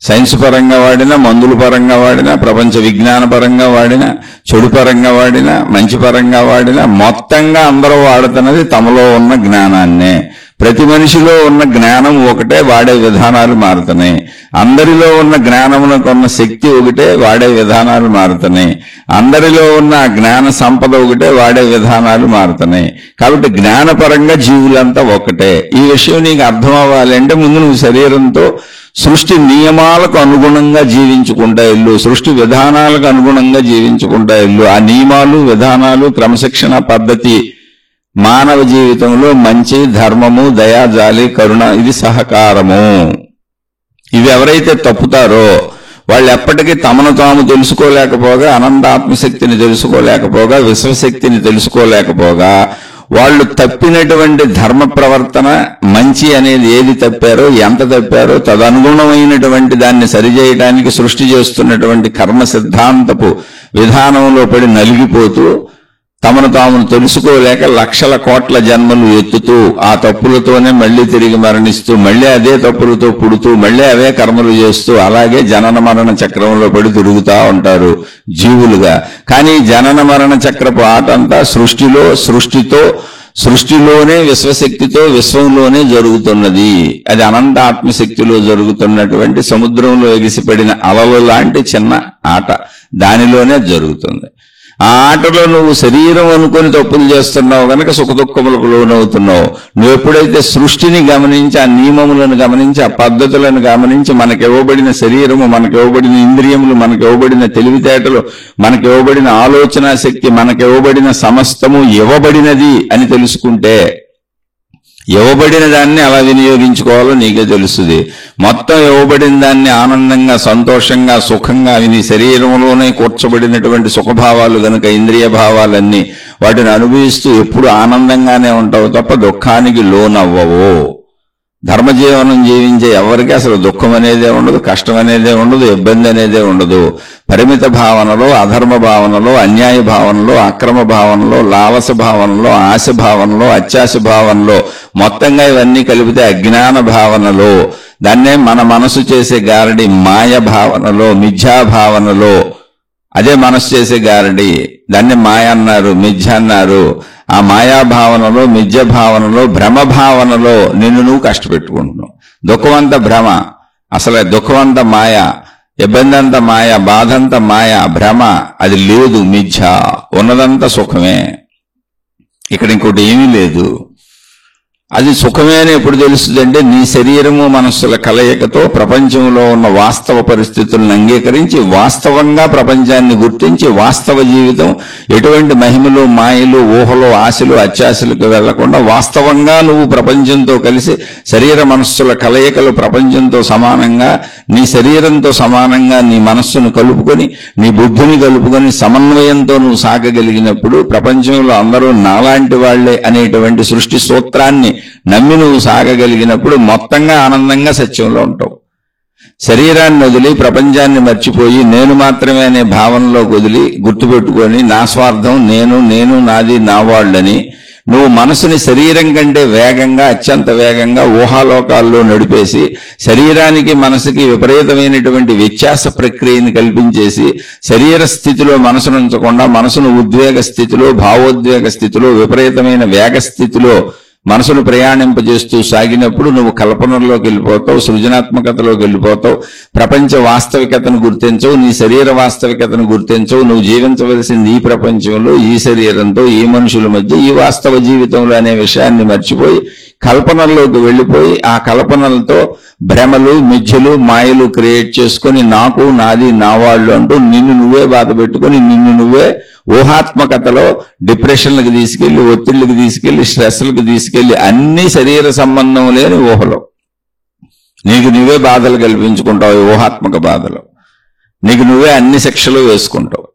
సైన్స్ పరంగా వాడినా, మందుల పరంగా వాడినా, ప్రపంచ విజ్ఞాన పరంగా వాడినా, చెడు పరంగా వాడినా, మంచి పరంగా వాడినా, మొత్తంగా అందరూ వాడుతున్నది తమలో ఉన్న జ్ఞానాన్నే. ప్రతి మనిషిలో ఉన్న జ్ఞానం ఒకటే, వాడే విధానాలు మారుతున్నాయి. అందరిలో ఉన్న జ్ఞానమునకు ఉన్న శక్తి ఒకటే, వాడే విధానాలు మారుతున్నాయి. అందరిలో ఉన్న జ్ఞాన సంపద ఒకటే, వాడే విధానాలు మారుతున్నాయి. కాబట్టి జ్ఞానపరంగా జీవులంతా ఒకటే. ఈ విషయం నీకు అర్థం అవ్వాలి అంటే ముందు నువ్వు శరీరంతో సృష్టి నియమాలకు అనుగుణంగా జీవించుకుంటా ఇల్లు, సృష్టి విధానాలకు అనుగుణంగా జీవించుకుంటా ఇల్లు. ఆ నియమాలు, విధానాలు, క్రమశిక్షణ పద్ధతి మానవ జీవితంలో మంచి, ధర్మము, దయా, జాలి, కరుణ ఇది సహకారము. ఇవి ఎవరైతే తప్పుతారో వాళ్ళు ఎప్పటికీ తమను తాము తెలుసుకోలేకపోగా, అనంతాత్మశక్తిని తెలుసుకోలేకపోగా, విశ్వశక్తిని తెలుసుకోలేకపోగా, వాళ్ళు తప్పినటువంటి ధర్మ ప్రవర్తన, మంచి అనేది ఏది తప్పారో, ఎంత తప్పారో తదనుగుణమైనటువంటి దాన్ని సరిచేయడానికి సృష్టి చేస్తున్నటువంటి కర్మ సిద్ధాంతపు విధానంలో పడి నలిగిపోతూ తమను తామును తెలుసుకోలేక లక్షల కోట్ల జన్మలు ఎత్తుతూ ఆ తప్పులతోనే మళ్లీ తిరిగి మరణిస్తూ, మళ్లీ అదే తప్పులతో పుడుతూ, మళ్లీ అవే కర్మలు చేస్తూ అలాగే జనన మరణ చక్రంలో పడి తిరుగుతా ఉంటారు జీవులుగా. కానీ జనన మరణ చక్రపు ఆటంతా సృష్టిలోనే విశ్వశక్తితో విశ్వంలోనే జరుగుతున్నది. అది అనంత ఆత్మశక్తిలో జరుగుతున్నటువంటి సముద్రంలో ఎగిసిపడిన అలలు లాంటి చిన్న ఆట, దానిలోనే జరుగుతుంది. ఆ ఆటలో నువ్వు శరీరం అనుకొని తప్పులు చేస్తున్నావు కనుక సుఖదుఖములకు లోనవుతున్నావు. నువ్వు ఎప్పుడైతే సృష్టిని గమనించి, ఆ నియమములను గమనించి, ఆ పద్ధతులను గమనించి, మనకి ఇవ్వబడిన శరీరము, మనకి ఇవ్వబడిన ఇంద్రియములు, మనకి ఇవ్వబడిన తెలివితేటలు, మనకి ఇవ్వబడిన ఆలోచన శక్తి, మనకి ఇవ్వబడిన సమస్తము ఇవ్వబడినది అని తెలుసుకుంటే, ఇవ్వబడిన దాన్ని అలా వినియోగించుకోవాలో నీకే తెలుస్తుంది. మొత్తం ఇవ్వబడిన దాన్ని ఆనందంగా, సంతోషంగా, సుఖంగా నీ శరీరంలోనే కూర్చబడినటువంటి సుఖభావాలు గనుక ఇంద్రియ భావాలన్నీ వాటిని అనుభవిస్తూ ఎప్పుడు ఆనందంగానే ఉంటావు తప్ప దుఃఖానికి లోనవ్వవు. ధర్మజీవనం జీవించే ఎవరికి అసలు దుఃఖం అనేదే ఉండదు, కష్టం అనేదే ఉండదు, ఇబ్బంది అనేదే ఉండదు. పరిమిత భావనలో, అధర్మ భావనలో, అన్యాయ భావనలో, అక్రమ భావనలో, లాలస భావనలో, ఆశ భావనలో, అత్యాశ భావనలో, మొత్తంగా ఇవన్నీ కలిపితే అజ్ఞాన భావనలో, దాన్నే మన మనసు చేసే గారడి మాయ భావనలో, మిథ్యా భావనలో, అదే మనసు చేసే గారడి, దాన్ని మాయ అన్నారు, మిథ్య అన్నారు. ఆ మాయాభావనలో, మిథ్య భావనలో, భ్రమ భావనలో నిన్ను నువ్వు కష్టపెట్టుకుంటున్నావు. దుఃఖమంతా భ్రమ, అసలే దుఃఖమంత మాయ, ఇబ్బంది అంతా మాయ, బాధంతా మాయ, భ్రమ, అది లేదు, మిథ్య. ఉన్నదంతా సుఖమే, ఇక్కడ ఇంకోటి ఏమీ లేదు. అది సుఖమే అని ఎప్పుడు తెలుస్తుందంటే నీ శరీరము మనస్సుల కలయికతో ప్రపంచంలో ఉన్న వాస్తవ పరిస్థితులను అంగీకరించి వాస్తవంగా ప్రపంచాన్ని గుర్తించి వాస్తవ జీవితం ఎటువంటి మహిమలు మాయలు ఊహలు ఆశలు అత్యాశలకు వెళ్లకుండా వాస్తవంగా నువ్వు ప్రపంచంతో కలిసి శరీర మనస్సుల కలయికలు ప్రపంచంతో సమానంగా నీ శరీరంతో సమానంగా నీ మనస్సును కలుపుకొని నీ బుద్ధిని కలుపుకొని సమన్వయంతో నువ్వు సాగగలిగినప్పుడు ప్రపంచంలో అందరూ నాలాంటి వాళ్లే అనేటువంటి సృష్టి సూత్రాన్ని నమ్మి నువ్వు సాగగలిగినప్పుడు మొత్తంగా ఆనందంగా సత్యంలో ఉంటావు. శరీరాన్ని వదిలి ప్రపంచాన్ని మర్చిపోయి నేను మాత్రమే అనే భావనలోకి వదిలి గుర్తుపెట్టుకొని నా స్వార్థం నేను నాది నా వాళ్ళని నువ్వు మనసుని శరీరం కంటే వేగంగా అత్యంత వేగంగా ఊహాలోకాల్లో నడిపేసి శరీరానికి మనసుకి విపరీతమైనటువంటి వ్యత్యాస ప్రక్రియని కల్పించేసి శరీర స్థితిలో మనసును ఉంచకుండా మనసును ఉద్వేగ స్థితిలో భావోద్వేగ స్థితిలో విపరీతమైన వేగ స్థితిలో మనసును ప్రయాణింపజేస్తూ సాగినప్పుడు నువ్వు కల్పనలోకి వెళ్ళిపోతావు, సృజనాత్మకతలోకి వెళ్ళిపోతావు, ప్రపంచ వాస్తవికతను గుర్తించవు, నీ శరీర వాస్తవికతను గుర్తించవు. నువ్వు జీవించవలసింది ఈ ప్రపంచంలో ఈ శరీరంతో ఈ మనుషుల మధ్య ఈ వాస్తవ జీవితంలో అనే విషయాన్ని మర్చిపోయి కల్పనల్లోకి వెళ్ళిపోయి ఆ కల్పనలతో భ్రమలు మిథ్యలు మాయలు క్రియేట్ చేసుకొని నాకు నాది నా వాళ్ళు అంటూ నిన్ను నువ్వే బాధ పెట్టుకొని నిన్ను నువ్వే ఊహాత్మకతలో డిప్రెషన్లకు తీసుకెళ్లి ఒత్తిళ్లకు తీసుకెళ్లి స్ట్రెస్లకు తీసుకెళ్లి అన్ని శరీర సంబంధం లేని ఊహలో నీకు నువ్వే బాధలు కల్పించుకుంటావు. ఊహాత్మక బాధలు నీకు నువ్వే అన్ని శిక్షలు వేసుకుంటావు.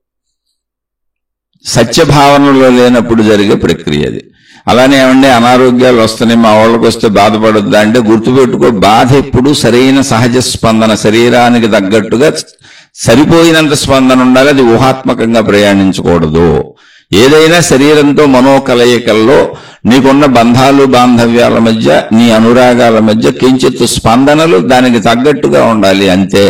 సత్యభావనలో లేనప్పుడు జరిగే ప్రక్రియ అది. అలానే ఏమంటే అనారోగ్యాలు వస్తున్నాయి మా వాళ్ళకి వస్తే బాధపడొద్దా అంటే గుర్తుపెట్టుకో, బాధ ఎప్పుడు సరైన సహజ స్పందన, శరీరానికి తగ్గట్టుగా సరిపోయినంత స్పందన ఉండాలి. అది ఊహాత్మకంగా ప్రయాణించకూడదు. ఏదైనా శరీరంతో మనోకలయికల్లో నీకున్న బంధాలు బాంధవ్యాల మధ్య నీ అనురాగాల మధ్య కించిత్ స్పందనలు దానికి తగ్గట్టుగా ఉండాలి అంతే.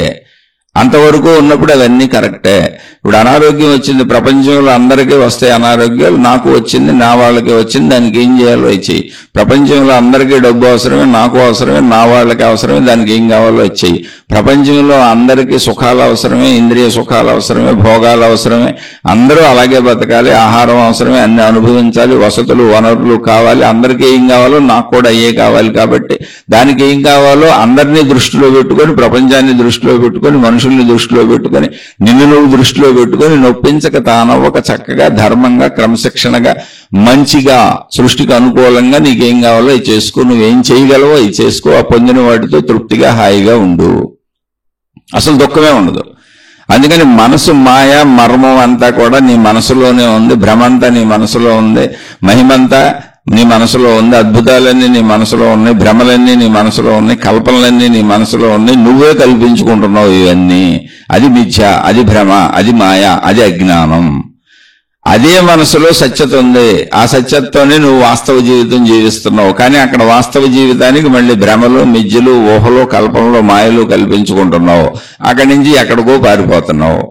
అంతవరకు ఉన్నప్పుడు అవన్నీ కరెక్టే. ఇప్పుడు అనారోగ్యం వచ్చింది, ప్రపంచంలో అందరికీ వస్తాయి అనారోగ్యాలు, నాకు వచ్చింది నా వాళ్ళకి వచ్చింది, దానికి ఏం చేయాలో ఇచ్చేయి. ప్రపంచంలో అందరికీ డబ్బు అవసరమే, నాకు అవసరమే, నా వాళ్ళకి అవసరమే, దానికి ఏం కావాలో ఇచ్చేయి. ప్రపంచంలో అందరికీ సుఖాలు అవసరమే, ఇంద్రియ సుఖాలు అవసరమే, భోగాలు అవసరమే, అందరూ అలాగే బతకాలి, ఆహారం అవసరమే, అన్ని అనుభవించాలి, వసతులు వనరులు కావాలి, అందరికీ ఏం కావాలో నాకు కూడా అయ్యే కావాలి. కాబట్టి దానికి ఏం కావాలో అందరినీ దృష్టిలో పెట్టుకొని ప్రపంచాన్ని దృష్టిలో పెట్టుకొని మనుషుల్ని దృష్టిలో పెట్టుకొని నిన్ను నువ్వు దృష్టిలో పెట్టుకొని నొప్పించక తానవ్వక చక్కగా ధర్మంగా క్రమశిక్షణగా మంచిగా సృష్టికి అనుకూలంగా నీకేం కావాలో ఇది చేసుకో, నువ్వేం చేయగలవో ఇది చేసుకో, ఆ పొందిన వాటితో తృప్తిగా హాయిగా ఉండు, అసలు దుఃఖమే ఉండదు. అందుకని మనసు మాయ మర్మం అంతా కూడా నీ మనసులోనే ఉంది, భ్రమంతా నీ మనసులో ఉంది, మహిమంతా నీ మనసులో ఉంది, అద్భుతాలన్నీ నీ మనసులో ఉన్నాయి, భ్రమలన్నీ నీ మనసులో ఉన్నాయి, కల్పనలన్నీ నీ మనసులో ఉన్నాయి, నువ్వే కల్పించుకుంటున్నావు ఇవన్నీ. అది మిథ్య, అది భ్రమ, అది మాయ, అది అజ్ఞానం. అదే మనసులో సత్యత ఉంది, ఆ సత్యతతోనే నువ్వు వాస్తవ జీవితం జీవిస్తున్నావు. కానీ అక్కడ వాస్తవ జీవితానికి మళ్ళీ భ్రమలు మిథ్యలు ఊహలు కల్పనలు మాయలు కల్పించుకుంటున్నావు. అక్కడి నుంచి ఎక్కడికో పారిపోతున్నావు.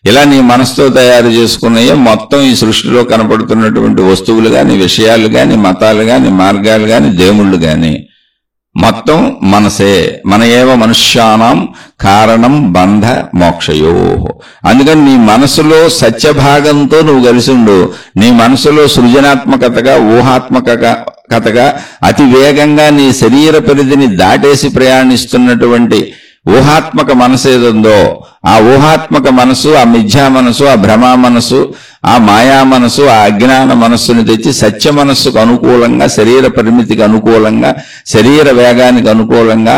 ఇలా నీ మనసుతో తయారు చేసుకున్నాయే మొత్తం ఈ సృష్టిలో కనపడుతున్నటువంటి వస్తువులు గాని, విషయాలు గాని, మతాలు గాని, మార్గాలు గాని, దేవుళ్ళు గాని మొత్తం మనసే. మన ఏవ మనుష్యానాం కారణం బంధ మోక్షయో. అందుకని నీ మనసులో సత్యభాగంతో నువ్వు కలిసి ఉండు. నీ మనసులో సృజనాత్మకతగా ఊహాత్మకతగా అతి వేగంగా నీ శరీర పరిధిని దాటేసి ప్రయాణిస్తున్నటువంటి ఊహాత్మక మనసు ఏదుందో ఆ ఊహాత్మక మనసు, ఆ మిథ్యా మనసు, ఆ భ్రమా మనసు, ఆ మాయా మనసు, ఆ అజ్ఞాన మనస్సును తెచ్చి సత్య మనస్సుకు అనుకూలంగా, శరీర పరిమితికి అనుకూలంగా, శరీర వేగానికి అనుకూలంగా,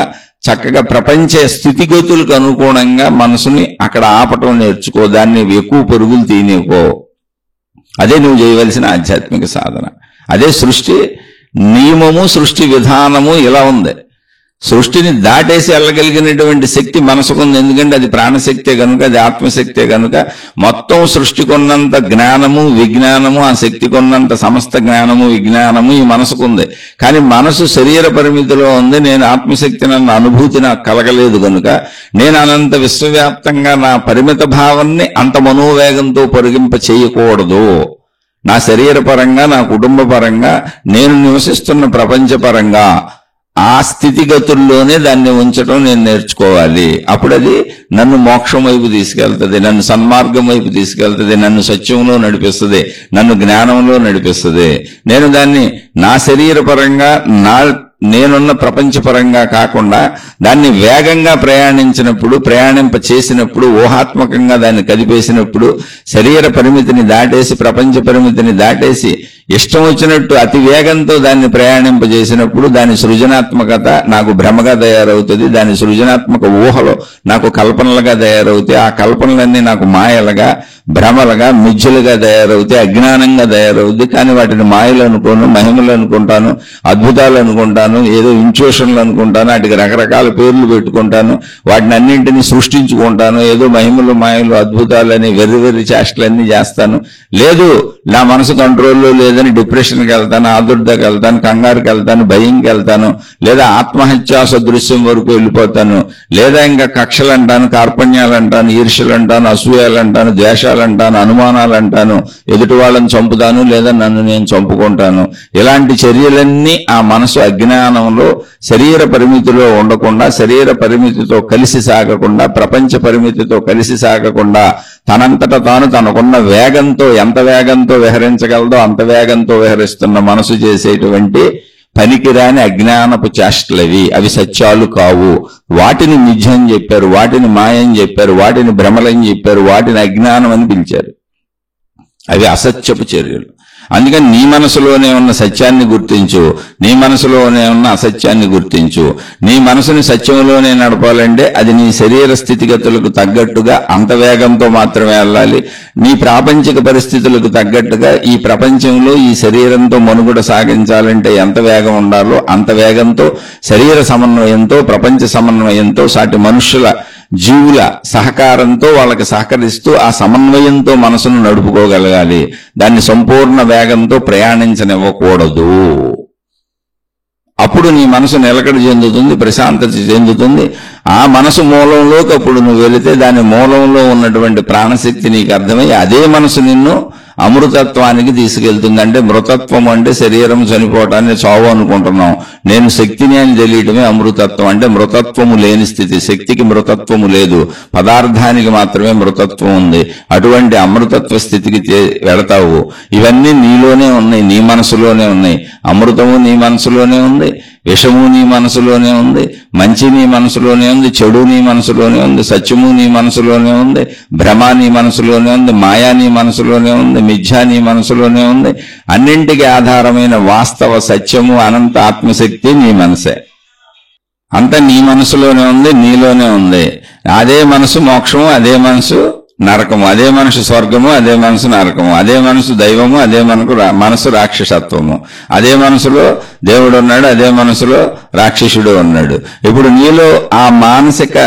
చక్కగా ప్రపంచ స్థితిగతులకు అనుగుణంగా మనసుని అక్కడ ఆపటం నేర్చుకో. దాన్ని ఎక్కువ పరుగులు తీయనికో. అదే నువ్వు చేయవలసిన ఆధ్యాత్మిక సాధన. అదే సృష్టి నియమము, సృష్టి విధానము ఇలా ఉంది. సృష్టిని దాటేసి వెళ్ళగలిగినటువంటి శక్తి మనసుకుంది. ఎందుకంటే అది ప్రాణశక్తే కనుక, అది ఆత్మశక్తే కనుక మొత్తం సృష్టికున్నంత జ్ఞానము విజ్ఞానము, ఆ శక్తి కొన్నంత సమస్త జ్ఞానము విజ్ఞానము ఈ మనసుకుంది. కానీ మనసు శరీర పరిమితిలో ఉంది. నేను ఆత్మశక్తి నన్ను అనుభూతి నాకు కలగలేదు కనుక నేను అనంత విశ్వవ్యాప్తంగా నా పరిమిత భావాన్ని అంత మనోవేగంతో పొరిగింప చేయకూడదు. నా శరీర పరంగా, నా కుటుంబ పరంగా, నేను నివసిస్తున్న ప్రపంచ పరంగా ఆ స్థితిగతుల్లోనే దాన్ని ఉంచడం నేను నేర్చుకోవాలి. అప్పుడు అది నన్ను మోక్షం వైపు తీసుకెళ్తుంది, నన్ను సన్మార్గం వైపు తీసుకెళ్తుంది, నన్ను సత్యంలో నడిపిస్తుంది, నన్ను జ్ఞానంలో నడిపిస్తుంది. నేను దాన్ని నా శరీరపరంగా నేనున్న ప్రపంచపరంగా కాకుండా దాన్ని వేగంగా ప్రయాణింప చేసినప్పుడు, ఊహాత్మకంగా దాన్ని కదిపేసినప్పుడు, శరీర పరిమితిని దాటేసి ప్రపంచ పరిమితిని దాటేసి ఇష్టం వచ్చినట్టు అతి వేగంతో దాన్ని ప్రయాణింపజేసినప్పుడు దాని సృజనాత్మకత నాకు భ్రమగా తయారవుతుంది, దాని సృజనాత్మక ఊహలో నాకు కల్పనలుగా తయారవుతాయి, ఆ కల్పనలన్నీ నాకు మాయలుగా, భ్రమలుగా, మిథ్యలుగా తయారవుతాయి, అజ్ఞానంగా తయారవుద్ది. కానీ వాటిని మాయలు అనుకోను, మహిమలు అనుకుంటాను, అద్భుతాలు అనుకుంటాను, ఏదో ఇంట్యూషన్లు అనుకుంటాను, వాటికి రకరకాల పేర్లు పెట్టుకుంటాను, వాటిని అన్నింటినీ సృష్టించుకుంటాను, ఏదో మహిమలు, మాయలు, అద్భుతాలని వెర్రి చేష్టలన్నీ చేస్తాను. లేదు, నా మనసు కంట్రోల్లో లేదని డిప్రెషన్కి వెళ్తాను, ఆదుర్దకి వెళ్తాను, కంగారుకి వెళ్తాను, భయంకి వెళ్తాను, లేదా ఆత్మహత్యా సదృశ్యం వరకు వెళ్ళిపోతాను, లేదా ఇంకా కక్షలు అంటాను, కార్పణ్యాలు అంటాను, ఈర్ష్యలు అంటాను, అసూయాలు అంటాను, ద్వేషాలు అంటాను, అనుమానాలు అంటాను, ఎదుటి వాళ్ళని చంపుతాను, లేదా నన్ను నేను చంపుకుంటాను. ఇలాంటి చర్యలన్నీ ఆ మనసు అజ్ఞానంలో శరీర పరిమితిలో ఉండకుండా, శరీర పరిమితితో కలిసి సాగకుండా, ప్రపంచ పరిమితితో కలిసి సాగకుండా తనంతట తాను తనకున్న వేగంతో, ఎంత వేగంతో విహరించగలదో అంత వేగంతో విహరిస్తున్న మనసు చేసేటువంటి పనికిరాని అజ్ఞానపు చేష్టలవి. అవి సత్యాలు కావు. వాటిని మిథ్యం చెప్పారు, వాటిని మాయం చెప్పారు, వాటిని భ్రమలని చెప్పారు, వాటిని అజ్ఞానం అని పిలిచారు. అవి అసత్యపు చర్యలు. అందుకని నీ మనసులోనే ఉన్న సత్యాన్ని గుర్తించు, నీ మనసులోనే ఉన్న అసత్యాన్ని గుర్తించు. నీ మనసుని సత్యంలోనే నడపాలంటే అది నీ శరీర స్థితిగతులకు తగ్గట్టుగా అంత వేగంతో మాత్రమే వెళ్ళాలి. నీ ప్రాపంచిక పరిస్థితులకు తగ్గట్టుగా ఈ ప్రపంచంలో ఈ శరీరంతో మనుగడ సాగించాలంటే ఎంత వేగం ఉండాలో అంత వేగంతో, శరీర సమన్వయంతో, ప్రపంచ సమన్వయంతో, సాటి మనుష్యుల జీవుల సహకారంతో వాళ్ళకి సహకరిస్తూ ఆ సమన్వయంతో మనసును నడుపుకోగలగాలి. దాన్ని సంపూర్ణ వేగంతో ప్రయాణించనివ్వకూడదు. అప్పుడు నీ మనసు నిలకడ చెందుతుంది, ప్రశాంతత చెందుతుంది. ఆ మనసు మూలంలోకి అప్పుడు నువ్వు వెళితే దాని మూలంలో ఉన్నటువంటి ప్రాణశక్తి నీకు అర్థమై అదే మనసు నిన్ను అమృతత్వానికి తీసుకెళ్తుంది. అంటే మృతత్వం అంటే శరీరం చనిపోవటాన్ని చావు అనుకుంటున్నాం, నేను శక్తిని అని తెలియటమే అమృతత్వం. అంటే మృతత్వము లేని స్థితి. శక్తికి మృతత్వము లేదు, పదార్థానికి మాత్రమే మృతత్వం ఉంది. అటువంటి అమృతత్వ స్థితికి వెళతావు. ఇవన్నీ నీలోనే ఉన్నాయి, నీ మనసులోనే ఉన్నాయి. అమృతము నీ మనసులోనే ఉంది, విషము నీ మనసులోనే ఉంది, మంచి నీ మనసులోనే ఉంది, చెడు నీ మనసులోనే ఉంది, సత్యము నీ మనసులోనే ఉంది, భ్రమ నీ మనసులోనే ఉంది, మాయా నీ మనసులోనే ఉంది, మిథ్యా నీ మనసులోనే ఉంది. అన్నింటికి ఆధారమైన వాస్తవ సత్యము అనంత ఆత్మశక్తి నీ మనసే. అంత నీ మనసులోనే ఉంది, నీలోనే ఉంది. అదే మనసు మోక్షము, అదే మనసు నరకము, అదే మనసు స్వర్గము, అదే మనసు నరకము, అదే మనసు దైవము, అదే మనసు రాక్షసత్వము. అదే మనసులో దేవుడు ఉన్నాడు, అదే మనసులో రాక్షసుడు ఉన్నాడు. ఇప్పుడు నీలో ఆ మానసిక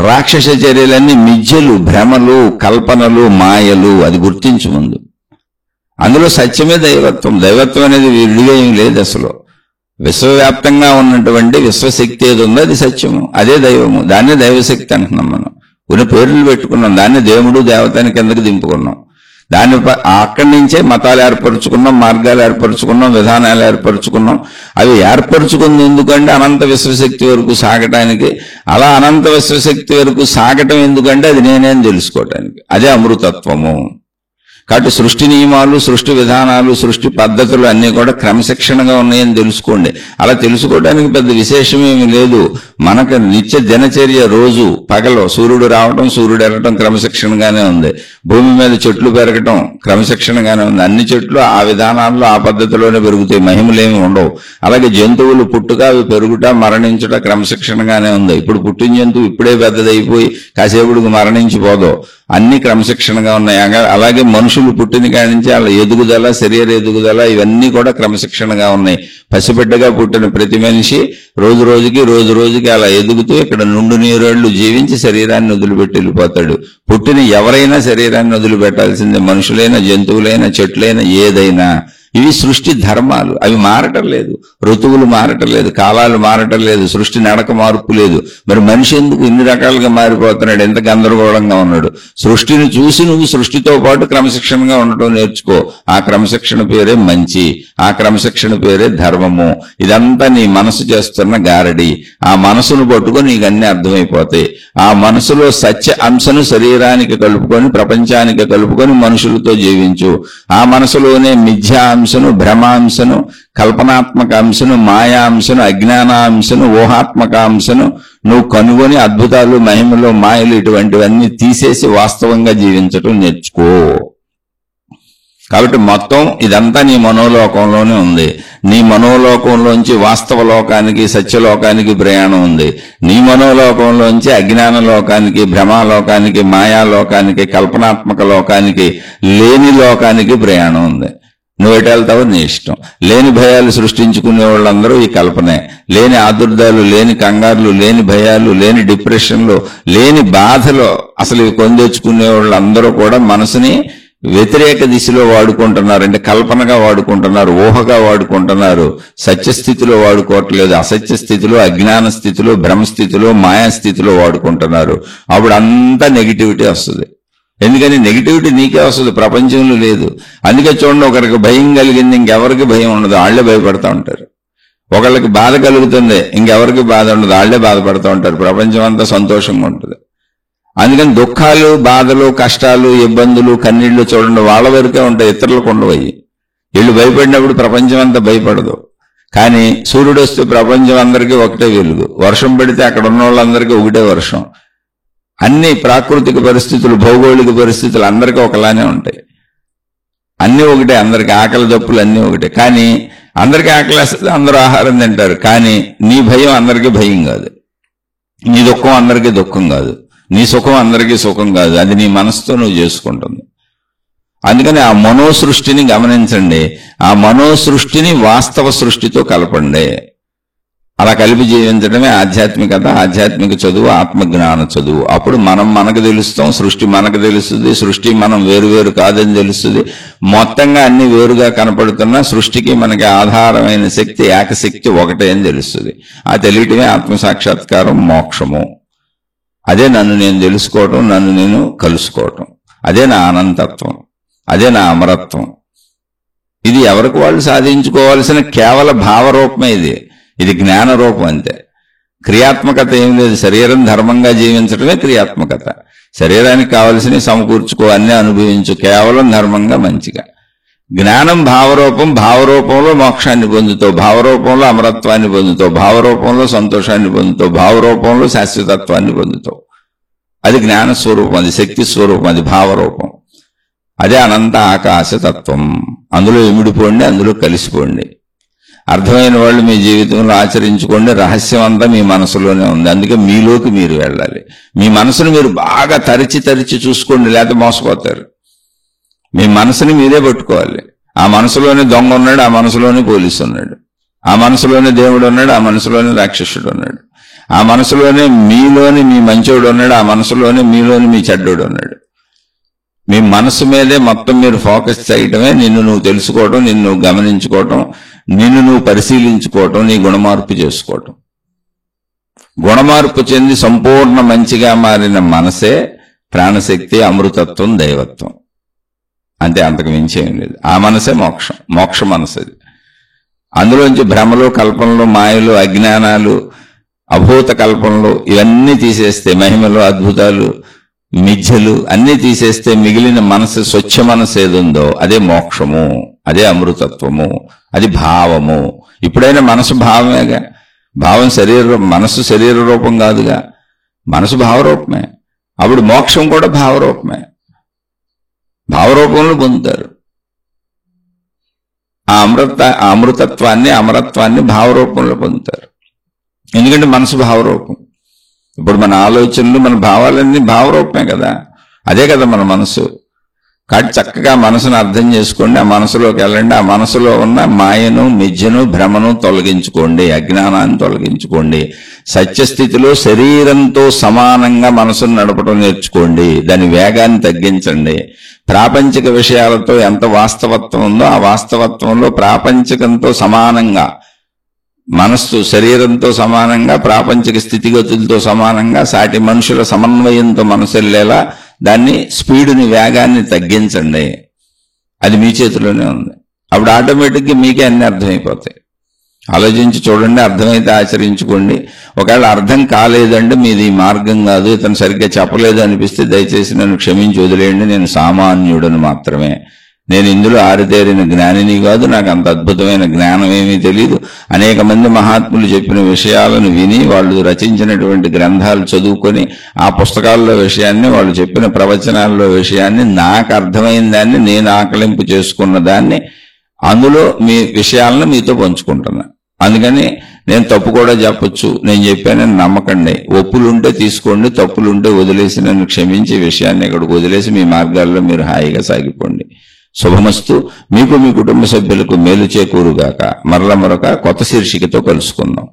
రాక్షస చర్యలన్నీ మిథ్యలు, భ్రమలు, కల్పనలు, మాయలు. అది గుర్తించు ముందు. అందులో సత్యమే దైవత్వం. దైవత్వం అనేది విడిగా ఏం లేదు అసలు. విశ్వవ్యాప్తంగా ఉన్నటువంటి విశ్వశక్తి ఏది ఉందో అది సత్యము, అదే దైవము. దాన్నే దైవశక్తి అంటున్నాం మనం. కొన్ని పేర్లు పెట్టుకున్నాం, దాన్ని దేవుడు దేవతని కిందకి దింపుకున్నాం. దాన్ని అక్కడి నుంచే మతాలు ఏర్పరచుకున్నాం, మార్గాలు ఏర్పరచుకున్నాం, విధానాలు ఏర్పరచుకున్నాం. అవి ఏర్పరచుకుంది ఎందుకంటే అనంత విశ్వశక్తి వరకు సాగటానికి. అలా అనంత విశ్వశక్తి వరకు సాగటం ఎందుకంటే అది నేనేం తెలుసుకోవటానికి. అదే అమృతత్వము. కాబట్టి సృష్టి నియమాలు, సృష్టి విధానాలు, సృష్టి పద్ధతులు అన్నీ కూడా క్రమశిక్షణగా ఉన్నాయని తెలుసుకోండి. అలా తెలుసుకోవడానికి పెద్ద విశేషమేమి లేదు. మనకు నిత్య దినచర్య రోజు పగలు సూర్యుడు రావటం, సూర్యుడు వెళ్ళటం క్రమశిక్షణగానే ఉంది. భూమి మీద చెట్లు పెరగటం క్రమశిక్షణగానే ఉంది. అన్ని చెట్లు ఆ విధానాల్లో ఆ పద్ధతిలోనే పెరుగుతాయి, మహిమలేమి ఉండవు. అలాగే జంతువులు పుట్టుక, అవి పెరుగుట, మరణించుట క్రమశిక్షణగానే ఉంది. ఇప్పుడు పుట్టిన జంతువు ఇప్పుడే పెద్దదైపోయి కాసేపుడికి మరణించిపోదు. అన్ని క్రమశిక్షణగా ఉన్నాయి. అలాగే మనుషులు పుట్టిన కాడి నుంచి వాళ్ళ ఎదుగుదల, శరీర ఎదుగుదల ఇవన్నీ కూడా క్రమశిక్షణగా ఉన్నాయి. పసిబిడ్డగా పుట్టిన ప్రతి మనిషి రోజు రోజుకి అలా ఎదుగుతూ ఇక్కడ నుండు నీరేళ్లు జీవించి శరీరాన్ని వదిలిపెట్టి వెళ్ళిపోతాడు. పుట్టిన ఎవరైనా శరీరాన్ని వదిలిపెట్టాల్సిందే, మనుషులైనా, జంతువులైనా, చెట్లైనా, ఏదైనా. ఇవి సృష్టి ధర్మాలు. అవి మారటం లేదు. ఋతువులు మారటం లేదు, కాలాలు మారటం లేదు, సృష్టి నడక మార్పు లేదు. మరి మనిషి ఎందుకు ఇన్ని రకాలుగా మారిపోతున్నాడు, ఎంత గందరగోళంగా ఉన్నాడు? సృష్టిని చూసి నువ్వు సృష్టితో పాటు క్రమశిక్షణగా ఉండటం నేర్చుకో. ఆ క్రమశిక్షణ పేరే మంచి, ఆ క్రమశిక్షణ పేరే ధర్మము. ఇదంతా నీ మనసు చేస్తున్న గారడి. ఆ మనసును పట్టుకొని నీకు అన్ని అర్థమైపోతాయి. ఆ మనసులో సత్య అంశను శరీరానికి కలుపుకొని, ప్రపంచానికి కలుపుకొని మనుషులతో జీవించు. ఆ మనసులోనే మిథ్యా అంశను, భ్రమాంశను, కల్పనాత్మక అంశను, మాయాంశను, అజ్ఞానాంశను, ఊహాత్మక అంశను నువ్వు కనుగొని అద్భుతాలు, మహిమలు, మాయలు ఇటువంటివన్నీ తీసేసి వాస్తవంగా జీవించటం నేర్చుకో. కాబట్టి మొత్తం ఇదంతా నీ మనోలోకంలోనే ఉంది. నీ మనోలోకంలోంచి వాస్తవ లోకానికి, సత్యలోకానికి ప్రయాణం ఉంది. నీ మనోలోకంలోంచి అజ్ఞాన లోకానికి, భ్రమాలోకానికి, మాయాలోకానికి, కల్పనాత్మక లోకానికి, లేని లోకానికి ప్రయాణం ఉంది. నువ్వు ఎటు వెళ్తావో నీ ఇష్టం. లేని భయాలు సృష్టించుకునే వాళ్ళందరూ ఈ కల్పనే. లేని ఆదుర్దాలు, లేని కంగారులు, లేని భయాలు, లేని డిప్రెషన్లు, లేని బాధలు అసలు ఇవి కొందెచ్చుకునే వాళ్ళందరూ కూడా మనసుని వ్యతిరేక దిశలో వాడుకుంటున్నారు. అంటే కల్పనగా వాడుకుంటున్నారు, ఊహగా వాడుకుంటున్నారు. సత్యస్థితిలో వాడుకోవట్లేదు. అసత్య స్థితిలో, అజ్ఞాన స్థితిలో, భ్రమస్థితిలో, మాయాస్థితిలో వాడుకుంటున్నారు. అప్పుడు అంతా నెగిటివిటీ వస్తుంది. ఎందుకని నెగిటివిటీ నీకే వస్తుంది, ప్రపంచంలో లేదు. అందుకే చూడండి, ఒకరికి భయం కలిగింది, ఇంకెవరికి భయం ఉండదు, వాళ్లే భయపడతా ఉంటారు. ఒకళ్ళకి బాధ కలుగుతుంది, ఇంకెవరికి బాధ ఉండదు, వాళ్లే బాధపడతా ఉంటారు. ప్రపంచం అంతా సంతోషంగా ఉంటుంది. అందుకని దుఃఖాలు, బాధలు, కష్టాలు, ఇబ్బందులు, కన్నీళ్లు చూడండి వాళ్ళ వరకే ఉంటాయి, ఇతరులకు ఉండవయ్యి. వీళ్ళు భయపడినప్పుడు ప్రపంచం అంతా భయపడదు. కానీ సూర్యుడు వస్తే ప్రపంచం అందరికీ ఒకటే వెలుగు, వర్షం పడితే అక్కడ ఉన్న వాళ్ళందరికీ ఒకటే వర్షం. అన్ని ప్రాకృతిక పరిస్థితులు, భౌగోళిక పరిస్థితులు అందరికీ ఒకలానే ఉంటాయి. అన్నీ ఒకటే, అందరికి ఆకలి దప్పులు అన్నీ ఒకటే. కానీ అందరికీ ఆకలి వేస్తుంది, అందరూ ఆహారం తింటారు. కానీ నీ భయం అందరికీ భయం కాదు, నీ దుఃఖం అందరికీ దుఃఖం కాదు, నీ సుఖం అందరికీ సుఖం కాదు. అది నీ మనసుతో నువ్వు చేసుకుంటుంది. అందుకని ఆ మనోసృష్టిని గమనించండి. ఆ మనోసృష్టిని వాస్తవ సృష్టితో కలపండి. అలా కలిపి జీవించడమే ఆధ్యాత్మికత, ఆధ్యాత్మిక చదువు, ఆత్మజ్ఞాన చదువు. అప్పుడు మనం మనకు తెలుస్తాం, సృష్టి మనకు తెలుస్తుంది, సృష్టి మనం వేరువేరు కాదని తెలుస్తుంది. మొత్తంగా అన్ని వేరుగా కనపడుతున్నా సృష్టికి మనకి ఆధారమైన శక్తి, ఏకశక్తి ఒకటే అని తెలుస్తుంది. ఆ తెలియటమే ఆత్మసాక్షాత్కారం, మోక్షము. అదే నన్ను నేను తెలుసుకోవటం, నన్ను నేను కలుసుకోవటం. అదే నా అనంతత్వం, అదే నా అమరత్వం. ఇది ఎవరికి వాళ్ళు సాధించుకోవాల్సిన కేవల భావరూపమే. ఇది జ్ఞాన రూపం అంతే. క్రియాత్మకత ఏం లేదు. శరీరం ధర్మంగా జీవించడమే క్రియాత్మకత. శరీరానికి కావలసినవి సమకూర్చుకో, అన్నీ అనుభవించు, కేవలం ధర్మంగా మంచిగా. జ్ఞానం భావరూపం, భావరూపంలో మోక్షాన్ని పొందుతావు, భావరూపంలో అమరత్వాన్ని పొందుతావు, భావరూపంలో సంతోషాన్ని పొందుతావు, భావరూపంలో శాశ్వతత్వాన్ని పొందుతావు. అది జ్ఞాన స్వరూపం, అది శక్తి స్వరూపం, అది భావరూపం. అదే అనంత ఆకాశతత్వం. అందులో ఇమిడిపోండి, అందులో కలిసిపోండి. అర్థమైన వాళ్ళు మీ జీవితంలో ఆచరించుకోండి. రహస్యం అంతా మీ మనసులోనే ఉంది. అందుకే మీలోకి మీరు వెళ్ళాలి. మీ మనసును మీరు బాగా తరిచి తరిచి చూసుకోండి, లేకపోతే మోసపోతారు. మీ మనసుని మీరే పట్టుకోవాలి. ఆ మనసులోనే దొంగ ఉన్నాడు, ఆ మనసులోనే పోలీసు ఉన్నాడు, ఆ మనసులోనే దేవుడు ఉన్నాడు, ఆ మనసులోనే రాక్షసుడు ఉన్నాడు, ఆ మనసులోనే మీలోని మీ మంచోడు ఉన్నాడు, ఆ మనసులోనే మీలోని మీ చెడ్డోడు ఉన్నాడు. మీ మనసు మీదే మొత్తం మీరు ఫోకస్ చేయటమే నిన్ను నువ్వు తెలుసుకోవటం, నిన్ను నువ్వు గమనించుకోవటం, నిన్ను నువ్వు పరిశీలించుకోవటం, నీ గుణమార్పు చేసుకోవటం. గుణమార్పు చెంది సంపూర్ణ మంచిగా మారిన మనసే ప్రాణశక్తి, అమృతత్వం, దైవత్వం. అంతే, అంతకు మించి ఏం లేదు. ఆ మనసే మోక్షం, మోక్ష మనసు అది. అందులోంచి భ్రమలు, కల్పనలు, మాయలు, అజ్ఞానాలు, అభూత కల్పనలు ఇవన్నీ తీసేస్తే, మహిమలు, అద్భుతాలు, మిథ్యలు అన్నీ తీసేస్తే మిగిలిన మనసు, స్వచ్ఛ మనసు ఏదుందో అదే మోక్షము, అదే అమృతత్వము, అది భావము. ఇప్పుడైనా మనసు భావమేగా. భావం శరీర, మనసు శరీర రూపం కాదుగా, మనసు భావరూపమే. అప్పుడు మోక్షం కూడా భావరూపమే. భావరూపంలో పొందుతారు. ఆ అమృతత్వాన్ని, అమరత్వాన్ని భావరూపంలో పొందుతారు. ఎందుకంటే మనసు భావరూపం. ఇప్పుడు మన ఆలోచనలు, మన భావాలన్నీ భావరూపమే కదా. అదే కదా మన మనసు. కాబట్టి చక్కగా మనసును అర్థం చేసుకోండి, ఆ మనసులోకి వెళ్ళండి. ఆ మనసులో ఉన్న మాయను, మిథ్యను, భ్రమను తొలగించుకోండి, అజ్ఞానాన్ని తొలగించుకోండి. సత్యస్థితిలో శరీరంతో సమానంగా మనసును నడపడం నేర్చుకోండి. దాని వేగాన్ని తగ్గించండి. ప్రాపంచిక విషయాలతో ఎంత వాస్తవత్వం ఉందో ఆ వాస్తవత్వంలో ప్రాపంచికంతో సమానంగా, మనస్సు శరీరంతో సమానంగా, ప్రాపంచిక స్థితిగతులతో సమానంగా, సాటి మనుషుల సమన్వయంతో మనసు వెళ్ళేలా దాన్ని స్పీడుని, వేగాన్ని తగ్గించండి. అది మీ చేతిలోనే ఉంది. అప్పుడు ఆటోమేటిక్గా మీకే అన్ని అర్థమైపోతాయి. ఆలోచించి చూడండి, అర్థమైతే ఆచరించుకోండి. ఒకవేళ అర్థం కాలేదంటే మీది ఈ మార్గం కాదు, ఇతను సరిగ్గా చెప్పలేదు అనిపిస్తే దయచేసి నన్ను క్షమించి వదిలేయండి. నేను సామాన్యుడను మాత్రమే, నేను ఇందులో ఆరితేరిన జ్ఞానిని కాదు, నాకు అంత అద్భుతమైన జ్ఞానం ఏమీ తెలియదు. అనేక మంది మహాత్ములు చెప్పిన విషయాలను విని, వాళ్ళు రచించినటువంటి గ్రంథాలు చదువుకొని ఆ పుస్తకాల్లో విషయాన్ని, వాళ్ళు చెప్పిన ప్రవచనాల్లో విషయాన్ని, నాకు అర్థమైన దాన్ని, నేను ఆకలింపు చేసుకున్న దాన్ని, అందులో మీ విషయాలను మీతో పంచుకుంటున్నా. అందుకని నేను తప్పు కూడా చెప్పొచ్చు, నేను చెప్పానని నమ్మకండి. ఒప్పులుంటే తీసుకోండి, తప్పులుంటే వదిలేసి నన్ను క్షమించి విషయాన్ని ఇక్కడికి వదిలేసి మీ మార్గాల్లో మీరు హాయిగా సాగిపోండి. శుభమస్తు. మీకు, మీ కుటుంబ సభ్యులకు మేలు చేకూరుగాక. మరొక కొత్త శీర్షికతో కలుసుకుందాం.